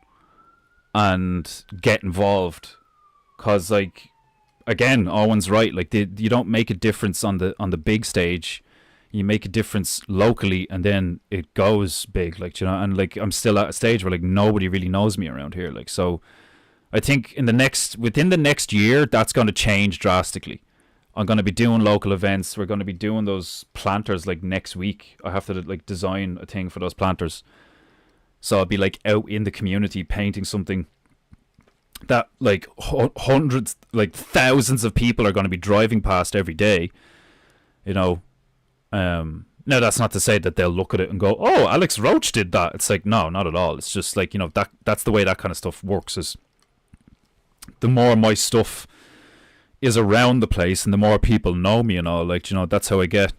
and get involved. Cause like, again, Owen's right. Like you don't make a difference on the big stage. You make a difference locally, and then it goes big. Like, you know, and like I'm still at a stage where like nobody really knows me around here. Like, so I think within the next year, that's going to change drastically. I'm going to be doing local events. We're going to be doing those planters like next week. I have to like design a thing for those planters. So I'll be like out in the community painting something that like hundreds, like thousands of people are going to be driving past every day. You know, now that's not to say that they'll look at it and go, "Oh, Alex Roach did that." It's like, no, not at all. It's just like, you know, that's the way that kind of stuff works. Is the more my stuff is around the place and the more people know me and all, like, you know, that's how I get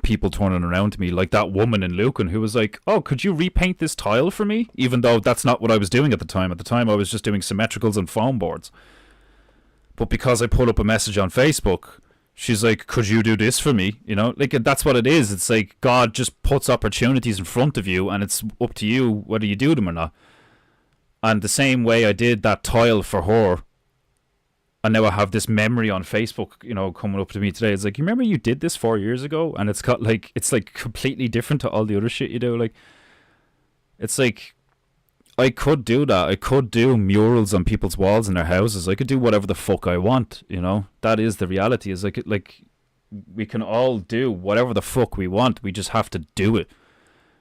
people turning around to me. Like that woman in Lucan who was like, "Oh, could you repaint this tile for me?" Even though that's not what I was doing at the time. At the time I was just doing symmetricals and foam boards. But because I put up a message on Facebook, she's like, "Could you do this for me?" You know, like that's what it is. It's like God just puts opportunities in front of you, and it's up to you whether you do them or not. And the same way I did that tile for her, and now I have this memory on Facebook, you know, coming up to me today. It's like, "You remember you did this 4 years ago?" And it's got like, it's like completely different to all the other shit you do. Like, it's like, I could do that. I could do murals on people's walls in their houses. I could do whatever the fuck I want, you know. That is the reality. Is like we can all do whatever the fuck we want. We just have to do it.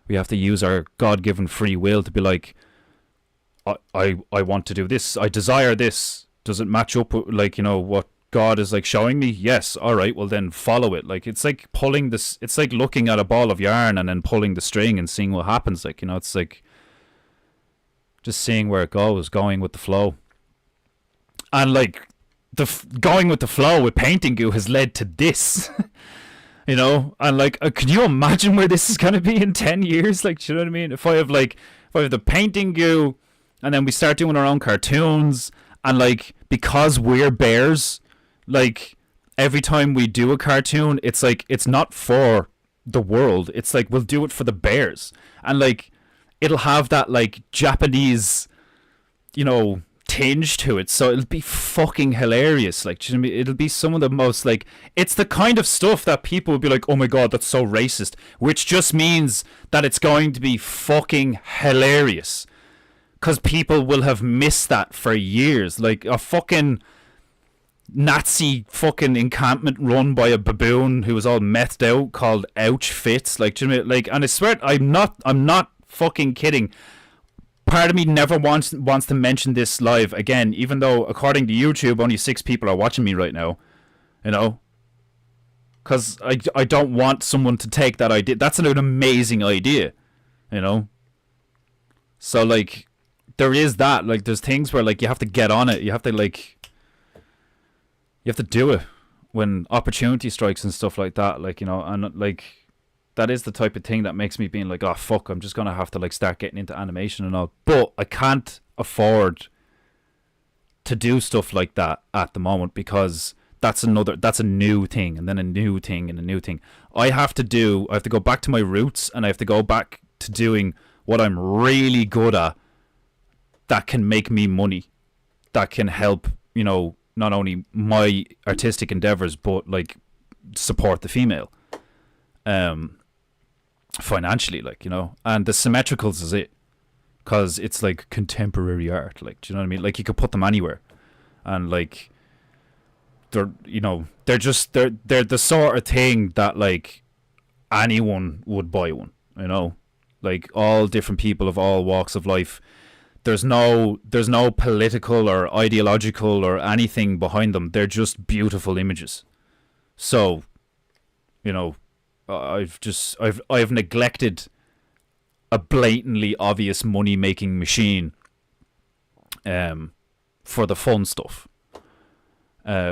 We have to use our God-given free will to be like, I want to do this. I desire this. Does it match up with, like, you know, what God is like showing me? Yes. All right. Well, then follow it. Like, it's like pulling this. It's like looking at a ball of yarn and then pulling the string and seeing what happens. Like, you know, it's like just seeing where it goes, going with the flow. And like going with the flow with PEINTEINGU has led to this. You know, and like, can you imagine where this is going to be in 10 years? Like, do you know what I mean? If I have the PEINTEINGU, and then we start doing our own cartoons, and like, because we're bears, like every time we do a cartoon, it's like, it's not for the world. It's like, we'll do it for the bears. And like, it'll have that like Japanese, you know, tinge to it. So it'll be fucking hilarious. Like, do you know what I mean? It'll be some of the most like, it's the kind of stuff that people will be like, "Oh my God, that's so racist," which just means that it's going to be fucking hilarious. Because people will have missed that for years. Like a fucking Nazi fucking encampment run by a baboon who was all methed out called Auschwitz. Like, do you know what I mean? Like, and I swear, I'm not fucking kidding. Part of me never wants to mention this live again, even though according to YouTube, only 6 people are watching me right now. You know? Because I don't want someone to take that idea. That's an amazing idea. You know? So, like, there is that. Like, there's things where, like, you have to get on it. You have to, like, you have to do it when opportunity strikes and stuff like that. Like, you know, and, like, that is the type of thing that makes me being like, oh, fuck, I'm just going to have to, like, start getting into animation and all. But I can't afford to do stuff like that at the moment because that's a new thing, and then a new thing and a new thing. I have to go back to my roots, and I have to go back to doing what I'm really good at that can make me money, that can help, you know, not only my artistic endeavors, but, like, support the female financially, like, you know. And the symmetricals is it, because it's like contemporary art, like, do you know what I mean? Like, you could put them anywhere, and, like, they're, you know, they're the sort of thing that, like, anyone would buy one, you know, like, all different people of all walks of life. There's no political or ideological or anything behind them. They're just beautiful images. So, you know, I've neglected a blatantly obvious money making machine for the fun stuff.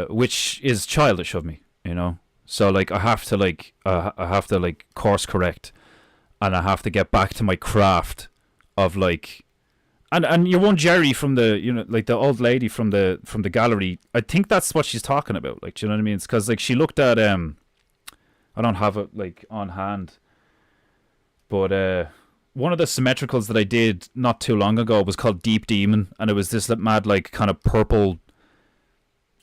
Which is childish of me, you know. So, like, I have to course correct, and I have to get back to my craft of, like, and you want Jerry from the, you know, like, the old lady from the gallery. I think that's what she's talking about. Like, do you know what I mean? It's because, like, she looked at I don't have it, like, on hand, but one of the symmetricals that I did not too long ago was called Deep Demon, and it was this mad, like, kind of purple.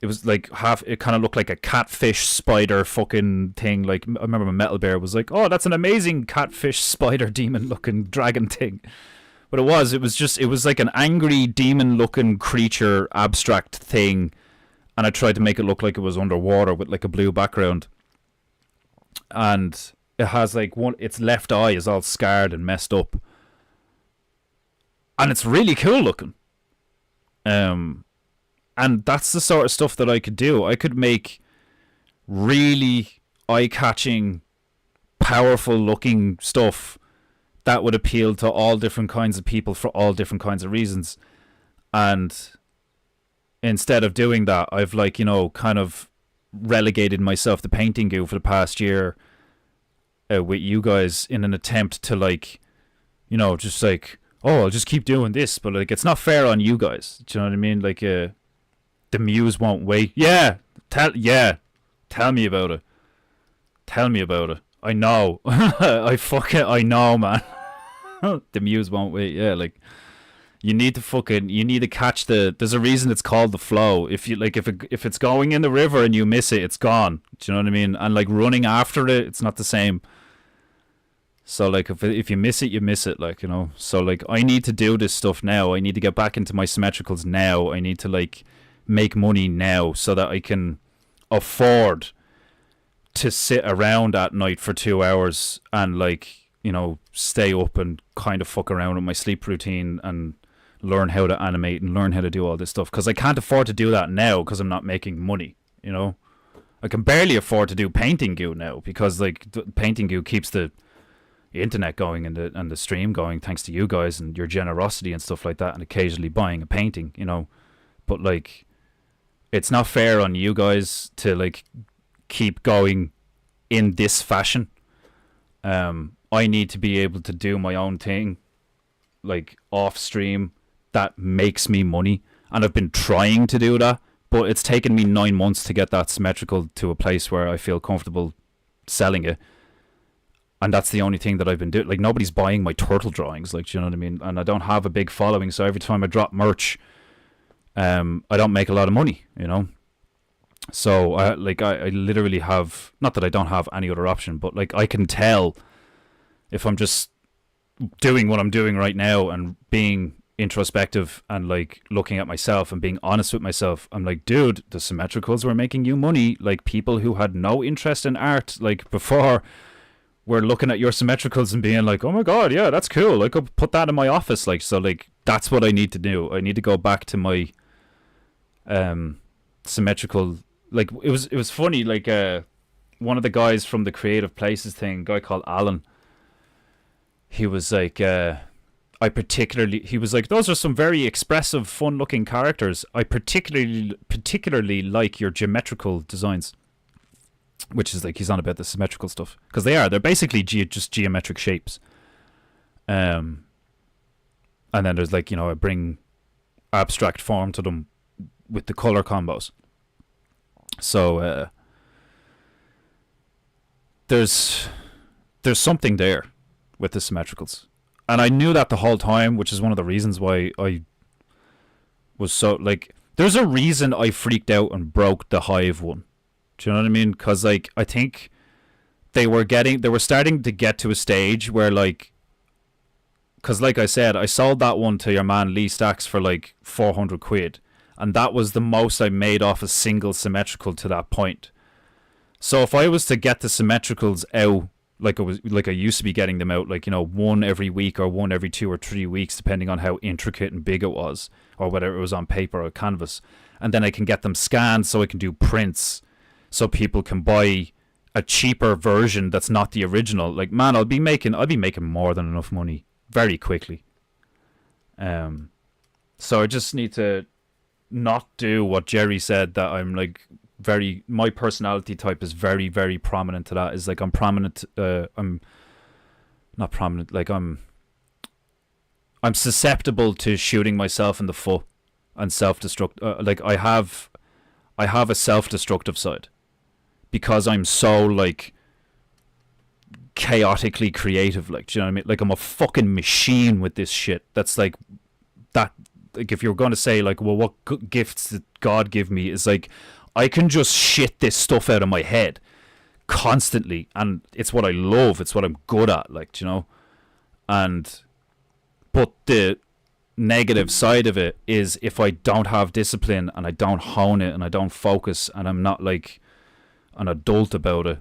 It was like it kind of looked like a catfish spider fucking thing. Like, I remember my Metal Bear was like, oh, that's an amazing catfish spider demon looking dragon thing. But it was like an angry demon looking creature abstract thing. And I tried to make it look like it was underwater with, like, a blue background. And it has, like, its left eye is all scarred and messed up. And it's really cool looking. And that's the sort of stuff that I could do. I could make really eye-catching, powerful-looking stuff that would appeal to all different kinds of people for all different kinds of reasons. And instead of doing that, I've, like, you know, kind of relegated myself to PEINTEINGU for the past year with you guys in an attempt to, like, you know, just like, oh, I'll just keep doing this. But, like, it's not fair on you guys. Do you know what I mean? Like, the muse won't wait. Yeah, tell me about it. Tell me about it. I know. I know, man. The muse won't wait. Yeah, like, you need to catch there's a reason it's called the flow. If you, like, if it's going in the river and you miss it, it's gone. Do you know what I mean? And, like, running after it, it's not the same. So, like, if you miss it, you miss it, like, you know. So, like, I need to do this stuff now. I need to get back into my symmetricals now. I need to, like, make money now so that I can afford to sit around at night for 2 hours and, like, you know, stay up and kind of fuck around with my sleep routine and learn how to animate and learn how to do all this stuff, because I can't afford to do that now because I'm not making money, you know. I can barely afford to do PEINTEINGU now because, like, PEINTEINGU keeps the internet going and the stream going thanks to you guys and your generosity and stuff like that, and occasionally buying a painting, you know. But, like, it's not fair on you guys to, like, keep going in this fashion. I need to be able to do my own thing, like, off stream, that makes me money, and I've been trying to do that, but it's taken me 9 months to get that symmetrical to a place where I feel comfortable selling it. And that's the only thing that I've been doing. Like, nobody's buying my turtle drawings, like, do you know what I mean? And I don't have a big following, so every time I drop merch, I don't make a lot of money, you know. So I literally have, not that I don't have any other option, but, like, I can tell if I'm just doing what I'm doing right now and being introspective and, like, looking at myself and being honest with myself. I'm like, dude, the symmetricals were making you money. Like, people who had no interest in art, like, before, were looking at your symmetricals and being like, oh my god, yeah, that's cool, I could put that in my office. Like, so, like, that's what I need to do. I need to go back to my symmetrical. Like, it was funny, like, one of the guys from the Creative Places thing, a guy called Alan, he was like, I he was like, those are some very expressive, fun-looking characters. I particularly like your geometrical designs, which is like he's on about the symmetrical stuff because they're basically just geometric shapes. And then there's like, I bring abstract form to them with the color combos. So there's something there with the symmetricals. And I knew that the whole time, which is one of the reasons why I was so, like, there's a reason I freaked out and broke the Hive one. Do you know what I mean? Because, like, I think they were starting to get to a stage where, like, because, like I said, I sold that one to your man Lee Stacks for, like, 400 quid. And that was the most I made off a single symmetrical to that point. So if I was to get the symmetricals out, like I used to be getting them out, like, one every week or one every 2 or 3 weeks, depending on how intricate and big it was, or whether it was on paper or canvas. And then I can get them scanned so I can do prints so people can buy a cheaper version that's not the original. Like, man, I'll be making more than enough money very quickly. So I just need to not do what Jerry said, that I'm like my personality type is very, very prominent to that. Is like I'm prominent, I'm not prominent, like I'm susceptible to shooting myself in the foot and self-destruct. Like I have a self-destructive side because I'm so like chaotically creative. Like, do you know what I mean? Like I'm a fucking machine with this shit. That's like that. Like if you're going to say like, well, what gifts did God give me? Is like I can just shit this stuff out of my head constantly, and it's what I love. It's what I'm good at. Like, do you know? But the negative side of it is if I don't have discipline and I don't hone it and I don't focus and I'm not like an adult about it,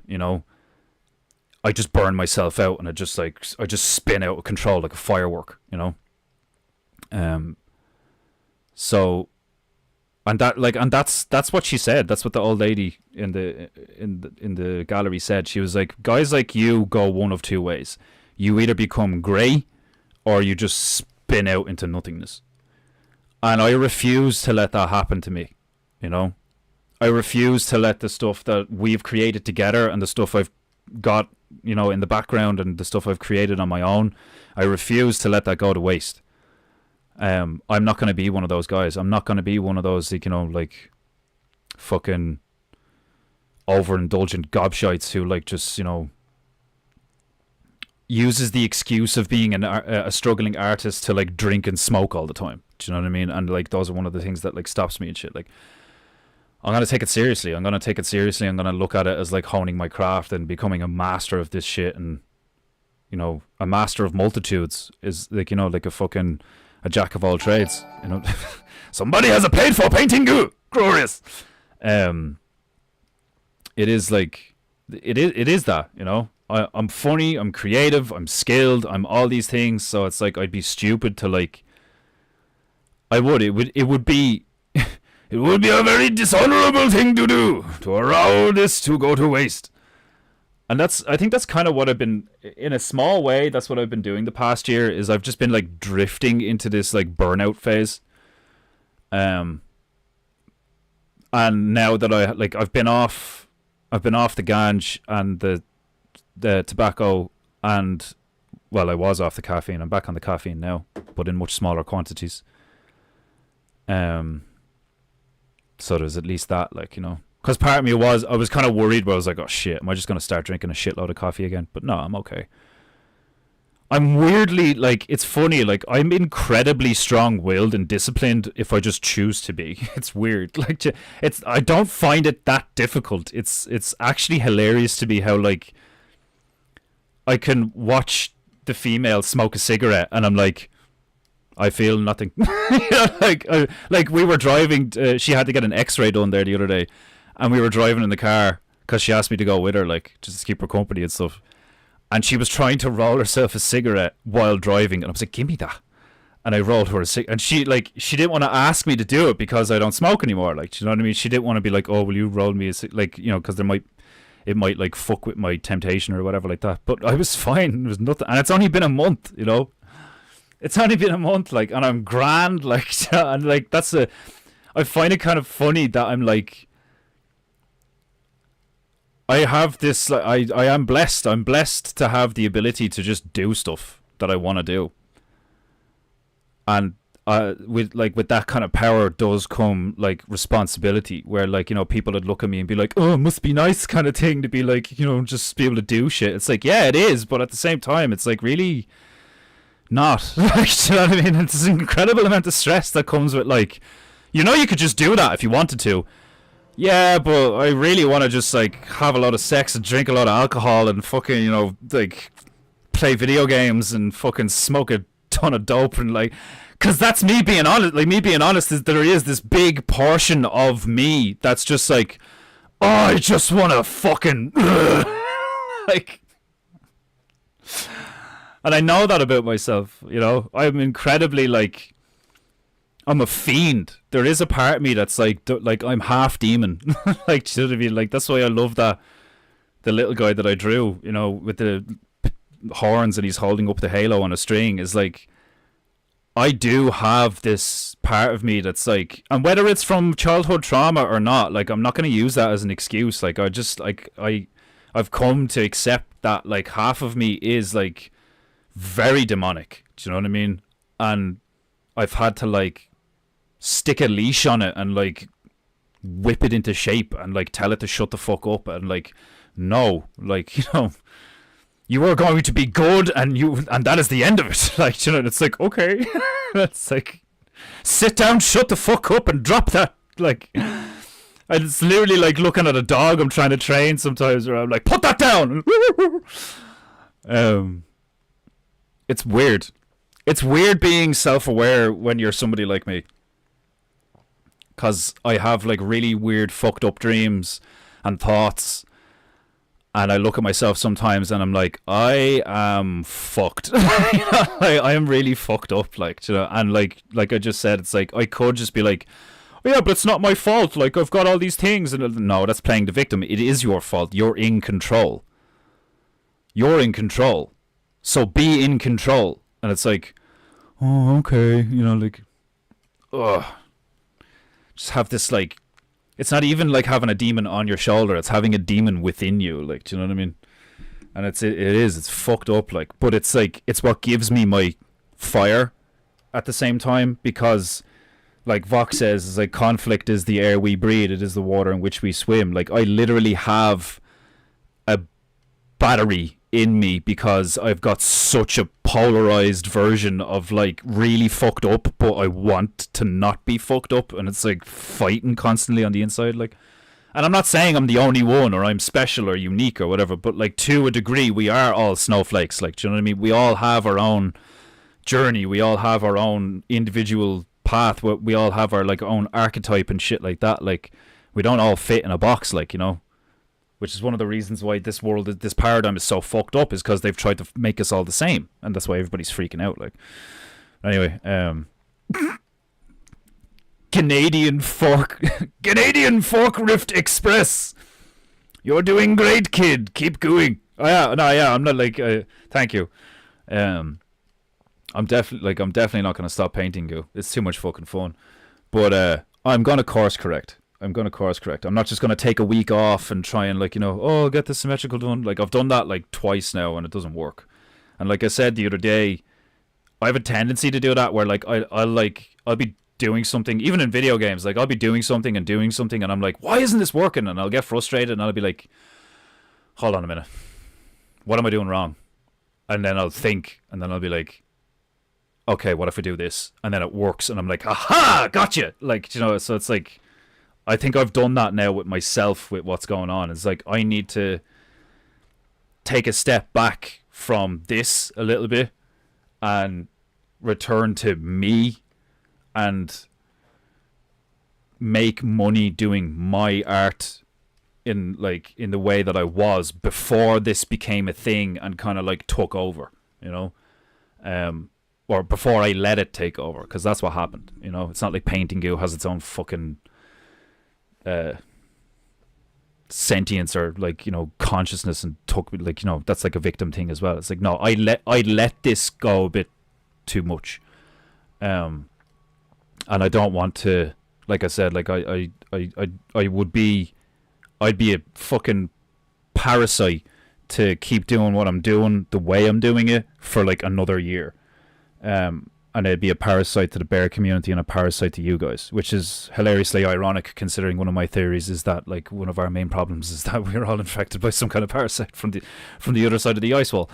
I just burn myself out and I just spin out of control like a firework, So, and that's what she said. That's what the old lady in the gallery said. She was like, guys like you go one of two ways. You either become grey or you just spin out into nothingness. And I refuse to let that happen to me, I refuse to let the stuff that we've created together and the stuff I've got, in the background and the stuff I've created on my own, I refuse to let that go to waste. I'm not going to be one of those guys. I'm not going to be one of those, like fucking overindulgent gobshites who like just, uses the excuse of being a struggling artist to like drink and smoke all the time. Do you know what I mean? And like those are one of the things that like stops me and shit. Like I'm going to take it seriously. I'm going to look at it as like honing my craft and becoming a master of this shit. And, a master of multitudes is like, like a jack of all trades, Somebody has a paid for PEINTEINGU. Glorious. It is like, it is that, I'm funny, I'm creative, I'm skilled, I'm all these things. So it's like, I'd be stupid to like, it would be it would be a very dishonorable thing to do, to allow this to go to waste. And I think that's kind of what I've been, in a small way, that's what I've been doing the past year, is I've just been like drifting into this like burnout phase. And now that I've been off the ganj and the tobacco, and well, I was off the caffeine. I'm back on the caffeine now, but in much smaller quantities. So there's at least that, like, because part of me I was kind of worried, but I was like, oh shit, am I just going to start drinking a shitload of coffee again? But no, I'm okay. I'm weirdly, like, it's funny, like, I'm incredibly strong-willed and disciplined if I just choose to be. It's weird. Like, I don't find it that difficult. It's actually hilarious to me how, like, I can watch the female smoke a cigarette and I'm like, I feel nothing. Like we were driving, she had to get an x-ray done there the other day, and we were driving in the car because she asked me to go with her, like, just to keep her company and stuff. And she was trying to roll herself a cigarette while driving, and I was like, give me that. And I rolled her a cigarette, and she didn't want to ask me to do it because I don't smoke anymore. Like, you know what I mean? She didn't want to be like, oh, will you roll me a cigarette? Like, because it might like fuck with my temptation or whatever like that. But I was fine. There was nothing, and it's only been a month, It's only been a month, like, and I'm grand, like, and like I find it kind of funny that I'm like, I have this, like, I am blessed. I'm blessed to have the ability to just do stuff that I want to do, and with that kind of power does come like responsibility, where like, you know, people would look at me and be like, oh, it must be nice kind of thing to be like, you know, just be able to do shit. It's like, yeah, it is, but at the same time, it's like really not. Like, you know what I mean? It's an incredible amount of stress that comes with, like, you know, you could just do that if you wanted to. Yeah, but I really want to just like have a lot of sex and drink a lot of alcohol and fucking, you know, like play video games and fucking smoke a ton of dope and like, because that's me being honest. Like, me being honest is there is this big portion of me that's just like, oh, I just want to fucking like, and I know that about myself. You know, I'm incredibly like, I'm a fiend. There is a part of me that's like I'm half demon. Like, do you know what I mean? Like, that's why I love that the little guy that I drew, you know, with the horns and he's holding up the halo on a string, is like, I do have this part of me that's like, and whether it's from childhood trauma or not, like, I'm not going to use that as an excuse. Like, I just, like, I've come to accept that, like, half of me is, like, very demonic. Do you know what I mean? And I've had to, like, stick a leash on it and, like, whip it into shape and, like, tell it to shut the fuck up and, like, no, like, you know, you are going to be good, and that is the end of it. Like, you know, it's like, okay. It's like, sit down, shut the fuck up, and drop that. Like, it's literally like looking at a dog I'm trying to train sometimes, where I'm like, put that down. It's weird. It's weird being self-aware when you're somebody like me, because I have like really weird fucked up dreams and thoughts. And I look at myself sometimes and I'm like, I am fucked. You know, I am really fucked up, like, you know. And like I just said, it's like, I could just be like, oh, yeah, but it's not my fault. Like, I've got all these things. And no, that's playing the victim. It is your fault. You're in control. You're in control. So be in control. And it's like, oh, okay. You know, like, ugh. Just have this, like, it's not even like having a demon on your shoulder. It's having a demon within you. Like, do you know what I mean? And it's fucked up. Like, but it's like, it's what gives me my fire at the same time, because like Vox says, it's like, conflict is the air we breathe. It is the water in which we swim. Like, I literally have a battery in me because I've got such a polarized version of like really fucked up, but I want to not be fucked up, and it's like fighting constantly on the inside. Like, and I'm not saying I'm the only one or I'm special or unique or whatever, but like, to a degree we are all snowflakes. Like, do you know what I mean? We all have our own journey. We all have our own individual path. We all have our like own archetype and shit like that. Like, we don't all fit in a box, like, you know. Which is one of the reasons why this world, this paradigm is so fucked up, is because they've tried to make us all the same, and that's why everybody's freaking out. Like, anyway, Canadian Fork Rift Express. You're doing great, kid. Keep going. Oh yeah, no, yeah, I'm not like, thank you. I'm definitely not gonna stop painting goo. It's too much fucking fun. But I'm gonna course correct. I'm not just going to take a week off and try and, like, you know, oh, get the symmetrical done. Like, I've done that like twice now and it doesn't work. And like I said the other day, I have a tendency to do that where like I'll be doing something, even in video games, like I'll be doing something and I'm like, why isn't this working? And I'll get frustrated and I'll be like, hold on a minute, what am I doing wrong? And then I'll think, and then I'll be like, okay, what if I do this? And then it works and I'm like, aha, gotcha. Like, you know, so it's like, I think I've done that now with myself, with what's going on. It's like, I need to take a step back from this a little bit and return to me and make money doing my art in the way that I was before this became a thing and kind of like took over, you know, or before I let it take over, because that's what happened, you know. It's not like PEINTEINGU has its own fucking sentience or like, you know, consciousness, and took, like, you know, that's like a victim thing as well. It's like, no, I let this go a bit too much. And I don't want to, like I said, like I'd be a fucking parasite to keep doing what I'm doing the way I'm doing it for like another year. And I'd be a parasite to the bear community and a parasite to you guys, which is hilariously ironic considering one of my theories is that like one of our main problems is that we're all infected by some kind of parasite from the other side of the ice wall.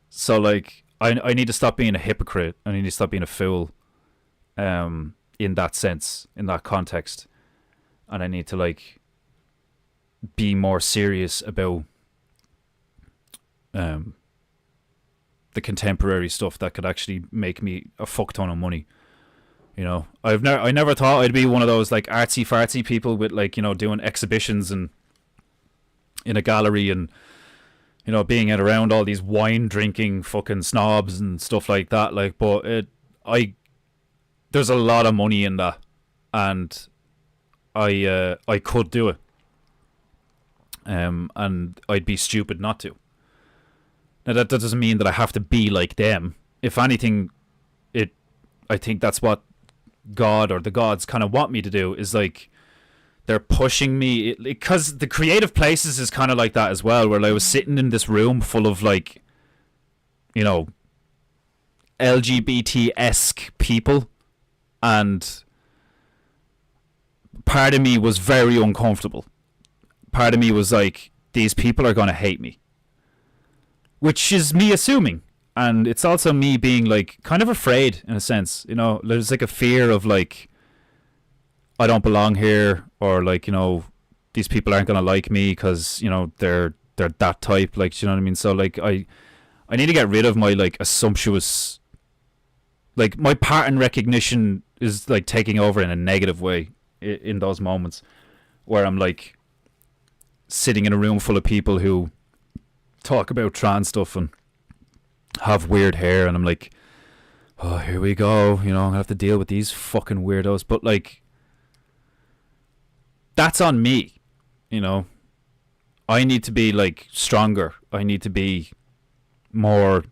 So like I need to stop being a hypocrite. I need to stop being a fool in that sense, in that context. And I need to like be more serious about the contemporary stuff that could actually make me a fuck ton of money. You know, I never thought I'd be one of those like artsy fartsy people with like, you know, doing exhibitions and in a gallery and, you know, being around all these wine drinking fucking snobs and stuff like that. Like, but there's a lot of money in that, and I could do it. And I'd be stupid not to. Now that doesn't mean that I have to be like them. If anything, I think that's what God or the gods kind of want me to do, is like they're pushing me, because the creative places is kind of like that as well, where I was sitting in this room full of like, you know, LGBT-esque people, and part of me was very uncomfortable. Part of me was like, these people are going to hate me. Which is me assuming. And it's also me being like kind of afraid in a sense. You know, there's like a fear of like, I don't belong here, or like, you know, these people aren't going to like me because, you know, they're that type. Like, you know what I mean? So like I need to get rid of my like assumptuous, like my pattern recognition is like taking over in a negative way in those moments where I'm like sitting in a room full of people who talk about trans stuff and have weird hair, and I'm like, oh, here we go, you know, I'm gonna have to deal with these fucking weirdos. But like, that's on me, you know. I need to be like stronger. I need to be more,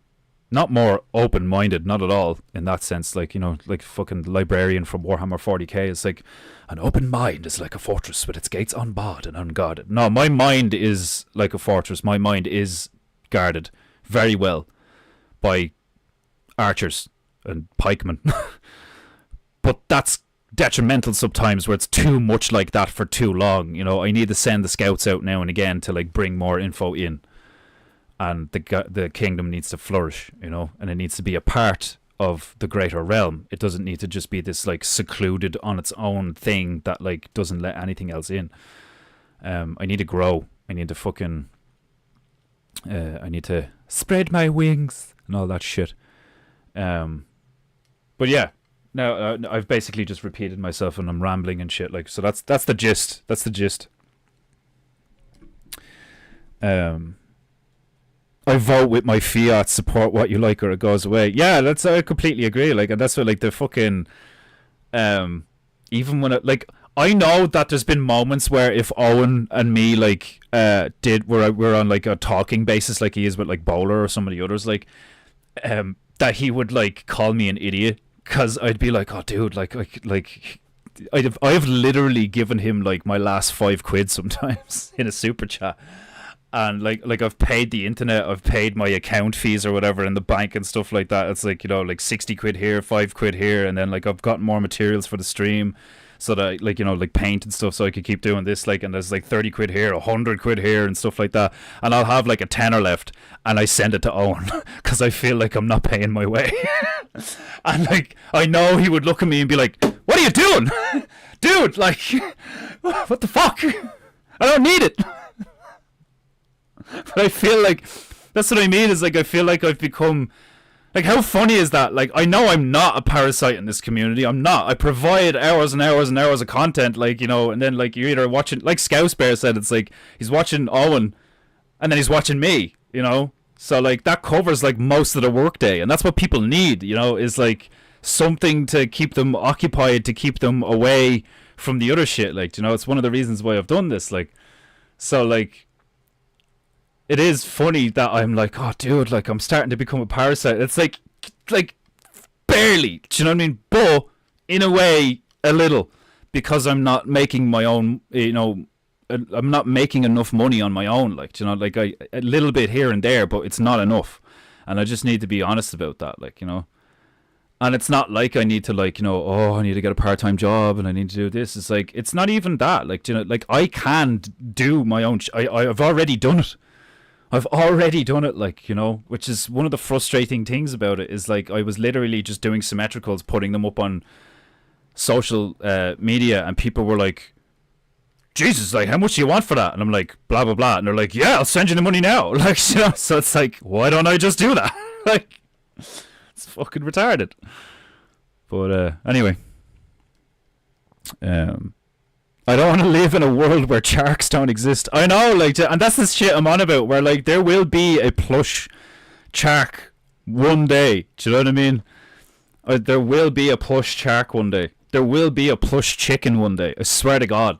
not more open-minded, not at all in that sense. Like, you know, like fucking librarian from Warhammer 40k is like, an open mind is like a fortress with its gates unbarred and unguarded. No, my mind is like a fortress. My mind is guarded very well by archers and pikemen. But that's detrimental sometimes, where it's too much like that for too long. You know, I need to send the scouts out now and again to like bring more info in, and the kingdom needs to flourish, you know, and it needs to be a part of the greater realm. It doesn't need to just be this like secluded on its own thing that like doesn't let anything else in. I need to grow. I need to fucking I need to spread my wings and all that shit. But yeah, now I've basically just repeated myself and I'm rambling and shit. Like, so that's the gist. That's the gist. I vote with my fiat, support what you like or it goes away. Yeah, I completely agree. Like, and that's what like the fucking even when it, like, I know that there's been moments where if Owen and me like we're on like a talking basis like he is with like Bowler or some of the others, like that he would like call me an idiot, because I'd be like, oh dude, like I've literally given him like my last £5 sometimes in a super chat. And like I've paid the internet, I've paid my account fees or whatever in the bank and stuff like that. It's like, you know, like £60 here, £5 here, and then like I've got more materials for the stream, so that like, you know, like paint and stuff, so I could keep doing this. Like, and there's like £30 here, £100 here, and stuff like that. And I'll have like a tenner left, and I send it to Owen because I feel like I'm not paying my way. And like I know he would look at me and be like, "What are you doing, dude? Like, what the fuck? I don't need it." But I feel like that's what I mean, is like I feel like I've become like, how funny is that? Like, I know I'm not a parasite in this community. I'm not. I provide hours and hours and hours of content, like, you know, and then like you're either watching, like Scouse Bear said, it's like he's watching Owen and then he's watching me, you know. So like that covers like most of the workday, and that's what people need, you know, is like something to keep them occupied, to keep them away from the other shit. Like, you know, it's one of the reasons why I've done this. Like, so like, it is funny that I'm like, oh dude, like I'm starting to become a parasite. It's like, like barely. Do you know what I mean? But in a way, a little, because I'm not making my own. I'm not making enough money on my own. Like, you know, like a little bit here and there, but it's not enough, and I just need to be honest about that. Like, you know. And it's not like I need to, like, you know, I need to get a part-time job and I need to do this. It's like, it's not even that. Like, you know, like I can do my own. I've already done it. I've already done it, like, you know, which is one of the frustrating things about it is, like, I was literally just doing symmetricals, putting them up on social media, and people were like, Jesus, like, how much do you want for that? And I'm like, blah, blah, blah. And they're like, yeah, I'll send you the money now. Like, you know, so it's like, why don't I just do that? Like, it's fucking retarded. But anyway, I don't want to live in a world where sharks don't exist. I know, like, and that's the shit I'm on about, where, like, there will be a plush shark one day. Do you know what I mean? There will be a plush shark one day. There will be a plush chicken one day. I swear to God.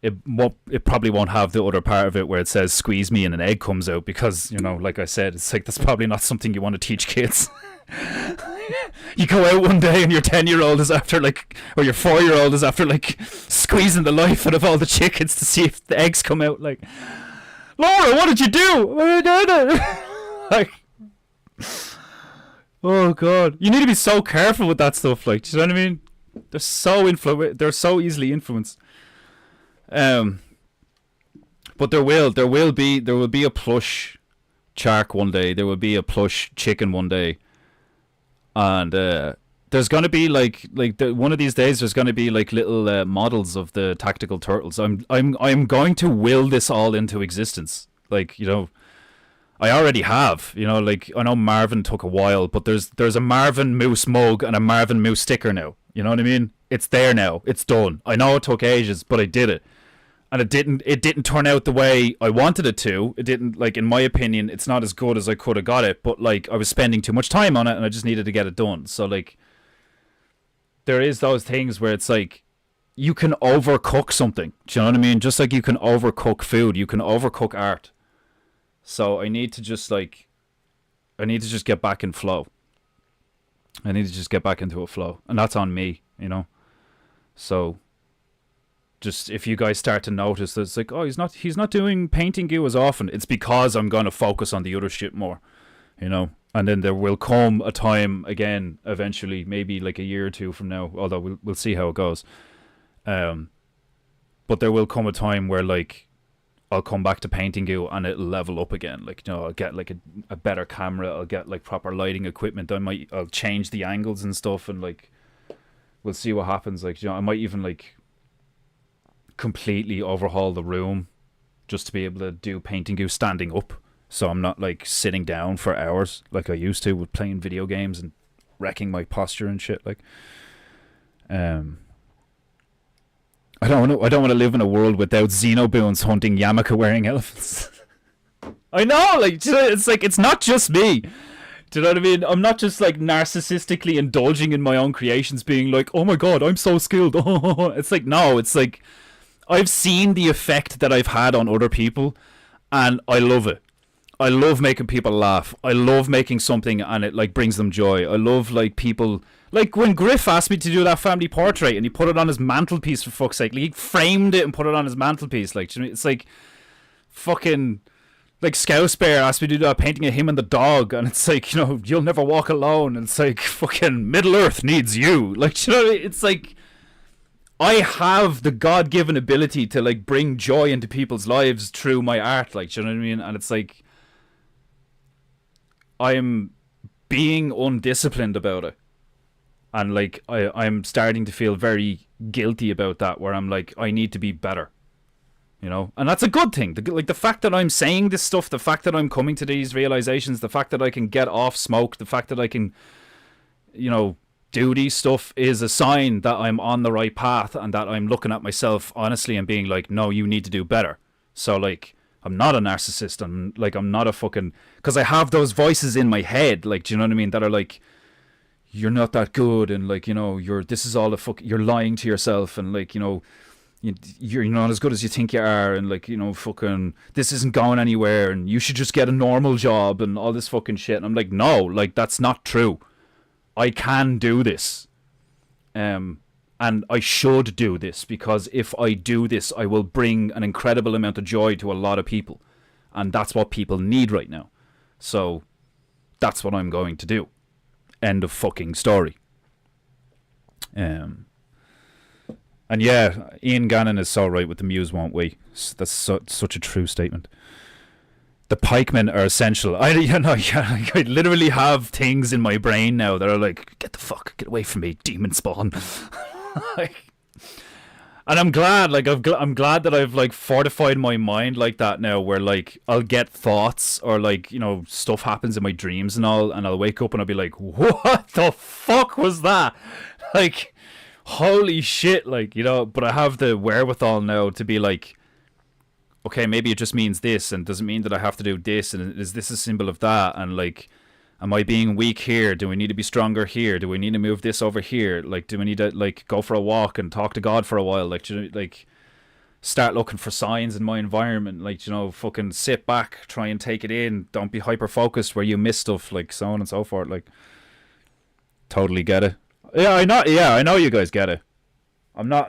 It probably won't have the other part of it where it says squeeze me and an egg comes out, because, you know, like I said, it's like, that's probably not something you want to teach kids. You go out one day and your 10-year-old is after, like, or your 4-year-old is after, like, squeezing the life out of all the chickens to see if the eggs come out. Like, Laura, what did you do? Like, oh God, you need to be so careful with that stuff. Like, do you know what I mean? They're so easily influenced. But there will be a plush shark one day. There will be a plush chicken one day, and there's gonna be one of these days. There's gonna be like little models of the tactical turtles. I'm going to will this all into existence. Like, you know, I already have. You know, like, I know Marvin took a while, but there's a Marvin Moose mug and a Marvin Moose sticker now. You know what I mean? It's there now. It's done. I know it took ages, but I did it. And it didn't turn out the way I wanted it to. It didn't, like, in my opinion, it's not as good as I could have got it, but, like, I was spending too much time on it and I just needed to get it done. So, like, there is those things where it's like, you can overcook something. Do you know what I mean? Just like you can overcook food, you can overcook art. So I need to just get back in flow. I need to just get back into a flow. And that's on me, you know? So just, if you guys start to notice that it's like, oh, he's not doing PEINTEINGU as often, it's because I'm going to focus on the other shit more, you know? And then there will come a time again, eventually, maybe like a year or two from now, although we'll see how it goes. But there will come a time where, like, I'll come back to PEINTEINGU and it'll level up again. Like, you know, I'll get like a better camera, I'll get like proper lighting equipment, I'll change the angles and stuff, and like, we'll see what happens. Like, you know, I might even like completely overhaul the room just to be able to do PEINTEINGU standing up, so I'm not like sitting down for hours like I used to with playing video games and wrecking my posture and shit. Like, I don't want to live in a world without Xenoboons hunting yarmulke wearing elephants. I know, like, it's like, it's not just me. Do you know what I mean? I'm not just like narcissistically indulging in my own creations, being like, oh my God, I'm so skilled. It's like, no, it's like, I've seen the effect that I've had on other people, and I love it. I love making people laugh. I love making something and it like brings them joy. I love like people, like when Griff asked me to do that family portrait and he put it on his mantelpiece, for fuck's sake. Like, he framed it and put it on his mantelpiece. Like, it's like fucking, like Scouse Bear asked me to do that painting of him and the dog, and it's like, you know, you'll never walk alone, and it's like fucking Middle Earth needs you. Like, you know, it's like, I have the God-given ability to like bring joy into people's lives through my art. Like, you know what I mean? And it's like, I'm being undisciplined about it, and like I'm starting to feel very guilty about that, where I'm like, I need to be better, you know. And that's a good thing. Like, the fact that I'm saying this stuff, the fact that I'm coming to these realizations, the fact that I can get off smoke, the fact that I can, you know, do these stuff is a sign that I'm on the right path, and that I'm looking at myself honestly and being like, no, you need to do better. So like, I'm not a narcissist. I'm not a fucking, because I have those voices in my head, like, do you know what I mean, that are like, you're not that good, and like, you know, this is all a fuck, you're lying to yourself, and like, you know, you're not as good as you think you are, and like, you know, fucking this isn't going anywhere, and you should just get a normal job and all this fucking shit. And I'm like, no, like that's not true. I can do this. And I should do this, because if I do this, I will bring an incredible amount of joy to a lot of people. And that's what people need right now. So that's what I'm going to do. End of fucking story. And yeah, Ian Gannon is so right with the Muse won't wait. That's such a true statement. The pikemen are essential. I literally have things in my brain now that are like, get away from me, demon spawn. Like, and I'm glad, like I'm glad that I've like fortified my mind like that now, where like I'll get thoughts or like, you know, stuff happens in my dreams and all, and I'll wake up and I'll be like, what the fuck was that? Like, holy shit, like, you know. But I have the wherewithal now to be like, okay, maybe it just means this, and doesn't mean that I have to do this, and is this a symbol of that? And like, am I being weak here? Do we need to be stronger here? Do we need to move this over here? Like, do we need to like go for a walk and talk to God for a while? Like, you know, like start looking for signs in my environment. Like, you know, fucking sit back, try and take it in. Don't be hyper focused where you miss stuff. Like, so on and so forth. Like, totally get it. Yeah, I know you guys get it. I'm not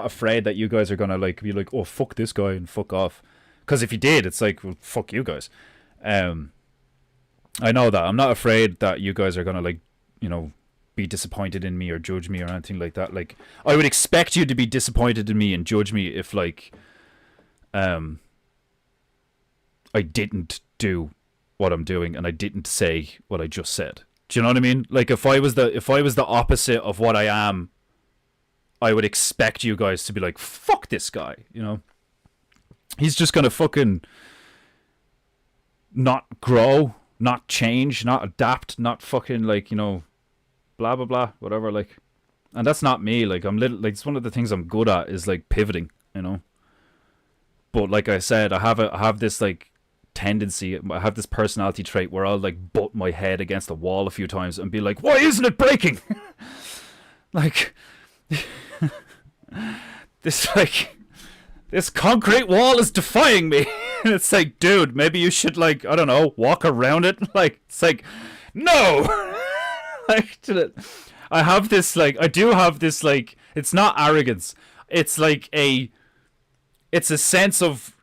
afraid that you guys are gonna like be like, oh fuck this guy and fuck off. Because if you did, it's like, well, fuck you guys. I know that. I'm not afraid that you guys are gonna like, you know, be disappointed in me or judge me or anything like that. Like, I would expect you to be disappointed in me and judge me if like I didn't do what I'm doing and I didn't say what I just said. Do you know what I mean? Like, if I was the opposite of what I am, I would expect you guys to be like, fuck this guy, you know? He's just gonna fucking not grow, not change, not adapt, not fucking like, you know, blah blah blah, whatever. Like, and that's not me. Like, I'm little, like, it's one of the things I'm good at is like pivoting, you know. But like I said, I have this like tendency, I have this personality trait where I'll like butt my head against the wall a few times and be like, why isn't it breaking? Like, this concrete wall is defying me. And it's like, dude, maybe you should like, I don't know, walk around it. Like, it's like, no. Like, I have this like, I do have this like, it's not arrogance, it's like it's a sense of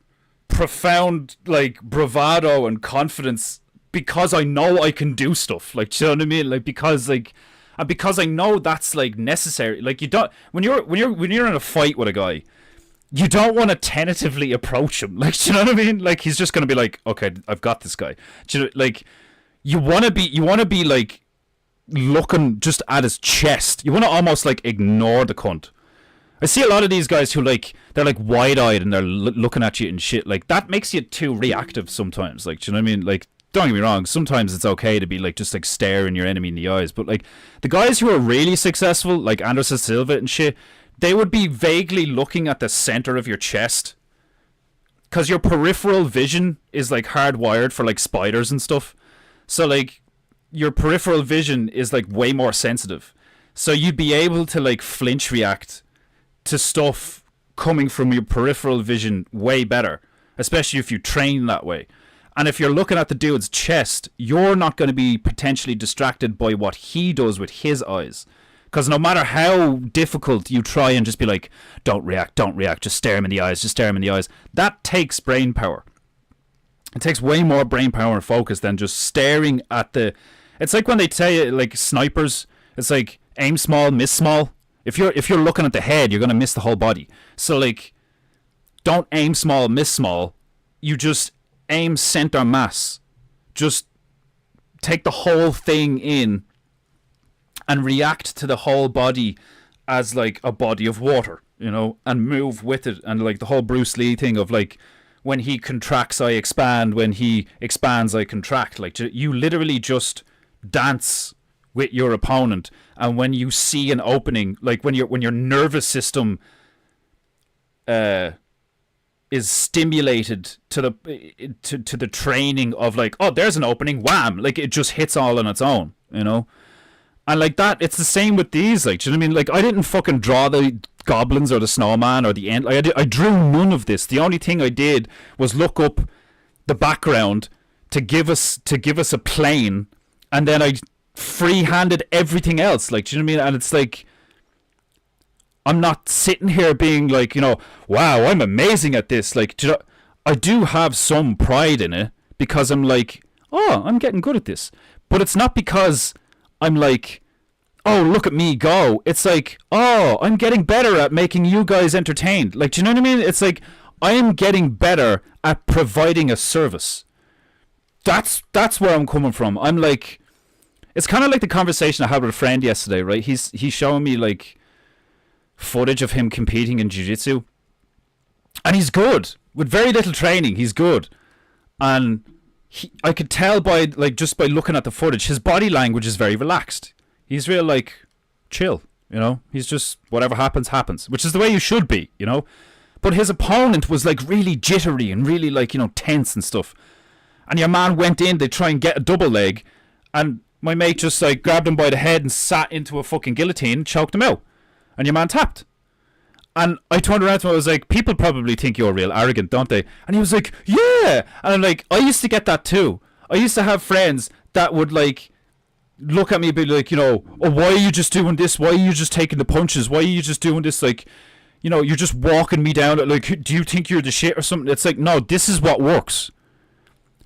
profound like bravado and confidence, because I know I can do stuff. Like, do you know what I mean? Like, because like, and because I know that's like necessary. Like, you don't, when you're in a fight with a guy, you don't want to tentatively approach him. Like, do you know what I mean? Like, he's just gonna be like, okay, I've got this guy. Do you know, like, you want to be like looking just at his chest. You want to almost like ignore the cunt. I see a lot of these guys who like, they're like wide-eyed and they're looking at you and shit. Like, that makes you too reactive sometimes. Like, do you know what I mean? Like, don't get me wrong, sometimes it's okay to be like, just like staring your enemy in the eyes. But like, the guys who are really successful, like Anderson Silva and shit, they would be vaguely looking at the center of your chest, because your peripheral vision is like hardwired for like spiders and stuff. So like, your peripheral vision is like way more sensitive. So you'd be able to like flinch react to stuff coming from your peripheral vision way better, especially if you train that way. And if you're looking at the dude's chest, you're not going to be potentially distracted by what he does with his eyes. Because no matter how difficult you try and just be like, don't react, just stare him in the eyes, that takes brain power. It takes way more brain power and focus than just staring at the... It's like when they tell you, like, snipers, it's like, aim small, miss small. If you're looking at the head, you're going to miss the whole body. So, like, don't aim small, miss small. You just aim center mass. Just take the whole thing in and react to the whole body as, like, a body of water, you know, and move with it. And, like, the whole Bruce Lee thing of, like, when he contracts, I expand. When he expands, I contract. Like, you literally just dance with your opponent, and when you see an opening, like when your nervous system is stimulated to the training of like, oh, there's an opening, wham, like it just hits all on its own, you know. And like that, it's the same with these, like, do you know what I mean? Like, I didn't fucking draw the goblins or the snowman or the end. Like, I drew none of this. The only thing I did was look up the background to give us a plane, and then I free-handed everything else. Like, do you know what I mean? And it's like, I'm not sitting here being like, you know, wow, I'm amazing at this. Like, do you know, I do have some pride in it because I'm like, oh, I'm getting good at this. But it's not because I'm like, oh, look at me go. It's like, oh, I'm getting better at making you guys entertained. Like, do you know what I mean? It's like, I am getting better at providing a service. That's where I'm coming from. I'm like, it's kind of like the conversation I had with a friend yesterday, right? He's showing me like footage of him competing in jiu-jitsu, and he's good with very little training. He's good, and I could tell by like just by looking at the footage, his body language is very relaxed. He's real like chill, you know. He's just whatever happens, which is the way you should be, you know. But his opponent was like really jittery and really like, you know, tense and stuff. And your man went in, they try and get a double leg, and my mate just like grabbed him by the head and sat into a fucking guillotine, choked him out, and your man tapped. And I turned around to him, I was like, people probably think you're real arrogant, don't they? And he was like, yeah. And I'm like, I used to get that too. I used to have friends that would like look at me and be like, you know, oh, why are you just doing this? Why are you just taking the punches? Why are you just doing this? Like, you know, you're just walking me down. Like, do you think you're the shit or something? It's like, no, this is what works.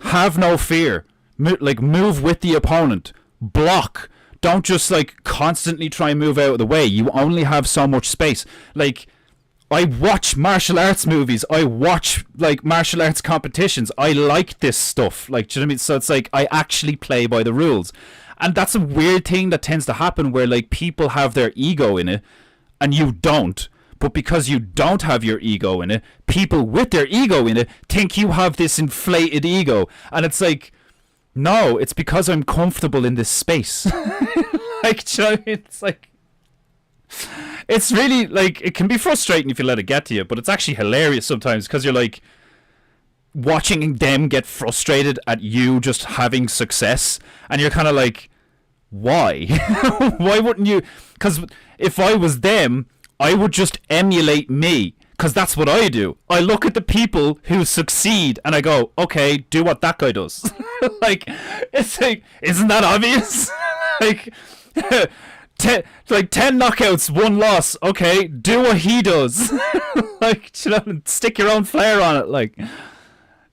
Have no fear. Like, move with the opponent. Block. Don't just like constantly try and move out of the way. You only have so much space. Like, I watch martial arts movies. I watch like martial arts competitions. I like this stuff. Like, do you know what I mean? So it's like I actually play by the rules. And that's a weird thing that tends to happen where like people have their ego in it and you don't. But because you don't have your ego in it, people with their ego in it think you have this inflated ego. And it's like, no, it's because I'm comfortable in this space. Like, do you know what I mean? It's like, it's really like, it can be frustrating if you let it get to you, but it's actually hilarious sometimes because you're like watching them get frustrated at you just having success, and you're kind of like, why? Why wouldn't you? Because if I was them, I would just emulate me, because that's what I do. I look at the people who succeed and I go, okay, do what that guy does. Like, it's like, isn't that obvious? Like, 10 knockouts, 1 loss. Okay, do what he does. Like, you know, stick your own flair on it. Like,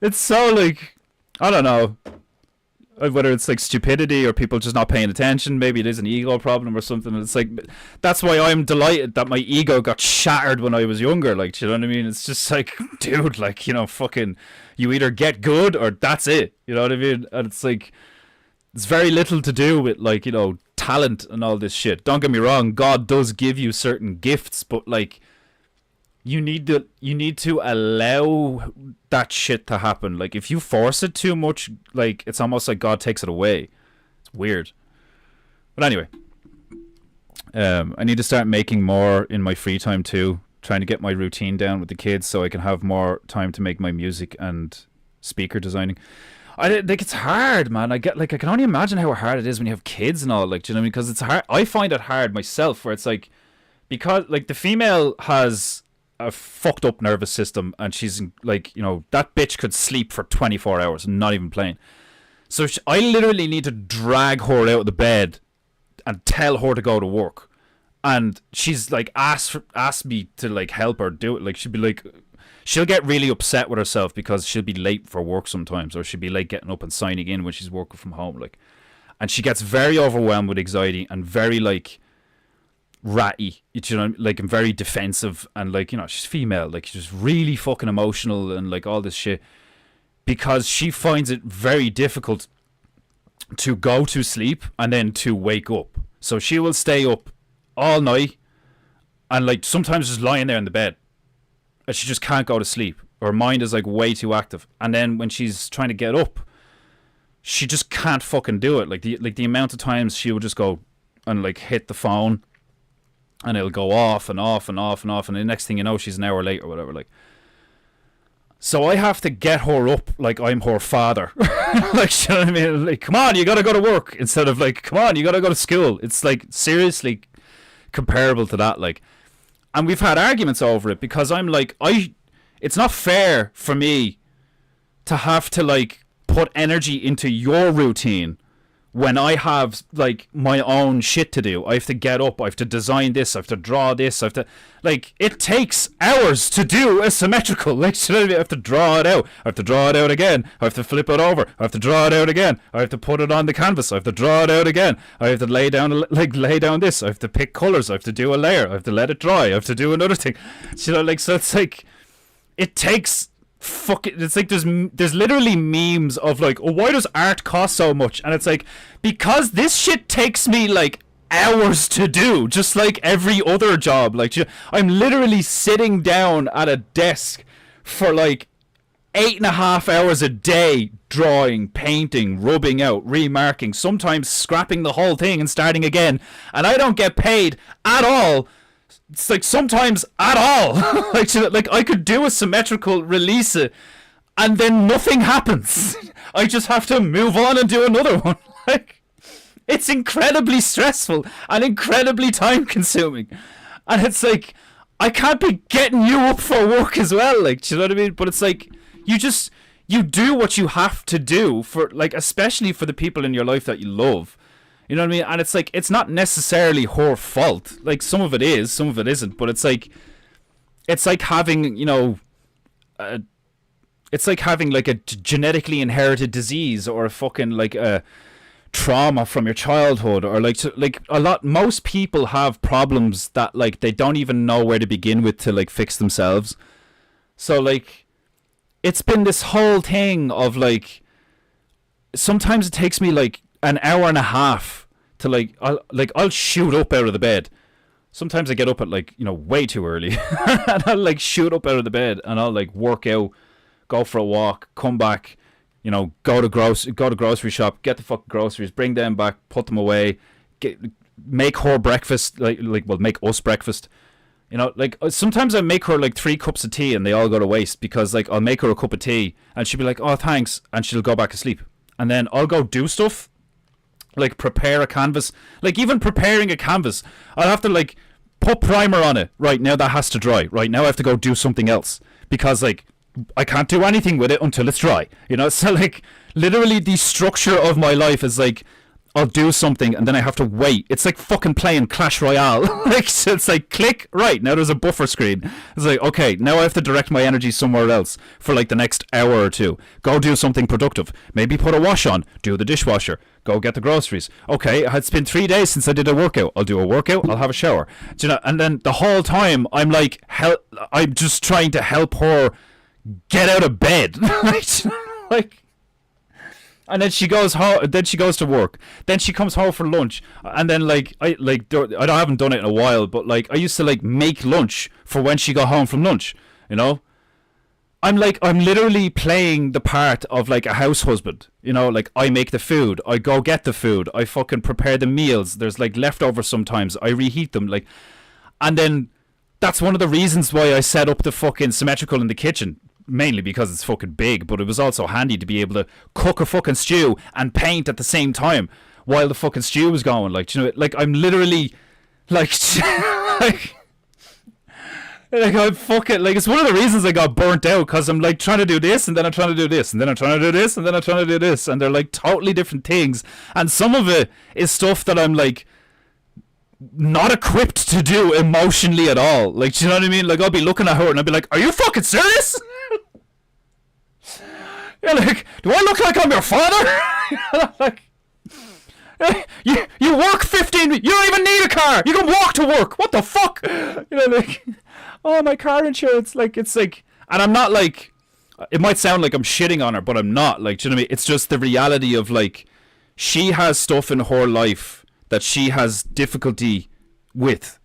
it's so like, I don't know whether it's like stupidity or people just not paying attention. Maybe it is an ego problem or something. It's like, that's why I'm delighted that my ego got shattered when I was younger. Like, you know what I mean? It's just like, dude, like, you know, fucking, you either get good or that's it. You know what I mean? And it's like, it's very little to do with like, you know, talent and all this shit. Don't get me wrong, God does give you certain gifts, but like, you need to allow that shit to happen. Like, if you force it too much, like, it's almost like God takes it away. It's weird. But anyway, I need to start making more in my free time too, trying to get my routine down with the kids so I can have more time to make my music and speaker designing. I think it's hard, man. I can only imagine how hard it is when you have kids and all. Like, do you know what I mean? Because it's hard. I find it hard myself, where it's like, because like the female has a fucked up nervous system, and she's like, you know, that bitch could sleep for 24 hours, not even playing. So I literally need to drag her out of the bed and tell her to go to work, and she's like asked me to like help her do it. Like, she'd be like, she'll get really upset with herself because she'll be late for work sometimes, or she'll be late getting up and signing in when she's working from home, like, and she gets very overwhelmed with anxiety and very like ratty, you know, like, and very defensive, and like, you know, she's female, like, she's really fucking emotional and like all this shit, because she finds it very difficult to go to sleep and then to wake up. So she will stay up all night and like sometimes just lying there in the bed, and she just can't go to sleep. Her mind is like way too active, and then when she's trying to get up, she just can't fucking do it. Like the amount of times she will just go and like hit the phone, and it'll go off and off and off and off, and the next thing you know, she's an hour late or whatever. Like, so I have to get her up like I'm her father. Like, you know what I mean? Like, come on, you gotta go to work, instead of like, come on, you gotta go to school. It's like seriously comparable to that. Like, And we've had arguments over it because I'm like, it's not fair for me to have to like put energy into your routine when I have like my own shit to do. I have to get up, I have to design this, I have to draw this, I have to like, it takes hours to do a symmetrical. Like, I have to draw it out, I have to draw it out again, I have to flip it over, I have to draw it out again, I have to put it on the canvas, I have to draw it out again, I have to lay down this, I have to pick colors, I have to do a layer, I have to let it dry, I have to do another thing. Like, so it's like, it takes it's like there's literally memes of like, oh, why does art cost so much? And it's like, because this shit takes me like hours to do, just like every other job. Like, I'm literally sitting down at a desk for like 8.5 hours a day, drawing, painting, rubbing out, remarking, sometimes scrapping the whole thing and starting again, and I don't get paid at all. It's like sometimes at all. like I could do a symmetrical, release it, and then nothing happens. I just have to move on and do another one. Like, it's incredibly stressful and incredibly time consuming. And it's like, I can't be getting you up for work as well. Like, do you know what I mean? But it's like, you do what you have to do for, like, especially for the people in your life that you love. You know what I mean? And it's like, it's not necessarily her fault. Like, some of it is, some of it isn't. But it's like having, you know, it's like having like a genetically inherited disease, or a fucking like a trauma from your childhood, or like most people have problems that like they don't even know where to begin with to like fix themselves. So like, it's been this whole thing of like, sometimes it takes me like an hour and a half to like, I'll shoot up out of the bed. Sometimes I get up at like, you know, way too early and I'll like shoot up out of the bed and I'll like work out, go for a walk, come back, you know, go to grocery shop, get the fucking groceries, bring them back, put them away, make her breakfast, make us breakfast. You know, like, sometimes I make her like 3 cups of tea and they all go to waste, because like, I'll make her a cup of tea and she'll be like, oh, thanks, and she'll go back to sleep. And then I'll go do stuff, like prepare a canvas. Like, even preparing a canvas, I'll have to like put primer on it. Right, now that has to dry. Right, now I have to go do something else, because like, I can't do anything with it until it's dry. You know, so like, literally the structure of my life is like, I'll do something and then I have to wait. It's like fucking playing Clash Royale. Like, so it's like, click, right, now there's a buffer screen. It's like, okay, now I have to direct my energy somewhere else for like the next hour or two. Go do something productive. Maybe put a wash on, do the dishwasher, go get the groceries. Okay, it's been 3 days since I did a workout. I'll do a workout, I'll have a shower. Do you know? And then the whole time I'm like, I'm just trying to help her get out of bed. Like, and then she goes home. Then she goes to work. Then she comes home for lunch. And then like, I haven't done it in a while, but like, I used to like make lunch for when she got home from lunch. You know, I'm literally playing the part of like a house husband. You know, like, I make the food, I go get the food, I fucking prepare the meals. There's like leftovers sometimes, I reheat them. Like, and then that's one of the reasons why I set up the fucking symmetrical in the kitchen. Mainly because it's fucking big, but it was also handy to be able to cook a fucking stew and paint at the same time while the fucking stew was going. Like, you know, like, I'm literally like, like I'm fucking, like, it's one of the reasons I got burnt out, because I'm like trying to do this and then I'm trying to do this and then I'm trying to do this and then I'm trying to do this, and they're like totally different things, and some of it is stuff that I'm like not equipped to do emotionally at all. Like, do you know what I mean? Like, I'll be looking at her and I'll be like, are you fucking serious? You're like, do I look like I'm your father? Like, you work 15, you don't even need a car, you can walk to work, what the fuck? You know, like, oh, my car insurance. Like, it's like, and I'm not like, it might sound like I'm shitting on her, but I'm not. Like, do you know what I mean? It's just the reality of like, she has stuff in her life that she has difficulty with,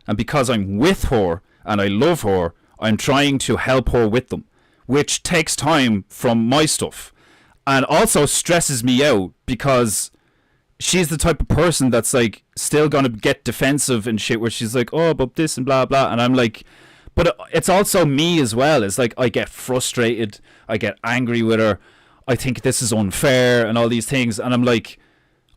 and because I'm with her and I love her, I'm trying to help her with them, which takes time from my stuff, and also stresses me out, because she's the type of person that's like still gonna get defensive and shit, where she's like, oh, but this and blah blah, and I'm like, but it's also me as well. It's like, I get frustrated, I get angry with her, I think this is unfair and all these things, and I'm like,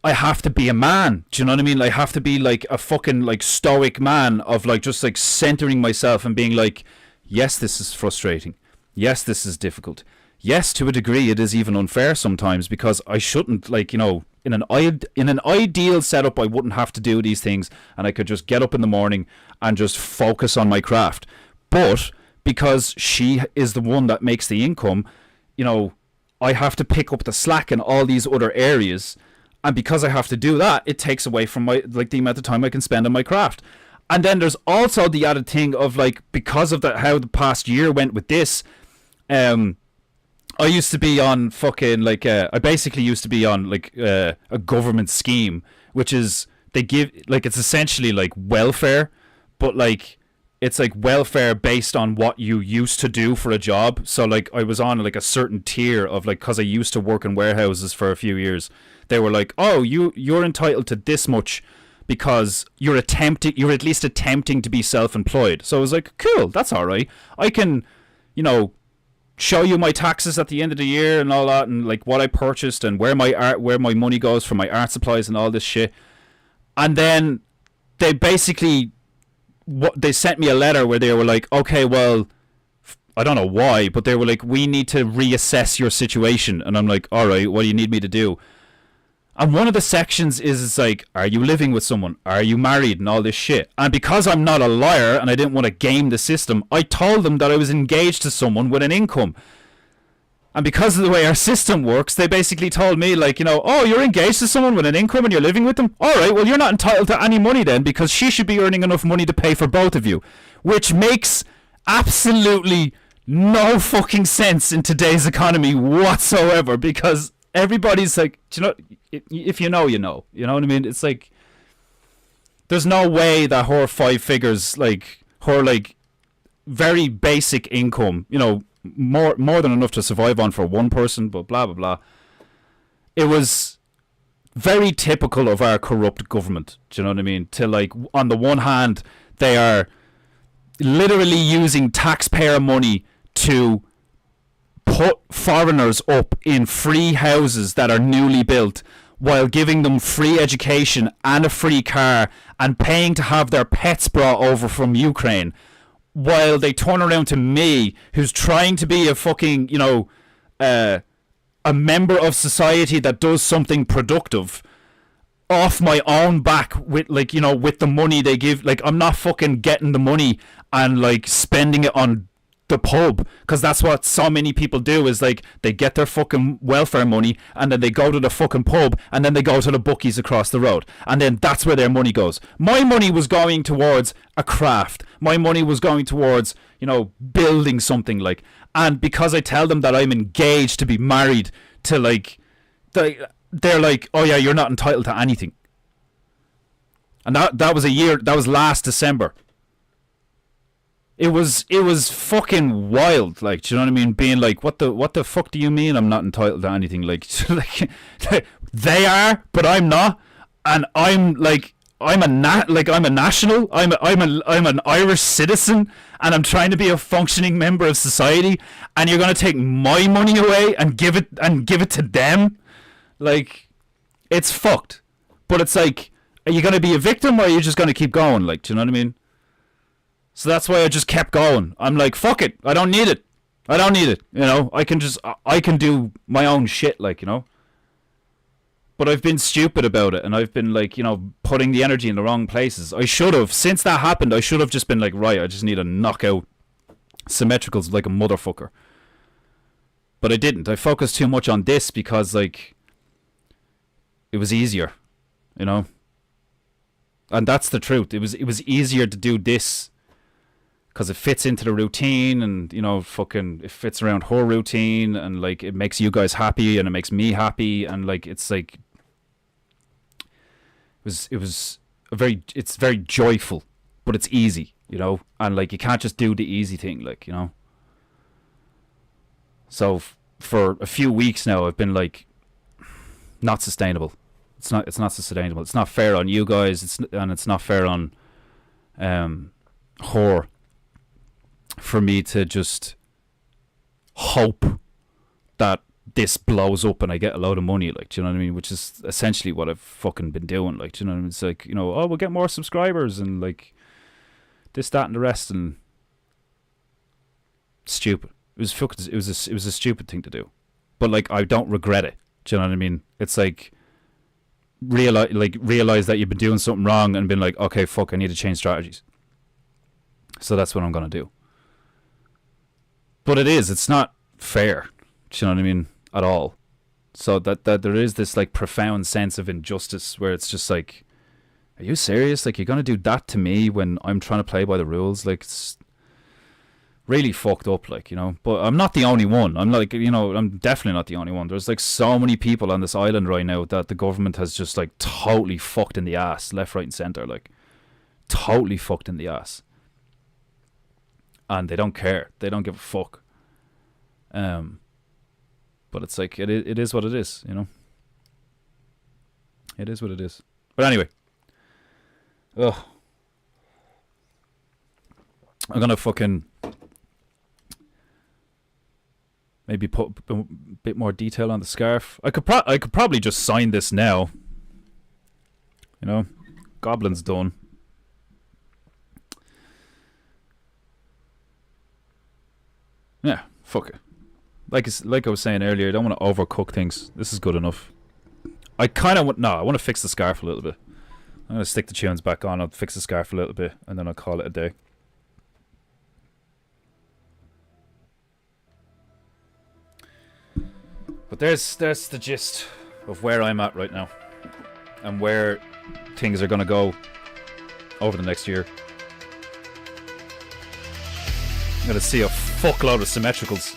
I have to be a man. Do you know what I mean? I have to be like a fucking like stoic man of like just like centering myself and being like, yes, this is frustrating. Yes, this is difficult. Yes, to a degree, it is even unfair sometimes because I shouldn't, like, you know, in an ideal setup, I wouldn't have to do these things and I could just get up in the morning and just focus on my craft. But because she is the one that makes the income, you know, I have to pick up the slack in all these other areas. And because I have to do that, it takes away from my, like, the amount of time I can spend on my craft. And then there's also the added thing of, like, because of how the past year went with this, I used to be on fucking, like, I basically used to be on, like, a government scheme, which is, they give, like, it's essentially, like, welfare, but, like, it's, like, welfare based on what you used to do for a job. So, like, I was on, like, a certain tier of, like, because I used to work in warehouses for a few years. They were like, oh, you're entitled to this much because you're at least attempting to be self-employed. So I was like, cool, that's all right. I can, you know, show you my taxes at the end of the year and all that, and like what I purchased and where my money goes for my art supplies and all this shit. And then they basically they sent me a letter where they were like, okay, well, I don't know why, but they were like, we need to reassess your situation. And I'm like, all right, what do you need me to do? And one of the sections is like, are you living with someone? Are you married? And all this shit. And because I'm not a liar and I didn't want to game the system, I told them that I was engaged to someone with an income. And because of the way our system works, they basically told me, like, you know, oh, you're engaged to someone with an income and you're living with them? All right, well, you're not entitled to any money then because she should be earning enough money to pay for both of you. Which makes absolutely no fucking sense in today's economy whatsoever, because everybody's like, do you know, if you know, you know. You know what I mean? It's like, there's no way that her 5 figures, like, her, like, very basic income, you know, more than enough to survive on for one person, but blah, blah, blah. It was very typical of our corrupt government. Do you know what I mean? To, like, on the one hand, they are literally using taxpayer money to put foreigners up in free houses that are newly built while giving them free education and a free car and paying to have their pets brought over from Ukraine, while they turn around to me, who's trying to be a fucking, you know, a member of society that does something productive off my own back with, like, you know, with the money they give. Like, I'm not fucking getting the money and, like, spending it on the pub, because that's what so many people do, is like they get their fucking welfare money and then they go to the fucking pub and then they go to the bookies across the road, and then that's where their money goes. My money was going towards a craft. My money was going towards, you know, building something, like, and because I tell them that I'm engaged to be married to, like, they're like, oh yeah, you're not entitled to anything. And that was last December. It was fucking wild, like, do you know what I mean? Being like, what the fuck do you mean I'm not entitled to anything? Like, like, they are, but I'm not, and I'm like, I'm a national. I'm an Irish citizen, and I'm trying to be a functioning member of society. And you're gonna take my money away and give it to them? Like, it's fucked. But it's like, are you gonna be a victim or are you just gonna keep going? Like, do you know what I mean? So that's why I just kept going. I'm like, fuck it. I don't need it. You know, I can do my own shit, like, you know. But I've been stupid about it, and I've been, like, you know, putting the energy in the wrong places. I should have, since that happened, I should have just been like, right, I just need to knock out symmetricals like a motherfucker. But I didn't. I focused too much on this because, like, it was easier, you know. And that's the truth. It was easier to do this because it fits into the routine, and, you know, fucking, it fits around her routine, and, like, it makes you guys happy and it makes me happy, and, like, it's like, it's very joyful, but it's easy, you know, and, like, you can't just do the easy thing, like, you know. So for a few weeks now, I've been like, not sustainable. It's not sustainable. It's not fair on you guys. It's not fair on her for me to just hope that this blows up and I get a load of money, like, do you know what I mean? Which is essentially what I've fucking been doing, like, do you know what I mean? It's like, you know, oh, we'll get more subscribers and like this, that, and the rest, and stupid. It was fucking. It was a stupid thing to do, but like I don't regret it. Do you know what I mean? It's like realize that you've been doing something wrong and been like, okay, fuck, I need to change strategies. So that's what I'm gonna do. But it's not fair. Do you know what I mean? At all. So that there is this like profound sense of injustice where it's just like, are you serious? Like, you're gonna do that to me when I'm trying to play by the rules? Like, it's really fucked up, like, you know. But I'm not the only one. I'm like, you know, I'm definitely not the only one. There's like so many people on this island right now that the government has just like totally fucked in the ass, left, right, and center, like totally fucked in the ass. And they don't care. They don't give a fuck. But it's like it is what it is, you know. It is what it is. But anyway, I'm gonna fucking maybe put a bit more detail on the scarf. I could probably just sign this now. You know, Goblin's done. Yeah, fuck it. Like I was saying earlier, I don't want to overcook things. This is good enough. I want to fix the scarf a little bit. I'm going to stick the tunes back on. I'll fix the scarf a little bit, and then I'll call it a day. But there's the gist of where I'm at right now, and where things are going to go over the next year. I'm going to see a fuckload of symmetricals.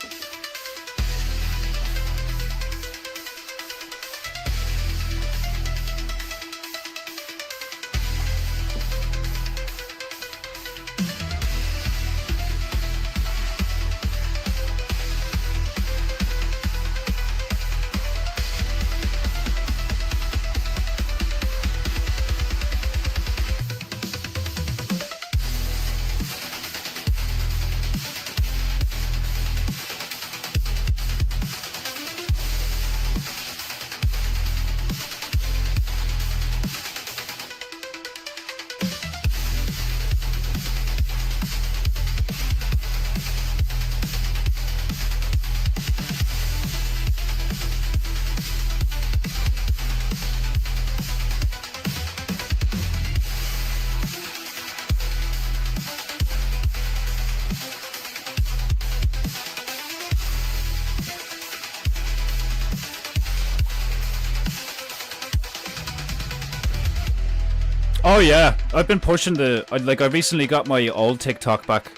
Oh yeah, I've been pushing I recently got my old TikTok back.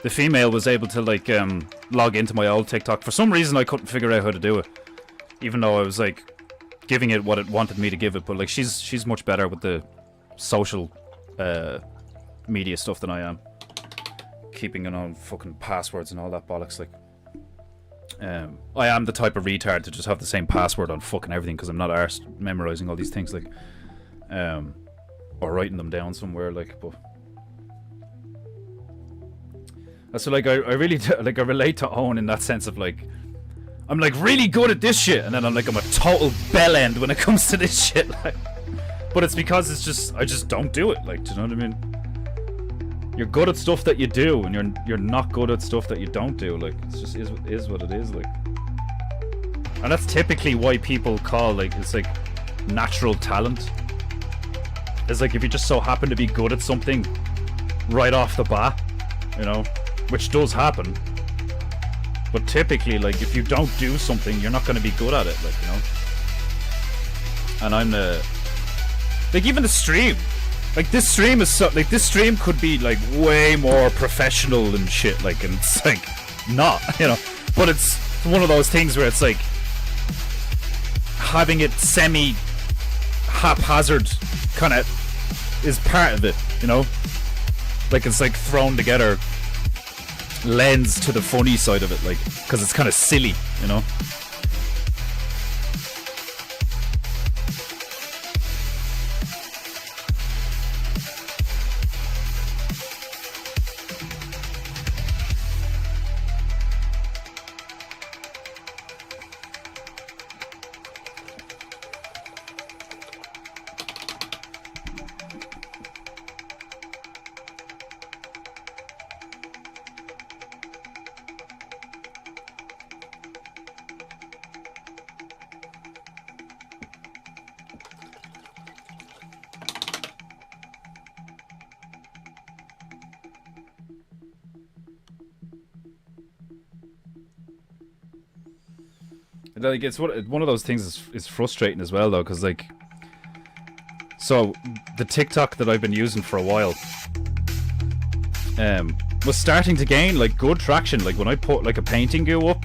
The female was able to like log into my old TikTok. For some reason I couldn't figure out how to do it. Even though I was like giving it what it wanted me to give it, but like she's much better with the social media stuff than I am. Keeping it on fucking passwords and all that bollocks, like I am the type of retard to just have the same password on fucking everything because I'm not arsed memorizing all these things, like or writing them down somewhere, like. But so like I really like I relate to Owen in that sense of like I'm like really good at this shit, and then I'm a total bellend when it comes to this shit, like. But it's because I just don't do it, like, do you know what I mean? You're good at stuff that you do, and you're not good at stuff that you don't do, like. It's just is what it is, like. And that's typically why people call, like, it's like natural talent. It's like if you just so happen to be good at something right off the bat, you know, which does happen. But typically, like, if you don't do something, you're not going to be good at it, like, you know. And I'm like, even the stream, like, this stream is so, like, this stream could be like way more professional and shit, like, and it's like not, you know. But it's one of those things where it's like having it semi haphazard kind of is part of it, you know. Like, it's like thrown together lends to the funny side of it, like, because it's kind of silly, you know. Like, it's one of those things is frustrating as well, though, because, like, so the TikTok that I've been using for a while was starting to gain, like, good traction. Like, when I put, like, a PEINTEINGU up,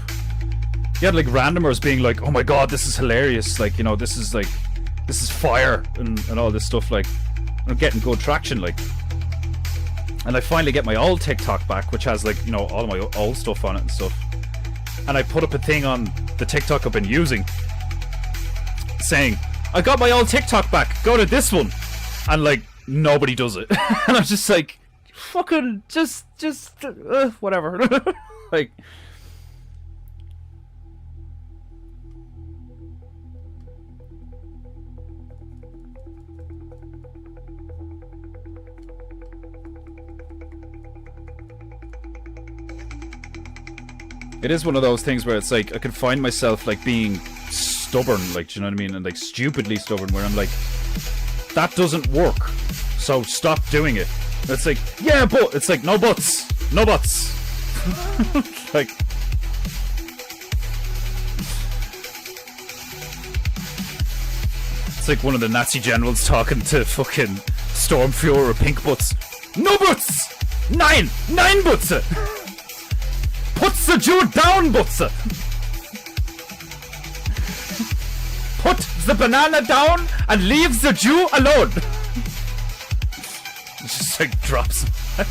you had, like, randomers being like, oh my god, this is hilarious, like, you know, this is fire, and all this stuff, like, I'm getting good traction, like. And I finally get my old TikTok back, which has, like, you know, all of my old stuff on it and stuff. And I put up a thing on the TikTok I've been using saying, I got my old TikTok back, go to this one. And, like, nobody does it. And I'm just like, fucking, just, whatever. Like... It is one of those things where it's like, I can find myself, like, being stubborn, like, do you know what I mean? And, like, stupidly stubborn, where I'm like, that doesn't work, so stop doing it. And it's like, yeah, but, it's like, no buts. No buts. Like... It's like one of the Nazi generals talking to fucking Stormfuhrer Pink Butts. No buts! 9 buts! Puts the Jew down, Butze! Put the banana down and leave the Jew alone! It just like drops him.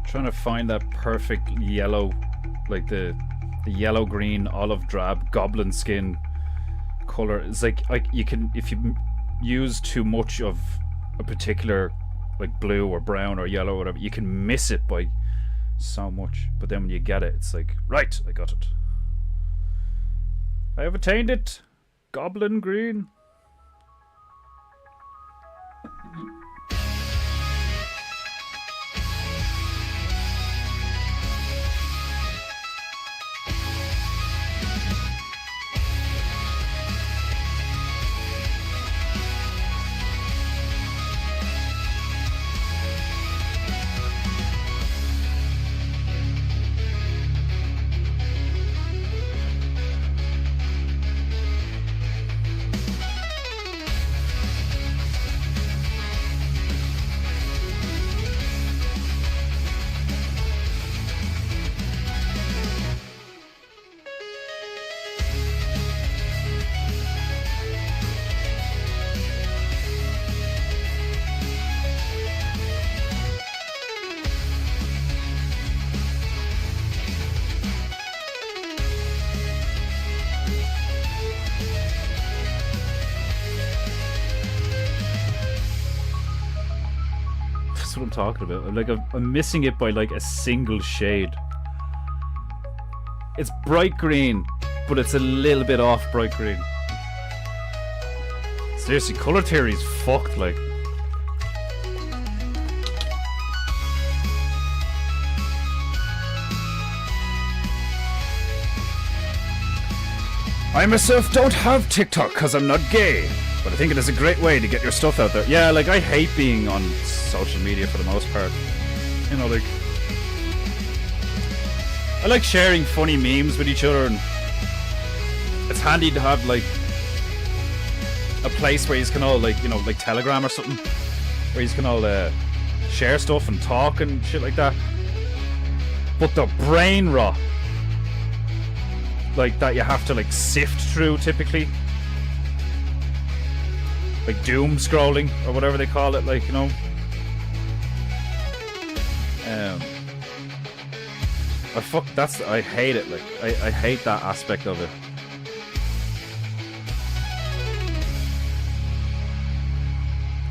Trying to find that perfect yellow, like the yellow, green, olive drab goblin skin color. It's like you can, if you use too much of a particular, like, blue or brown or yellow or whatever, you can miss it by so much. But then when you get it, it's like, right, I got it. I have attained it. Goblin green. That's what I'm talking about. Like, I'm missing it by like a single shade. It's bright green, but it's a little bit off bright green. Seriously, color theory is fucked, like. I myself don't have TikTok because I'm not gay, but I think it is a great way to get your stuff out there. Yeah, like, I hate being on social media for the most part. You know, like, I like sharing funny memes with each other, and it's handy to have, like, a place where you can all, like, you know, like Telegram or something, where you can all share stuff and talk and shit like that. But the brain rot, like, that you have to, like, sift through typically, like doom scrolling or whatever they call it, like, you know. I hate it, like, I hate that aspect of it.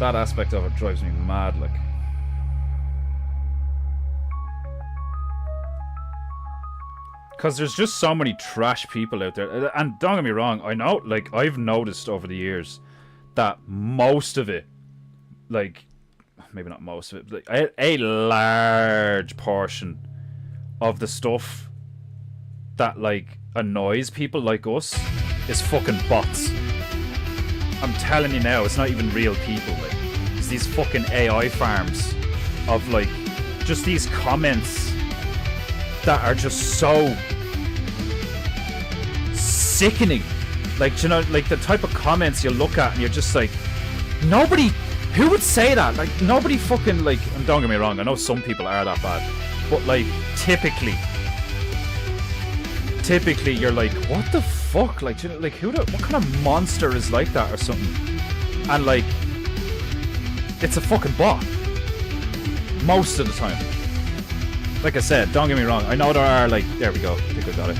That aspect of it drives me mad, like. Because there's just so many trash people out there. And don't get me wrong, I know, like, I've noticed over the years that most of it, like, maybe not most of it, but like, a large portion of the stuff that, like, annoys people like us is fucking bots. I'm telling you now, it's not even real people, like. It's these fucking AI farms of, like, just these comments that are just so sickening. Like, you know, like the type of comments you look at and you're just like, nobody, who would say that? Like, nobody fucking, like, and don't get me wrong, I know some people are that bad, but, like, typically you're like, what the fuck? Like, you know, like, what kind of monster is like that or something? And, like, it's a fucking bot most of the time. Like I said, don't get me wrong, I know there are, like, there we go, I think I got it.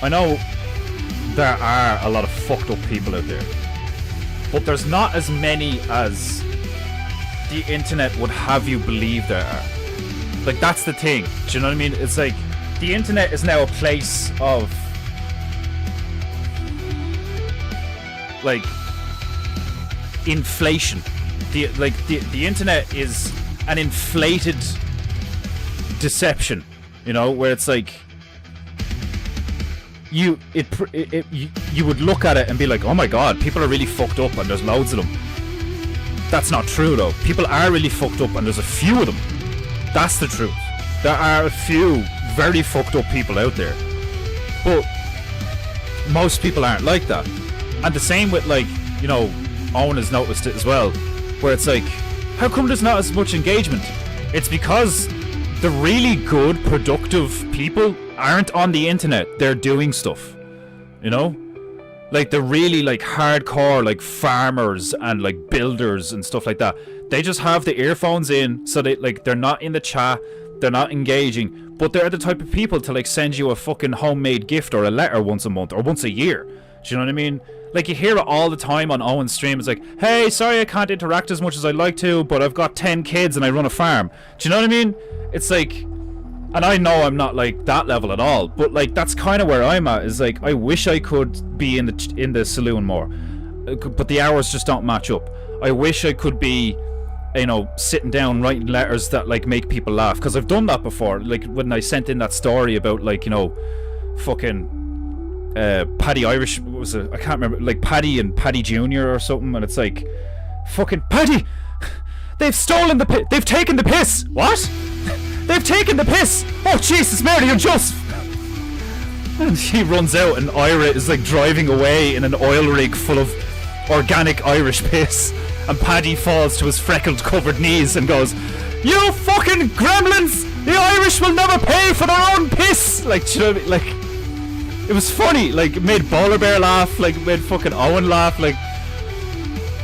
I know there are a lot of fucked up people out there, but there's not as many as the internet would have you believe there are. Like, that's the thing, do you know what I mean? It's like, the internet is now a place of, like, inflation. The internet is an inflated deception, you know, where it's like you would look at it and be like, oh my god, people are really fucked up and there's loads of them. That's not true though. People are really fucked up and there's a few of them. That's the truth. There are a few very fucked up people out there, but most people aren't like that. And the same with, like, you know, Owen has noticed it as well, where it's like, how come there's not as much engagement? It's because the really good, productive people aren't on the internet. They're doing stuff, you know? Like, the really, like, hardcore, like, farmers and, like, builders and stuff like that. They just have the earphones in, so they, like, they're not in the chat, they're not engaging, but they're the type of people to, like, send you a fucking homemade gift or a letter once a month or once a year. Do you know what I mean? Like, you hear it all the time on Owen's stream. It's like, hey, sorry I can't interact as much as I'd like to, but I've got 10 kids and I run a farm. Do you know what I mean? It's like, and I know I'm not, like, that level at all, but, like, that's kind of where I'm at, is like, I wish I could be in the saloon more, but the hours just don't match up. I wish I could be, you know, sitting down writing letters that, like, make people laugh, because I've done that before. Like, when I sent in that story about, like, you know, fucking Paddy Irish, what was it? I can't remember, like Paddy and Paddy Jr. or something, and it's like, fucking Paddy, they've taken the piss. What? They've taken the piss. Oh Jesus, Mary and Joseph. And she runs out, and Ira is, like, driving away in an oil rig full of organic Irish piss, and Paddy falls to his freckled covered knees and goes, you fucking gremlins, the Irish will never pay for their own piss. Like, do you know what I mean? Like, it was funny, like, it made Bowler Bear laugh, like, it made fucking Owen laugh, like,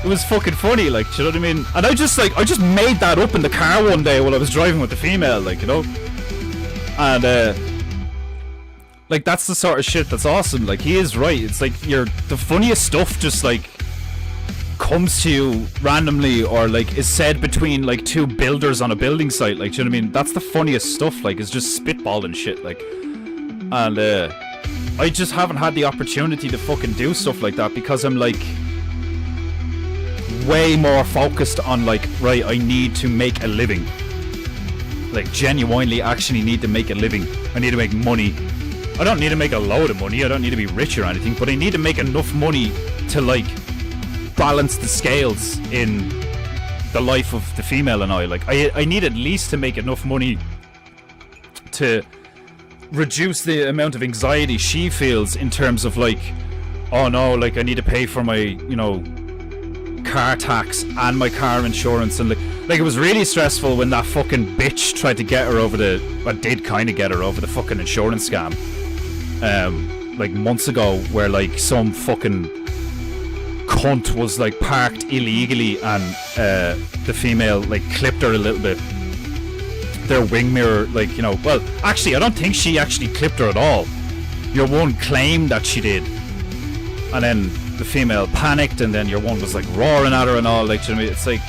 it was fucking funny, like, do you know what I mean? And I just made that up in the car one day while I was driving with the female, like, you know? And, like, that's the sort of shit that's awesome. Like, he is right, it's like, the funniest stuff just, like, comes to you randomly or like is said between like two builders on a building site, like, do you know what I mean? That's the funniest stuff, like, it's just spitball and shit, like. And I just haven't had the opportunity to fucking do stuff like that because I'm like way more focused on like, right, I need to make a living. Like, genuinely actually need to make a living. I need to make money. I don't need to make a load of money, I don't need to be rich or anything, but I need to make enough money to like balance the scales in the life of the female and I. Like, I need at least to make enough money to reduce the amount of anxiety she feels in terms of like, oh no, like I need to pay for my, you know, car tax and my car insurance, and like it was really stressful when that fucking bitch tried to get her over the, I did kind of get her over the fucking insurance scam, like months ago, where like some fucking cunt was like parked illegally and the female like clipped her a little bit, their wing mirror, like, you know, well, actually I don't think she actually clipped her at all. Your one claimed that she did, and then the female panicked, and then your one was like roaring at her and all, like, you know what I mean? It's like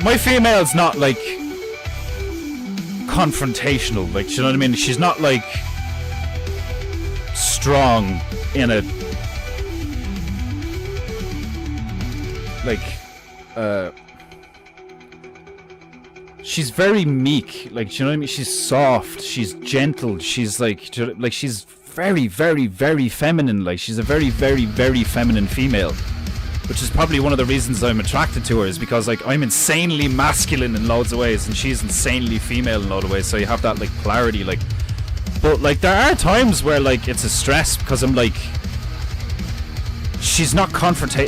my female's not like confrontational, like, you know what I mean? She's not like strong in a like she's very meek, like, you know what I mean? She's soft, she's gentle, she's like she's very, very, very feminine, like, she's a very, very, very feminine female, which is probably one of the reasons I'm attracted to her, is because like I'm insanely masculine in loads of ways and she's insanely female in loads of ways, so you have that like polarity, like. But like there are times where like it's a stress because I'm like, she's not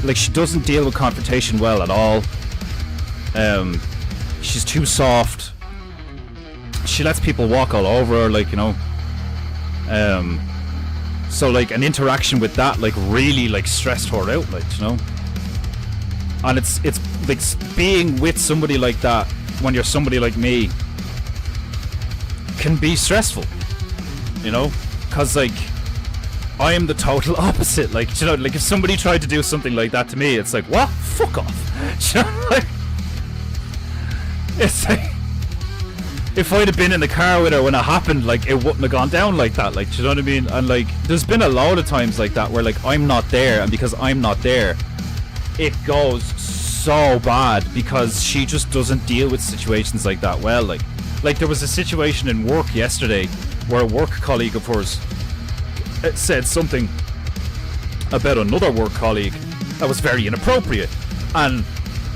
like she doesn't deal with confrontation well at all. She's too soft. She lets people walk all over her, like, you know. So like an interaction with that like really like stressed her out, like, you know. And it's like being with somebody like that when you're somebody like me can be stressful, you know, because like I am the total opposite, like, you know, like if somebody tried to do something like that to me, it's like, what? Fuck off. You know, like, it's like, if I'd have been in the car with her when it happened, like, it wouldn't have gone down like that, like, do you know what I mean? And like, there's been a lot of times like that where like I'm not there, and because I'm not there, it goes so bad because she just doesn't deal with situations like that well. Like there was a situation in work yesterday where a work colleague of hers said something about another work colleague that was very inappropriate, and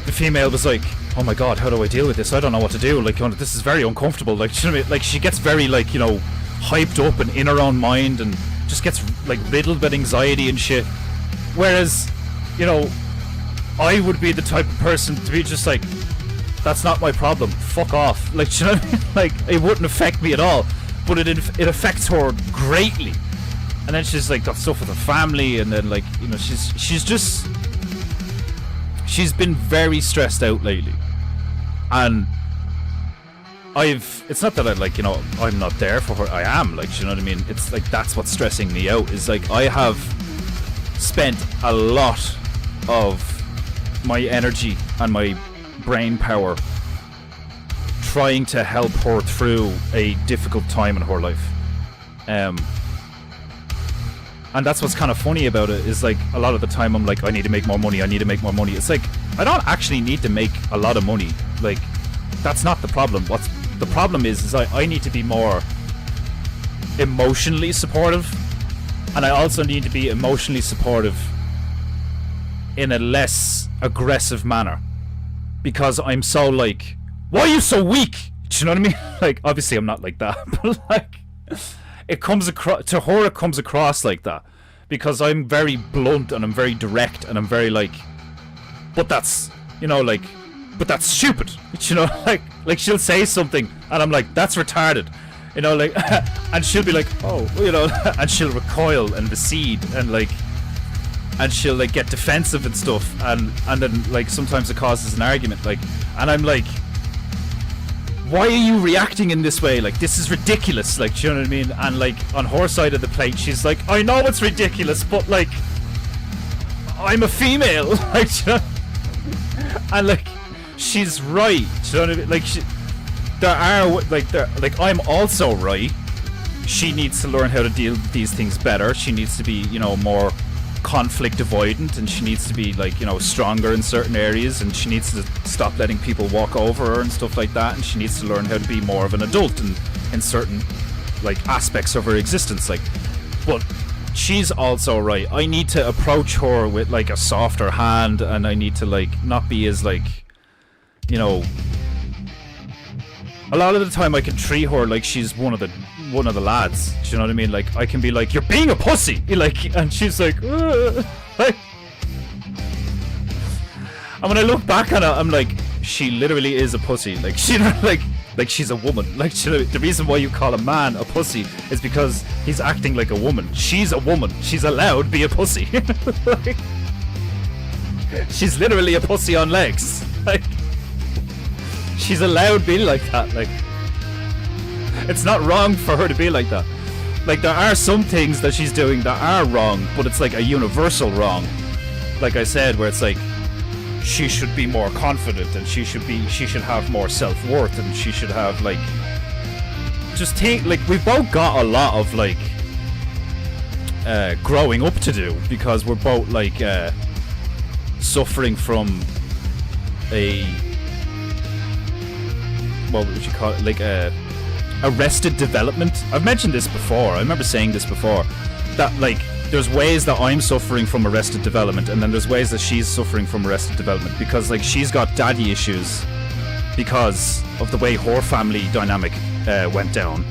the female was like, oh my god, how do I deal with this? I don't know what to do, like, you know, this is very uncomfortable, like, you know what I mean? Like, she gets very, like, you know, hyped up and in her own mind and just gets like riddled with anxiety and shit, whereas, you know, I would be the type of person to be just like, that's not my problem, fuck off, like, you know what I mean? Like, it wouldn't affect me at all, but it affects her greatly. And then she's like got stuff with her family, and then like, you know, she's been very stressed out lately. And it's not that I, like, you know, I'm not there for her, I am, like, you know what I mean? It's like, that's what's stressing me out, is like I have spent a lot of my energy and my brain power trying to help her through a difficult time in her life. And that's what's kind of funny about it, is like a lot of the time I'm like, I need to make more money, I need to make more money. It's like, I don't actually need to make a lot of money. Like, that's not the problem. What's the problem is I need to be more emotionally supportive, and I also need to be emotionally supportive in a less aggressive manner, because I'm so like, why are you so weak? Do you know what I mean? Like, obviously I'm not like that, but like, it comes across to her, it comes across like that because I'm very blunt and I'm very direct and I'm very like, but that's, you know, like, but that's stupid, you know, like she'll say something and I'm like, that's retarded, you know, like, and she'll be like, oh, you know, and she'll recoil and recede and like, and she'll like get defensive and stuff, and then like sometimes it causes an argument, like, and I'm like, why are you reacting in this way? Like, this is ridiculous, like, do you know what I mean? And like, on her side of the plate, she's like, I know it's ridiculous, but like, I'm a female. Like, you know? And like, she's right. You know what I mean? Like, I'm also right. She needs to learn how to deal with these things better. She needs to be, you know, more conflict avoidant, and she needs to be, like, you know, stronger in certain areas, and she needs to stop letting people walk over her and stuff like that, and she needs to learn how to be more of an adult in certain, like, aspects of her existence. Like, but she's also right. I need to approach her with, like, a softer hand, and I need to, like, not be as, like, you know, a lot of the time I can treat her like she's one of the lads. Do you know what I mean? Like, I can be like, "You're being a pussy," like, and she's like, like. And when I look back on it, I'm like, she literally is a pussy. Like, she like she's a woman. Like, the reason why you call a man a pussy is because he's acting like a woman. She's a woman. She's allowed to be a pussy. Like, she's literally a pussy on legs. Like, she's allowed to be like that. Like, it's not wrong for her to be like that. Like, there are some things that she's doing that are wrong, but it's like a universal wrong. Like I said, where it's like, she should be more confident, and she should have more self-worth, and she should have, like, just take, like, we've both got a lot of, like, growing up to do, because we're both, like, suffering from a, what would you call it, like, arrested development. I've mentioned this before. I remember saying this before, that, like, there's ways that I'm suffering from arrested development, and then there's ways that she's suffering from arrested development, because, like, she's got daddy issues because of the way her family dynamic went down,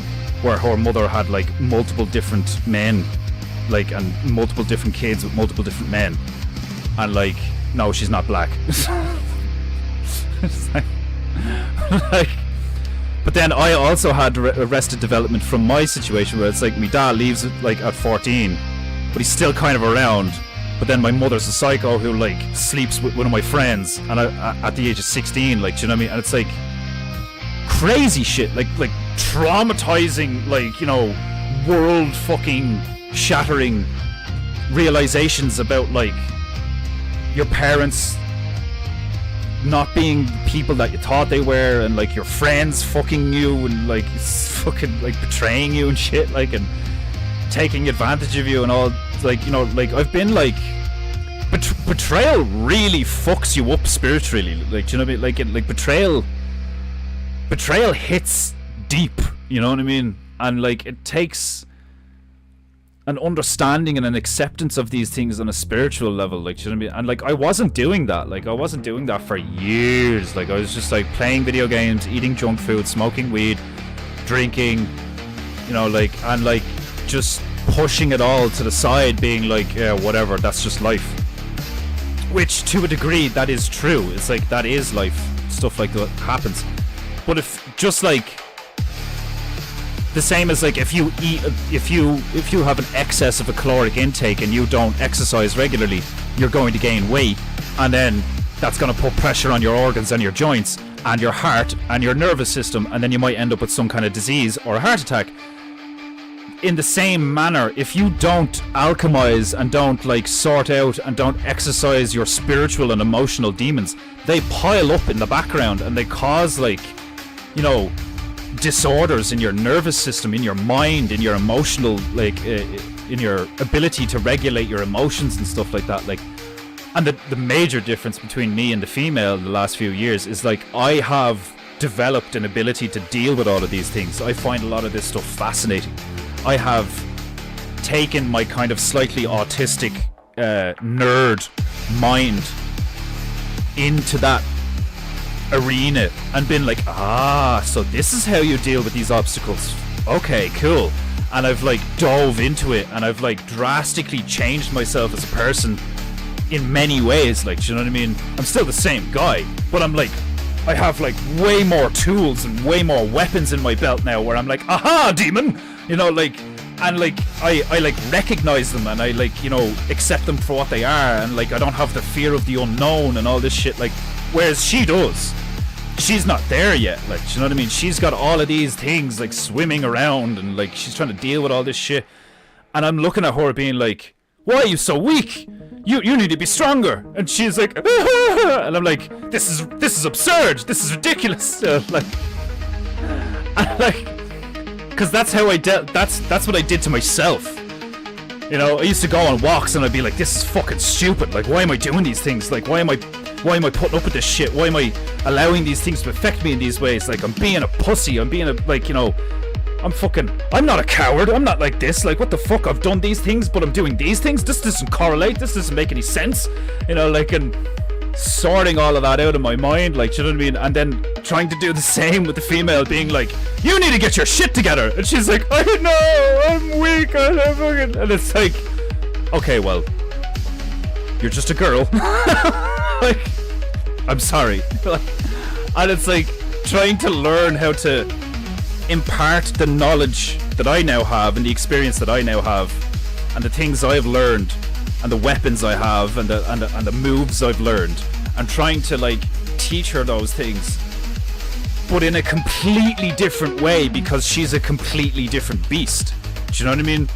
where her mother had, like, multiple different men, like, and multiple different kids with multiple different men, and, like, no, she's not black. It's like, but then I also had arrested development from my situation, where it's like, my dad leaves, like, at 14, but he's still kind of around. But then my mother's a psycho who, like, sleeps with one of my friends, and at the age of 16, like, do you know what I mean? And it's like crazy shit, like traumatizing, like, you know, world fucking shattering realizations about, like, your parents not being people that you thought they were, and, like, your friends fucking you, and, like, fucking, like, betraying you and shit, like, and taking advantage of you and all, like, you know, like, I've been, like, betrayal really fucks you up spiritually, like, do you know what I mean? Like, like, betrayal hits deep, you know what I mean? And, like, it takes an understanding and an acceptance of these things on a spiritual level, like, do you know what I mean? And, like, I wasn't doing that for years. Like, I was just, like, playing video games, eating junk food, smoking weed, drinking, you know, like, and, like, just pushing it all to the side, being like, yeah, whatever, that's just life. Which, to a degree, that is true. It's like, that is life. Stuff like that happens. But if, just like, the same as, like, if you have an excess of a caloric intake and you don't exercise regularly, you're going to gain weight, and then that's going to put pressure on your organs and your joints and your heart and your nervous system, and then you might end up with some kind of disease or a heart attack. In the same manner, if you don't alchemize and don't, like, sort out and don't exercise your spiritual and emotional demons, they pile up in the background, and they cause, like, you know, disorders in your nervous system, in your mind, in your emotional, like, in your ability to regulate your emotions and stuff like that. Like, and the major difference between me and the female in the last few years is, like, I have developed an ability to deal with all of these things. I find a lot of this stuff fascinating. I have taken my kind of slightly autistic nerd mind into that arena and been like, so this is how you deal with these obstacles. Okay, cool. And I've, like, dove into it, and I've, like, drastically changed myself as a person in many ways. Like, do you know what I mean? I'm still the same guy, but I'm, like, I have, like, way more tools and way more weapons in my belt now, where I'm like, aha, demon! You know, like, and, like, I like, recognize them, and I, like, you know, accept them for what they are, and, like, I don't have the fear of the unknown and all this shit, like, whereas she does. She's not there yet, like, you know what I mean? She's got all of these things, like, swimming around, and, like, she's trying to deal with all this shit, and I'm looking at her being like, Why are you so weak? You need to be stronger. And she's like, and I'm like, this is absurd. This is ridiculous. Because that's how I dealt. That's what I did to myself. You know, I used to go on walks and I'd be like, this is fucking stupid. Like, why am I doing these things? Like, why am I putting up with this shit? Why am I allowing these things to affect me in these ways? Like, I'm being a pussy. I'm being I'm not a coward. I'm not like this. Like, what the fuck? I've done these things, but I'm doing these things. This doesn't correlate. This doesn't make any sense. You know, like, and sorting all of that out of my mind, like, you know what I mean? And then trying to do the same with the female, being like, you need to get your shit together. And she's like, I know, I'm weak. And it's like, okay, well, you're just a girl. Like, I'm sorry. And it's like trying to learn how to impart the knowledge that I now have and the experience that I now have and the things I've learned and the weapons I have and the moves I've learned, and trying to like teach her those things, but in a completely different way, because she's a completely different beast. Do you know what I mean?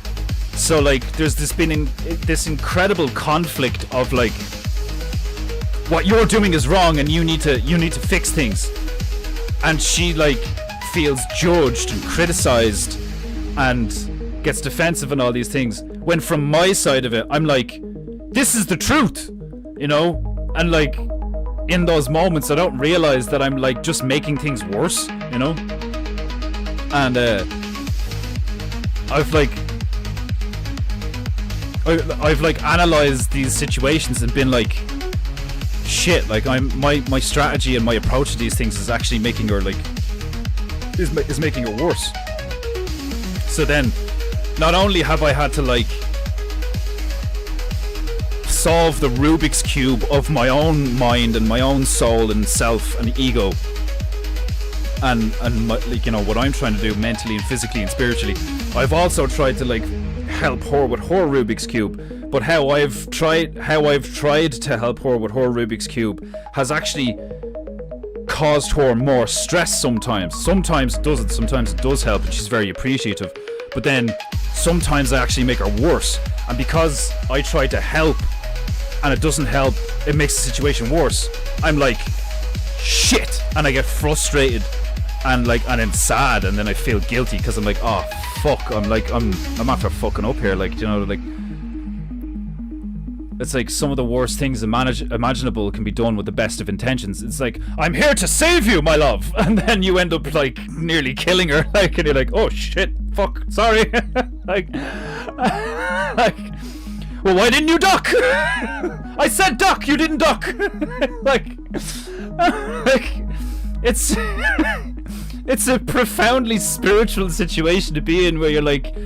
So like there's this incredible conflict of like, what you're doing is wrong and you need to fix things, and she like feels judged and criticized and gets defensive and all these things, when from my side of it I'm like, this is the truth, you know? And like in those moments I don't realize that I'm like just making things worse, you know? And I've analyzed these situations and been like, shit, like my strategy and my approach to these things is actually making her like is making it worse. So then not only have I had to like solve the Rubik's Cube of my own mind and my own soul and self and ego and my, like, you know, what I'm trying to do mentally and physically and spiritually, I've also tried to like help her with her Rubik's Cube. But how I've tried to help her with her Rubik's Cube has actually caused her more stress sometimes. Sometimes it doesn't, sometimes it does help and she's very appreciative. But then sometimes I actually make her worse. And because I try to help and it doesn't help, it makes the situation worse. I'm like, shit, and I get frustrated and then sad, and then I feel guilty because I'm like, oh fuck, I'm after fucking up here, like, you know, like it's like some of the worst things imaginable can be done with the best of intentions. It's like, I'm here to save you, my love, and then you end up like nearly killing her, like, and you're like, oh shit, fuck, sorry. like, well, why didn't you duck? I said duck, you didn't duck. like it's it's a profoundly spiritual situation to be in, where you're like,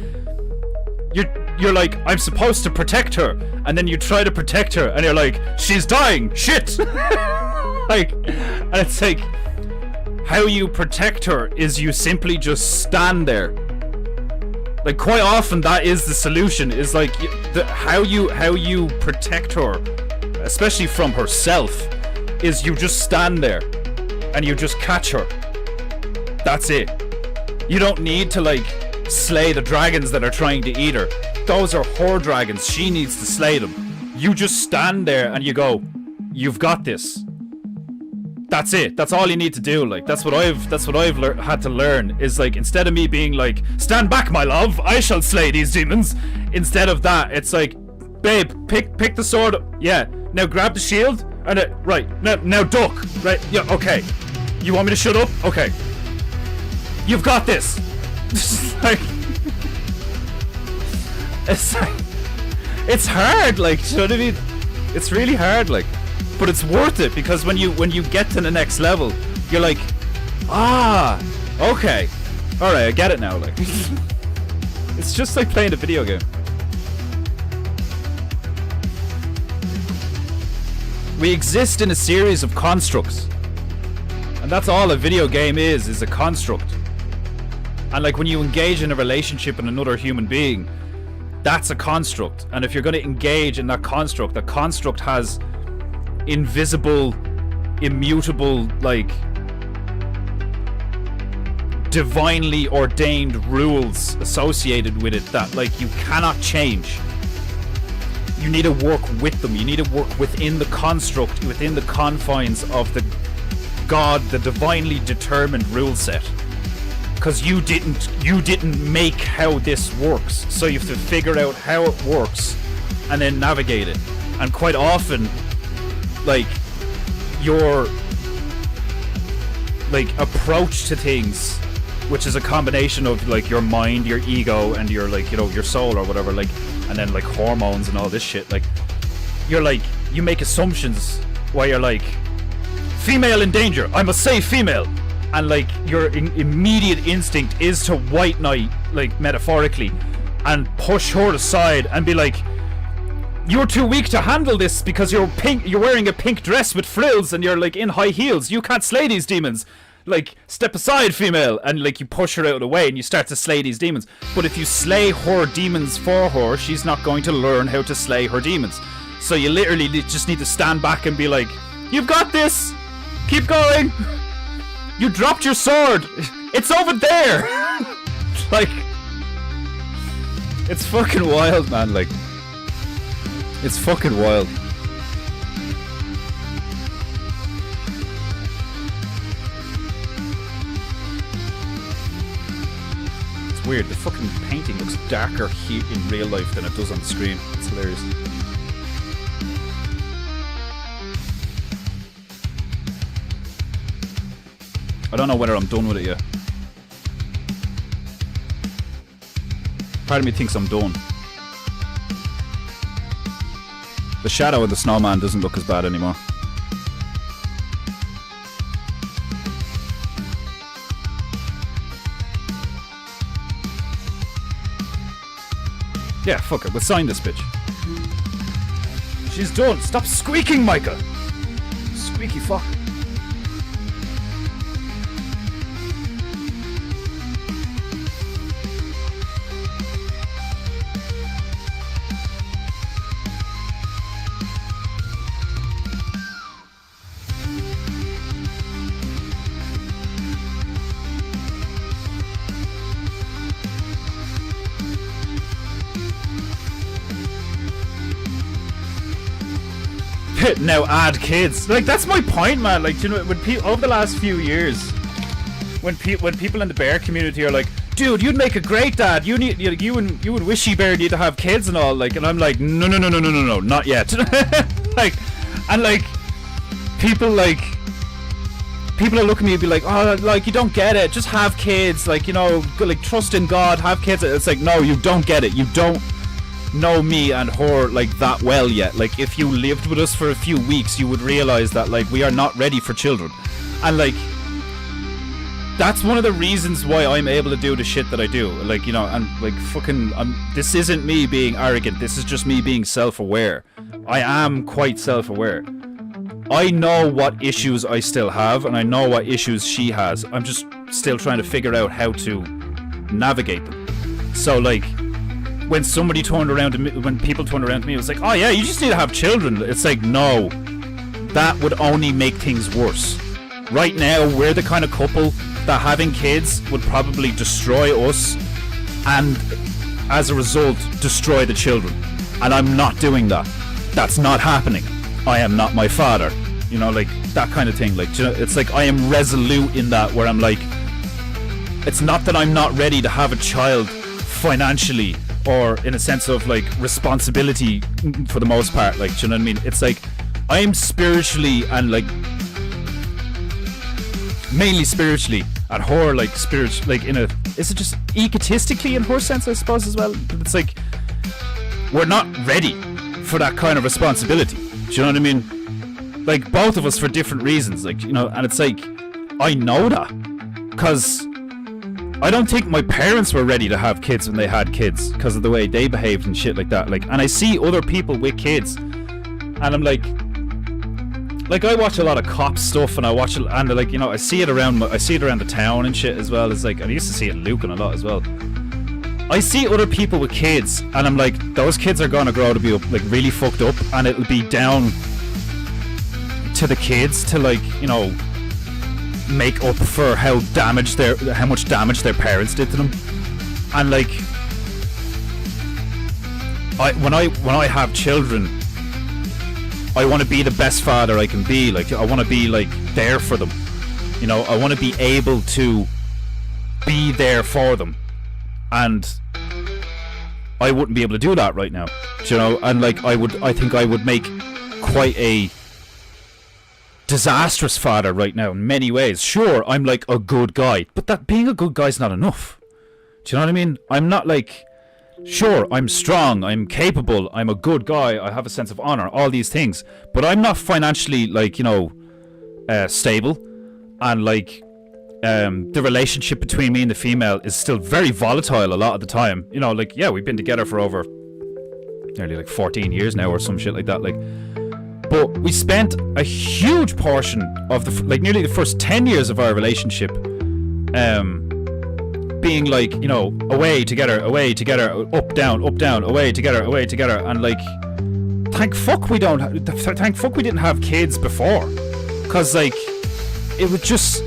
you're like, I'm supposed to protect her, and then you try to protect her and you're like, she's dying, shit. Like, and it's like, how you protect her is you simply just stand there. Like, quite often that is the solution, is like how you protect her, especially from herself, is you just stand there and you just catch her. That's it. You don't need to like slay the dragons that are trying to eat her. Those are her dragons. She needs to slay them. You just stand there and you go, you've got this. That's it. That's all you need to do. Like, that's what I've had to learn, is like, instead of me being like, stand back, my love, I shall slay these demons, instead of that, it's like, babe, pick the sword. Yeah, now grab the shield and right, now duck. Right, yeah, okay. You want me to shut up? Okay. You've got this. Like, it's hard, like, you know what I mean? It's really hard, like, but it's worth it, because when you get to the next level, you're like, okay, all right, I get it now. Like, it's just like playing a video game. We exist in a series of constructs, and that's all a video game is a construct. And like, when you engage in a relationship with another human being, that's a construct. And if you're going to engage in that construct has invisible, immutable, like, divinely ordained rules associated with it that, like, you cannot change. you need to work with them. You need to work within the construct, within the confines of the the divinely determined rule set. Because you didn't make how this works, so you have to figure out how it works and then navigate it. And quite often, like, your like approach to things, which is a combination of like your mind, your ego, and your like, you know, your soul or whatever, like, and then like hormones and all this shit, like, you're like, you make assumptions while you're like, female in danger, I must save female, and like your immediate instinct is to white knight, like metaphorically, and push her aside and be like, you're too weak to handle this because you're wearing a pink dress with frills and you're like in high heels, you can't slay these demons, like, step aside, female, and like you push her out of the way and you start to slay these demons. But if you slay her demons for her, she's not going to learn how to slay her demons. So you literally just need to stand back and be like, you've got this, keep going, you dropped your sword, it's over there. Like, it's fucking wild, man. Like, it's fucking wild. It's weird, the fucking painting looks darker here in real life than it does on the screen. It's hilarious. I don't know whether I'm done with it yet. Part of me thinks I'm done. The shadow of the snowman doesn't look as bad anymore. Yeah, fuck it, we'll sign this bitch. She's done. Stop squeaking, Micah! Squeaky fuck. Now add kids. Like, that's my point, man. Like, you know, when over the last few years, when people in the bear community are like, dude, you'd make a great dad. You and Wishy Bear need to have kids and all. Like, and I'm like, no, not yet. Like, and like, people are looking at me and be like, oh, like, you don't get it. Just have kids. Like, you know, like, trust in God. Have kids. It's like, no, you don't get it. You don't know me and her like that well yet. Like, if you lived with us for a few weeks, you would realize that like we are not ready for children. And like, that's one of the reasons why I'm able to do the shit that I do. Like, you know, and like fucking this isn't me being arrogant, this is just me being self-aware. I am quite self-aware. I know what issues I still have, and I know what issues she has. I'm just still trying to figure out how to navigate them. So like, when somebody turned around to me, when people turned around to me, it was like, oh yeah, you just need to have children. It's like, no, that would only make things worse. Right now, we're the kind of couple that having kids would probably destroy us, and as a result, destroy the children. And I'm not doing that. That's not happening. I am not my father. You know, like, that kind of thing. Like, you know, it's like I am resolute in that, where I'm like, it's not that I'm not ready to have a child financially, or in a sense of like responsibility for the most part, like, do you know what I mean? It's like I'm spiritually and like mainly spiritually, and her like like in a, is it just egotistically in her sense, I suppose, as well? But it's like we're not ready for that kind of responsibility. Do you know what I mean? Like, both of us for different reasons, like, you know, and it's like I know that because I don't think my parents were ready to have kids when they had kids because of the way they behaved and shit like that. Like, and I see other people with kids, and I'm like I watch a lot of cop stuff, and I watch it, and like, you know, I see it around the town and shit as well. It's like, I used to see it in Lucan a lot as well. I see other people with kids, and I'm like, those kids are gonna grow to be like really fucked up, and it'll be down to the kids to, like, you know, make up for how much damage their parents did to them. And like, when I have children, I want to be the best father I can be. Like, I want to be like there for them. You know, I want to be able to be there for them, and I wouldn't be able to do that right now. You know, and like I think I would make quite a disastrous father right now in many ways. Sure, I'm like a good guy, but that being a good guy's not enough. Do you know what I mean? I'm not like, sure, I'm strong, I'm capable, I'm a good guy, I have a sense of honor, all these things, but I'm not financially, like, you know, stable, and like the relationship between me and the female is still very volatile a lot of the time. You know, like, yeah, we've been together for over nearly like 14 years now or some shit like that, like, but we spent a huge portion of the like nearly the first 10 years of our relationship being like, you know, away together, up down, away together, and like, thank fuck we didn't have kids before, because like it was just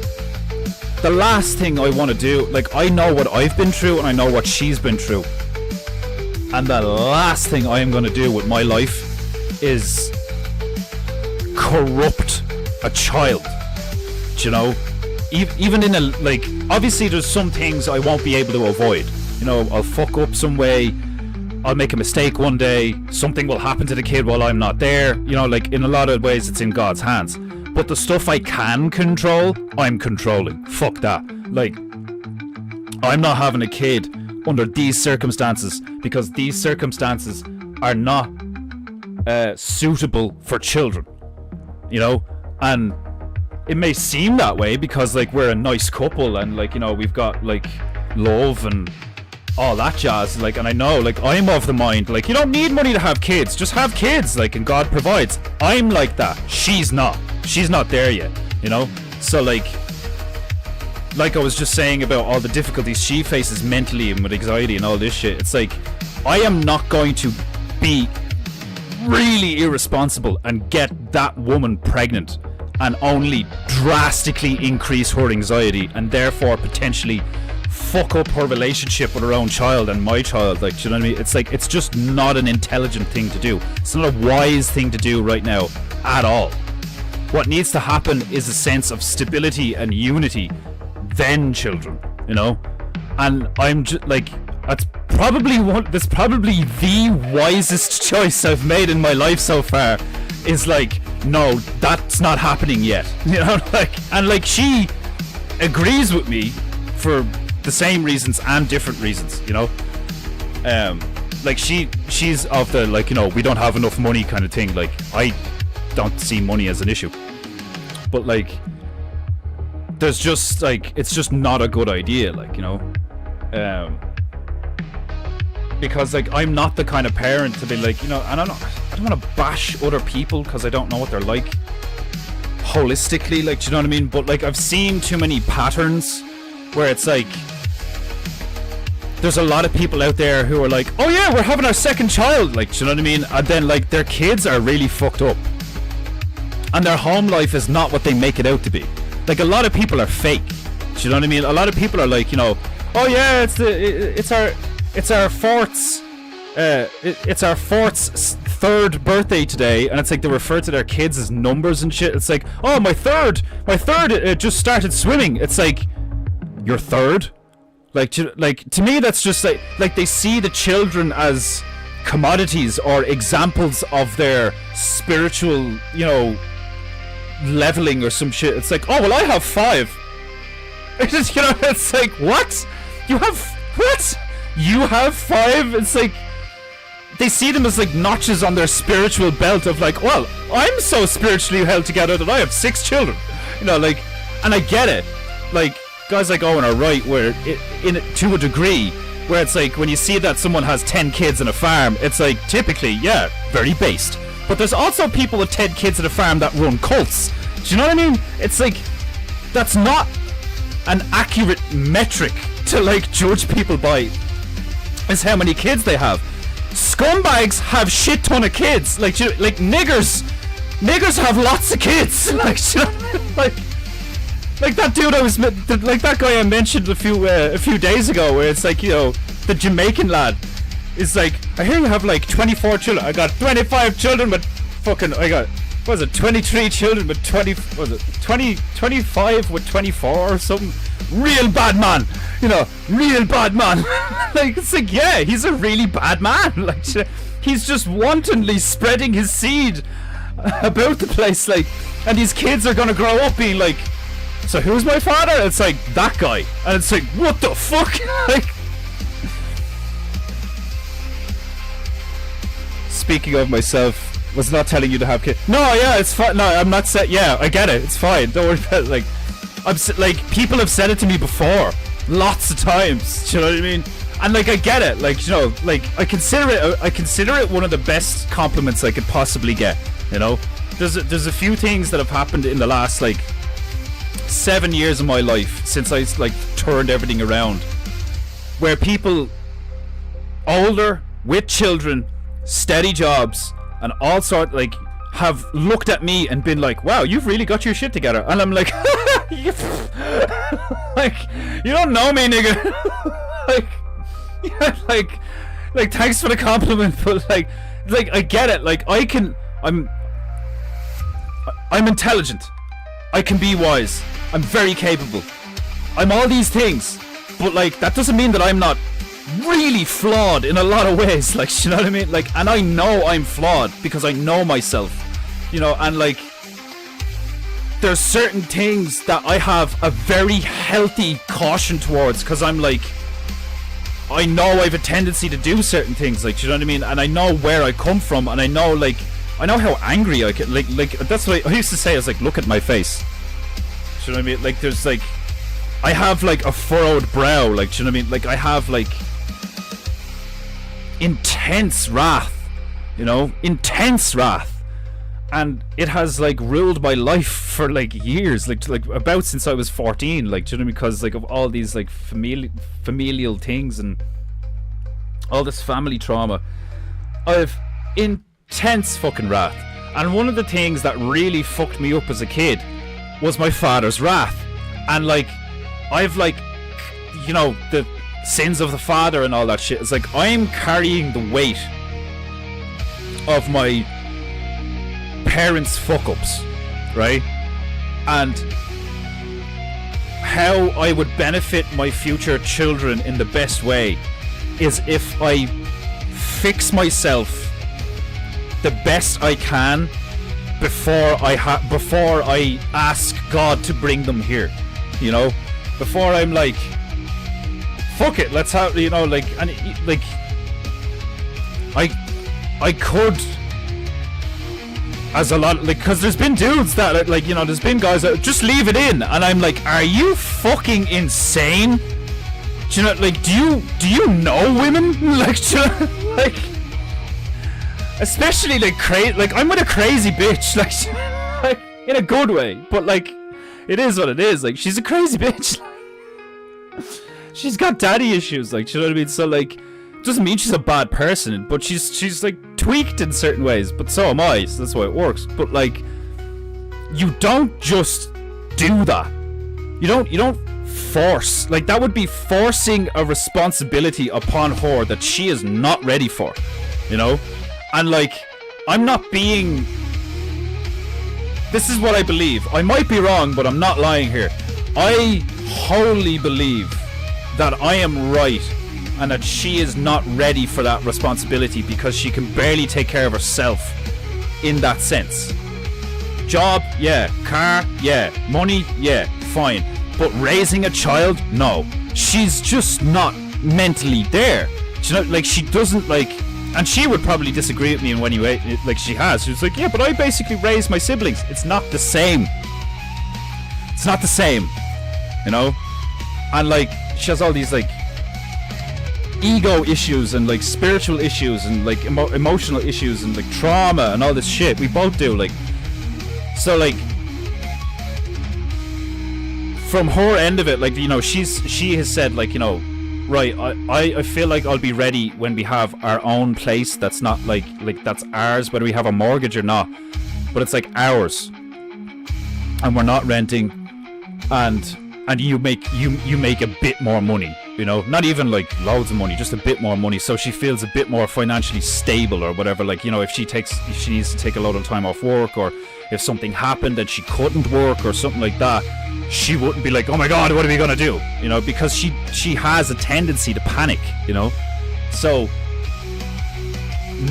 the last thing I want to do. Like, I know what I've been through and I know what she's been through, and the last thing I am going to do with my life is corrupt a child. Do you know? Even in a, like, obviously there's some things I won't be able to avoid. You know, I'll fuck up some way, I'll make a mistake one day, something will happen to the kid while I'm not there. You know, like, in a lot of ways it's in God's hands. But the stuff I can control, I'm controlling. Fuck that. Like, I'm not having a kid under these circumstances, because these circumstances are not suitable for children. You know? And it may seem that way because, like, we're a nice couple and, like, you know, we've got, like, love and all that jazz, like, and I know, like, I'm of the mind, like, you don't need money to have kids, just have kids, like, and God provides. I'm like that. She's not there yet, you know? So, like I was just saying about all the difficulties she faces mentally and with anxiety and all this shit, it's like, I am not going to be really irresponsible and get that woman pregnant and only drastically increase her anxiety and therefore potentially fuck up her relationship with her own child and my child. Like, do you know what I mean? It's like, it's just not an intelligent thing to do. It's not a wise thing to do right now at all. What needs to happen is a sense of stability and unity, then children, you know? And I'm just like, that's probably the wisest choice I've made in my life so far, is like, no, that's not happening yet, you know? Like, and like, she agrees with me for the same reasons and different reasons, you know? Like, she's of the, like, you know, we don't have enough money kind of thing. Like, I don't see money as an issue, but like, there's just, like, it's just not a good idea, like, you know? Because, like, I'm not the kind of parent to be like, you know, and I don't want to bash other people because I don't know what they're like holistically, like, do you know what I mean? But, like, I've seen too many patterns where it's like, there's a lot of people out there who are like, oh yeah, we're having our second child, like, do you know what I mean? And then, like, their kids are really fucked up and their home life is not what they make it out to be. Like, a lot of people are fake, do you know what I mean? A lot of people are like, you know, oh yeah, it's our fourth's third birthday today, and it's like they refer to their kids as numbers and shit. It's like, oh, my third just started swimming. It's like, your third? Like, to me, that's just like they see the children as commodities or examples of their spiritual, you know, leveling or some shit. It's like, oh, well, I have 5. It's just, you know, it's like, what? You have, what? You have 5? It's like, they see them as like notches on their spiritual belt of like, well, I'm so spiritually held together that I have 6 children. You know, like, and I get it. Like, guys like Owen are right, where to a degree, where it's like, when you see that someone has 10 kids on a farm, it's like, typically, yeah, very based. But there's also people with 10 kids at a farm that run cults. Do you know what I mean? It's like, that's not an accurate metric to like judge people by, is how many kids they have. Scumbags have shit ton of kids. Like niggers have lots of kids. Like, you know, like that dude like that guy I mentioned a few days ago, where it's like, you know, the Jamaican lad, is like, I hear you have like 24 children. I got 25 children, but fucking, I got, what was it, 23 children, but 25 with 24 or something. Real bad man, you know, real bad man. Like, it's like, yeah, he's a really bad man. Like, he's just wantonly spreading his seed about the place, like, and these kids are gonna grow up being like, so who's my father? And it's like, that guy. And it's like, what the fuck? Like, speaking of myself, was not telling you to have kids. No, yeah, it's fine. No, I'm not saying. Yeah, I get it. It's fine. Don't worry about it. Like, like, people have said it to me before, lots of times. Do you know what I mean? And like, I get it. Like, you know, like, I consider it one of the best compliments I could possibly get. You know, there's a few things that have happened in the last like 7 years of my life since I like turned everything around, where people older with children, steady jobs, and all sort like have looked at me and been like, wow, you've really got your shit together. And I'm like, like, you don't know me, nigga. Like, yeah, like thanks for the compliment, but like I get it. Like, I'm intelligent, I can be wise, I'm very capable, I'm all these things, but like, that doesn't mean that I'm not really flawed in a lot of ways. Like, you know what I mean? Like, and I know I'm flawed because I know myself, you know, and like, there's certain things that I have a very healthy caution towards, because I'm like, I know I have a tendency to do certain things, like, you know what I mean? And I know where I come from, and I know, like, I know how angry I can, like that's what I used to say. I was like, look at my face. Do you know what I mean? Like, there's like, I have like a furrowed brow, like, do you know what I mean? Like, I have like intense wrath, you know, intense wrath, and it has like ruled my life for like years, like about since I was 14, like, do you know what I mean? Because like of all these like familial things and all this family trauma, I've intense fucking wrath. And one of the things that really fucked me up as a kid was my father's wrath. And like, I've like, you know, the sins of the father and all that shit. It's like, I'm carrying the weight of my parents' fuck-ups, right? And how I would benefit my future children in the best way is if I fix myself the best I can before I ask God to bring them here, you know, before I'm like, fuck it, let's have, you know, like, and like, I could, as a lot, like, because there's been dudes that, like, you know, there's been guys that just leave it in, and I'm like, are you fucking insane? Do you know, like, do you know women? Like, do you know, like, especially like like, I'm with a crazy bitch, like in a good way, but like, it is what it is. Like, she's a crazy bitch. She's got daddy issues, like, you know what I mean? So like, doesn't mean she's a bad person, but she's like tweaked in certain ways, but so am I, so that's why it works. But like, you don't just do that. You don't force, like, that would be forcing a responsibility upon her that she is not ready for, you know? And like, I'm not being, this is what I believe. I might be wrong, but I'm not lying here. I wholly believe that I am right and that she is not ready for that responsibility because she can barely take care of herself in that sense. Job, yeah. Car, yeah. Money, yeah. Fine. But raising a child, no. She's just not mentally there. You know, like, she doesn't, like, and she would probably disagree with me in any way, like she has. She was like, yeah, but I basically raised my siblings. It's not the same. It's not the same, you know? And like, she has all these like ego issues and like spiritual issues and like emotional issues and like trauma and all this shit. We both do, like, so like, from her end of it, like, you know, she has said, like, you know, right, I feel like I'll be ready when we have our own place that's not like that's ours, whether we have a mortgage or not, but it's like ours, and we're not renting, and you make a bit more money, you know, not even like loads of money, just a bit more money, so she feels a bit more financially stable or whatever. Like, you know, if she needs to take a lot of time off work, or if something happened and she couldn't work or something like that, she wouldn't be like, oh my god, what are we gonna do, you know, because she has a tendency to panic, you know. So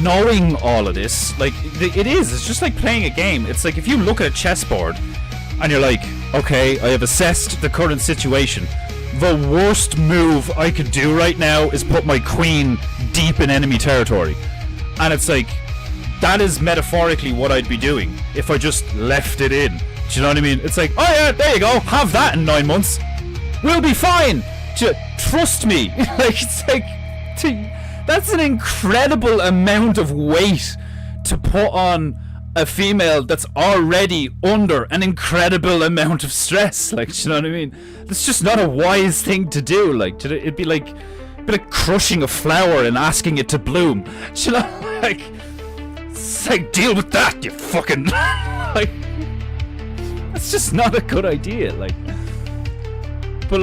knowing all of this, like, it's just like playing a game. It's like if you look at a chessboard and you're like, okay, I have assessed the current situation. The worst move I could do right now is put my queen deep in enemy territory. And it's like, that is metaphorically what I'd be doing if I just left it in. Do you know what I mean? It's like, oh yeah, there you go, have that in 9 months. We'll be fine. Trust me. Like, it's like, that's an incredible amount of weight to put on a female that's already under an incredible amount of stress. Like, do you know what I mean? That's just not a wise thing to do. Like, it'd be like crushing a flower and asking it to bloom. Do you know, like, it's like, deal with that, you fucking like, that's just not a good idea. Like, but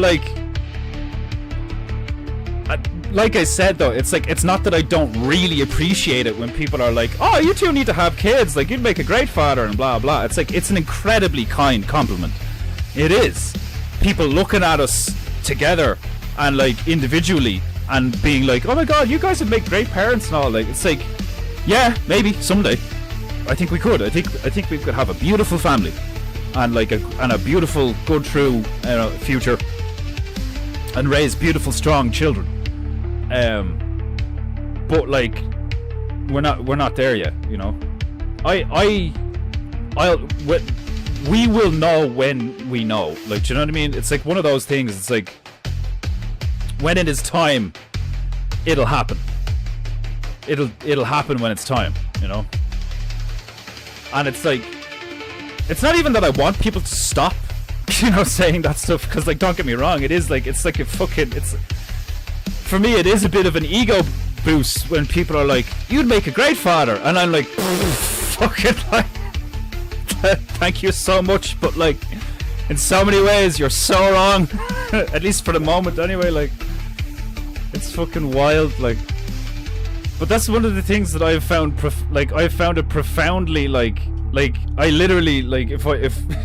like I said though, it's like, it's not that I don't really appreciate it when people are like, oh, you two need to have kids, like, you'd make a great father and blah blah. It's like, it's an incredibly kind compliment. It is. People looking at us together and like individually and being like, oh my god, you guys would make great parents and all. Like, it's like, yeah, maybe someday. I think we could. I think we could have a beautiful family and like a beautiful, good, true future, and raise beautiful, strong children. But like, we're not there yet, you know. We will know when we know. Like, do you know what I mean? It's like one of those things. It's like, when it is time, it'll happen. It'll happen when it's time, you know. And it's like, it's not even that I want people to stop, you know, saying that stuff, because like, don't get me wrong, it is like, it's like a fucking, it's, for me, it is a bit of an ego boost when people are like, you'd make a great father, and I'm like, fucking like, thank you so much, but like, in so many ways you're so wrong. At least for the moment anyway. Like, it's fucking wild. Like, but that's one of the things that I've found I've found it profoundly like I literally, like, if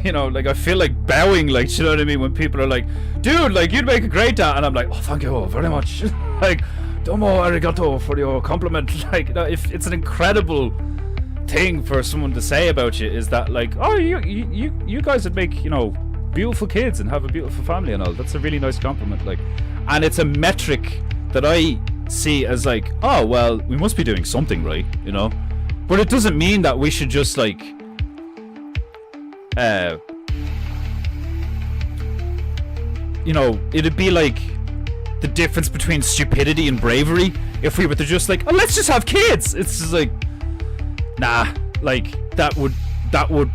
you know, like, I feel like bowing, like, you know what I mean, when people are like, dude, like, you'd make a great dad, and I'm like, oh, thank you very much. Like, domo arigato for your compliment. Like, you know, if it's an incredible thing for someone to say about you, is that like, oh, you guys would make, you know, beautiful kids and have a beautiful family and all. That's a really nice compliment. Like, and it's a metric that I see as like, oh well, we must be doing something right, you know. But it doesn't mean that we should just like you know, it'd be like the difference between stupidity and bravery if we were to just like, oh, let's just have kids. It's just like, nah, like, that would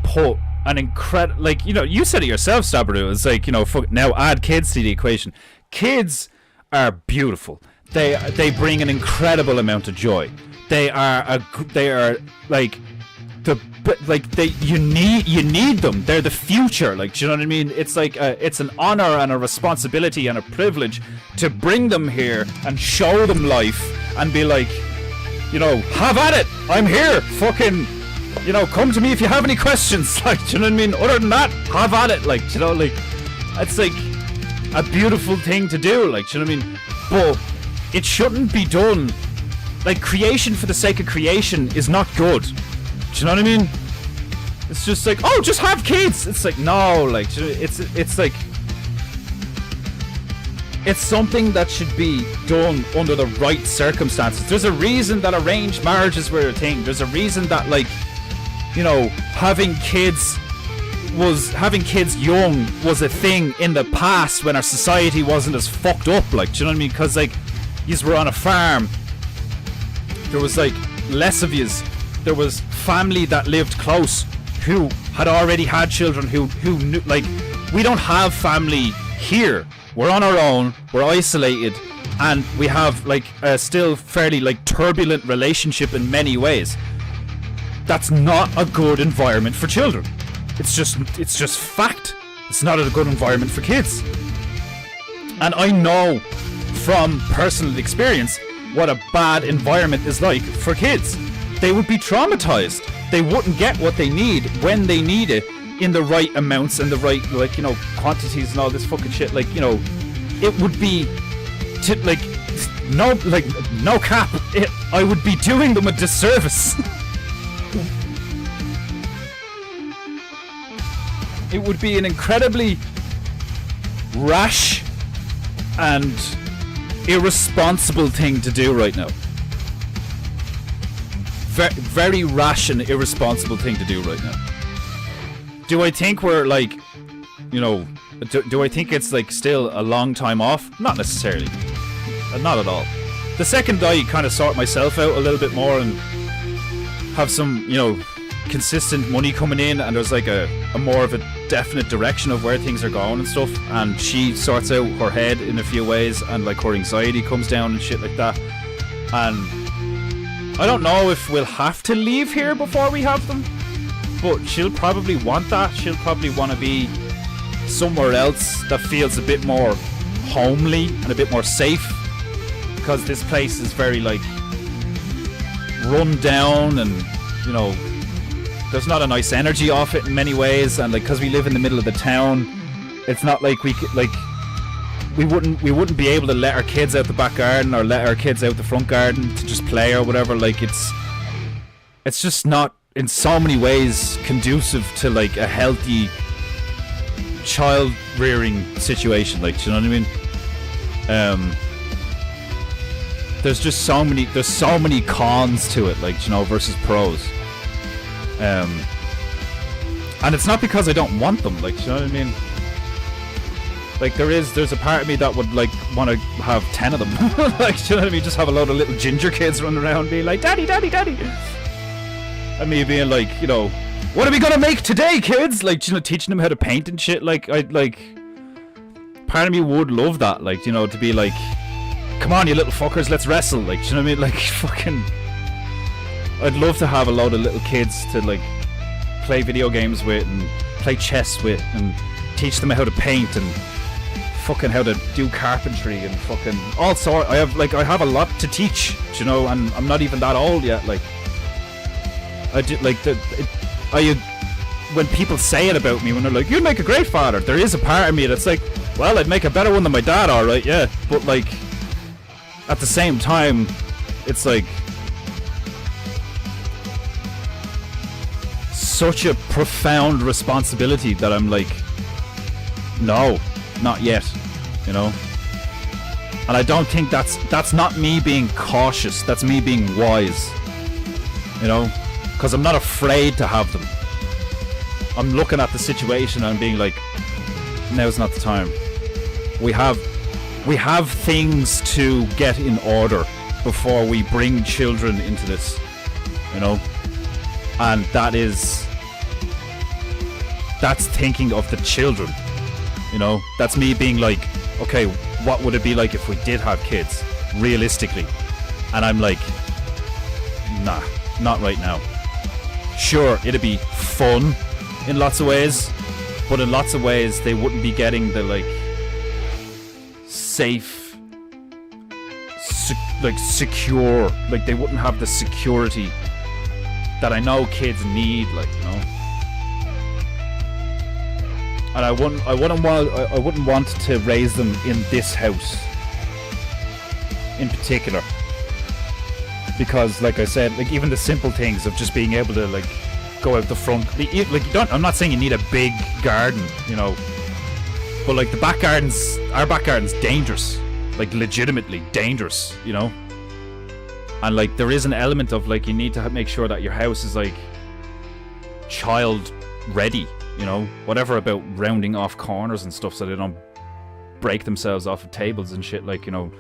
put an incredible, like, you know, you said it yourself, Stabaru. It's like, you know, now add kids to the equation. Kids are beautiful. They bring an incredible amount of joy. They are like you need them. They're the future. Like, do you know what I mean? It's like it's an honor and a responsibility and a privilege to bring them here and show them life and be like, you know, have at it. I'm here. Fucking, you know, come to me if you have any questions. Like, do you know what I mean? Other than that, have at it. Like, do you know, like, it's like a beautiful thing to do. Like, do you know what I mean? But it shouldn't be done. Like, creation for the sake of creation is not good. Do you know what I mean? It's just like, oh, just have kids. It's like, no, like, it's like, it's something that should be done under the right circumstances. There's a reason that arranged marriages were a thing. There's a reason that, like, you know, having kids young was a thing in the past when our society wasn't as fucked up. Like, do you know what I mean? Because, like, yous were on a farm. There was, like, less of yous. There was family that lived close who had already had children who knew, like, we don't have family here. We're on our own, we're isolated, and we have, like, a still fairly, like, turbulent relationship in many ways. That's not a good environment for children. It's just fact. It's not a good environment for kids. And I know from personal experience what a bad environment is like for kids. They would be traumatized. They wouldn't get what they need when they need it in the right amounts and the right, like, you know, quantities and all this fucking shit. Like, you know, it would be no cap. I would be doing them a disservice. It would be an incredibly rash and irresponsible thing to do right now. Very rash and irresponsible thing to do right now. Do I think we're like, you know, do I think it's like still a long time off? Not necessarily. Not at all. The second I kind of sort myself out a little bit more and have some, you know, consistent money coming in, and there's like a more of a definite direction of where things are going and stuff, and she sorts out her head in a few ways, and like her anxiety comes down and shit like that, and I don't know if we'll have to leave here before we have them, but she'll probably want that. She'll probably want to be somewhere else that feels a bit more homely and a bit more safe, because this place is very like run down, and you know, there's not a nice energy off it in many ways, and like because we live in the middle of the town, it's not like we could, like we wouldn't be able to let our kids out the back garden or let our kids out the front garden to just play or whatever. Like it's just not in so many ways conducive to like a healthy child rearing situation. Like, do you know what I mean? There's just so many cons to it, like, you know, versus pros. And it's not because I don't want them, like, you know what I mean? Like, there's a part of me that would like want to have 10 of them. Like, you know what I mean? Just have a load of little ginger kids running around being like, daddy, daddy, daddy. And me being like, you know, what are we gonna make today, kids? Like, you know, teaching them how to paint and shit. Like, I'd like, part of me would love that, like, you know, to be like, come on, you little fuckers, let's wrestle. Like, do you know what I mean? Like, fucking, I'd love to have a load of little kids to like play video games with and play chess with and teach them how to paint and fucking how to do carpentry and fucking all sort. I have a lot to teach, you know, and I'm not even that old yet. Like, I did like when people say it about me, when they're like, you'd make a great father, there is a part of me that's like, well, I'd make a better one than my dad, alright, yeah, but like at the same time, it's like such a profound responsibility that I'm like, no, not yet, you know. And I don't think that's not me being cautious, that's me being wise, you know, because I'm not afraid to have them. I'm looking at the situation and being like, now's not the time. We have things to get in order before we bring children into this, you know. And that's thinking of the children, you know. That's me being like, okay, what would it be like if we did have kids, realistically? And I'm like, nah, not right now. Sure, it'd be fun in lots of ways, but in lots of ways they wouldn't be getting the like safe, secure, like they wouldn't have the security that I know kids need, like, you know. And I wouldn't want to raise them in this house in particular, because like I said, like even the simple things of just being able to like go out the front, like you don't, I'm not saying you need a big garden, you know, but like our back garden's dangerous, like legitimately dangerous, you know. And like there is an element of like you need to make sure that your house is like child ready, you know, whatever about rounding off corners and stuff so they don't break themselves off of tables and shit, like, you know.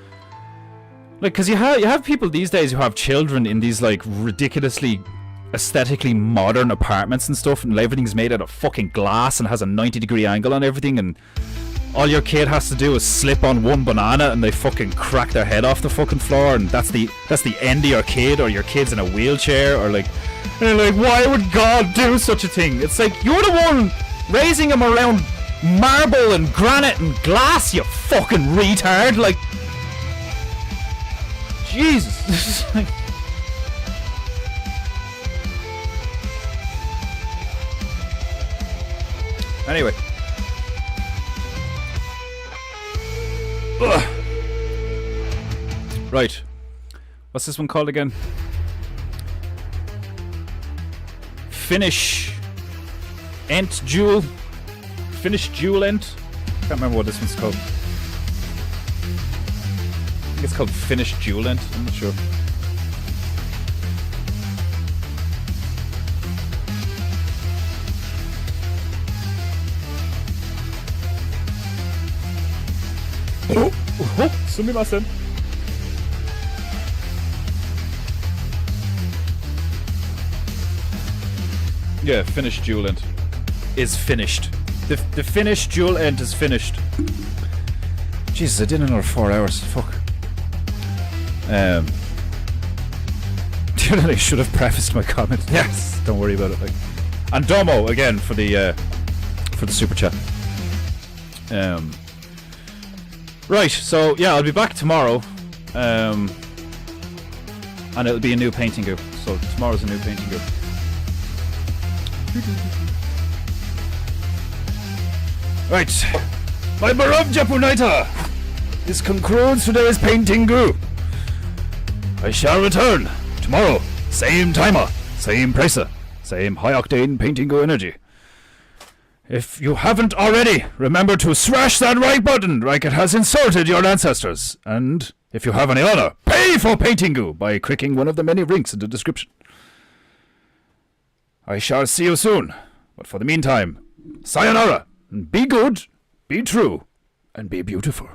Like, because you have people these days who have children in these like ridiculously aesthetically modern apartments and stuff, and everything's made out of fucking glass and has a 90-degree angle on everything, and all your kid has to do is slip on one banana and they fucking crack their head off the fucking floor, and that's the end of your kid, or your kid's in a wheelchair, or like, and they're like, why would God do such a thing? It's like, you're the one raising him around marble and granite and glass, you fucking retard. Like, Jesus. This is like... Anyway. Ugh. Right. What's this one called again? Finnish Ent Jewel. Finnish Jewel Ent. Can't remember what this one's called. I think it's called Finnish Jewel Ent. I'm not sure. Oh, sumimasen. Yeah, Finnish Jewel Ent is finished. The Finnish Jewel Ent is finished. Jesus, I did another 4 hours. Fuck. I should have prefaced my comment. Yes, don't worry about it. Like, and Domo again for the super chat. Right, so yeah, I'll be back tomorrow, and it'll be a new PEINTEINGU. So tomorrow's a new PEINTEINGU. Right, my beloved Japunaita, this concludes today's PEINTEINGU. I shall return tomorrow, same timer, same pricer, same high-octane PEINTEINGU energy. If you haven't already, remember to smash that right button like it has insulted your ancestors. And if you have any honor, pay for PEINTEINGU by clicking one of the many links in the description. I shall see you soon, but for the meantime, sayonara, and be good, be true, and be beautiful.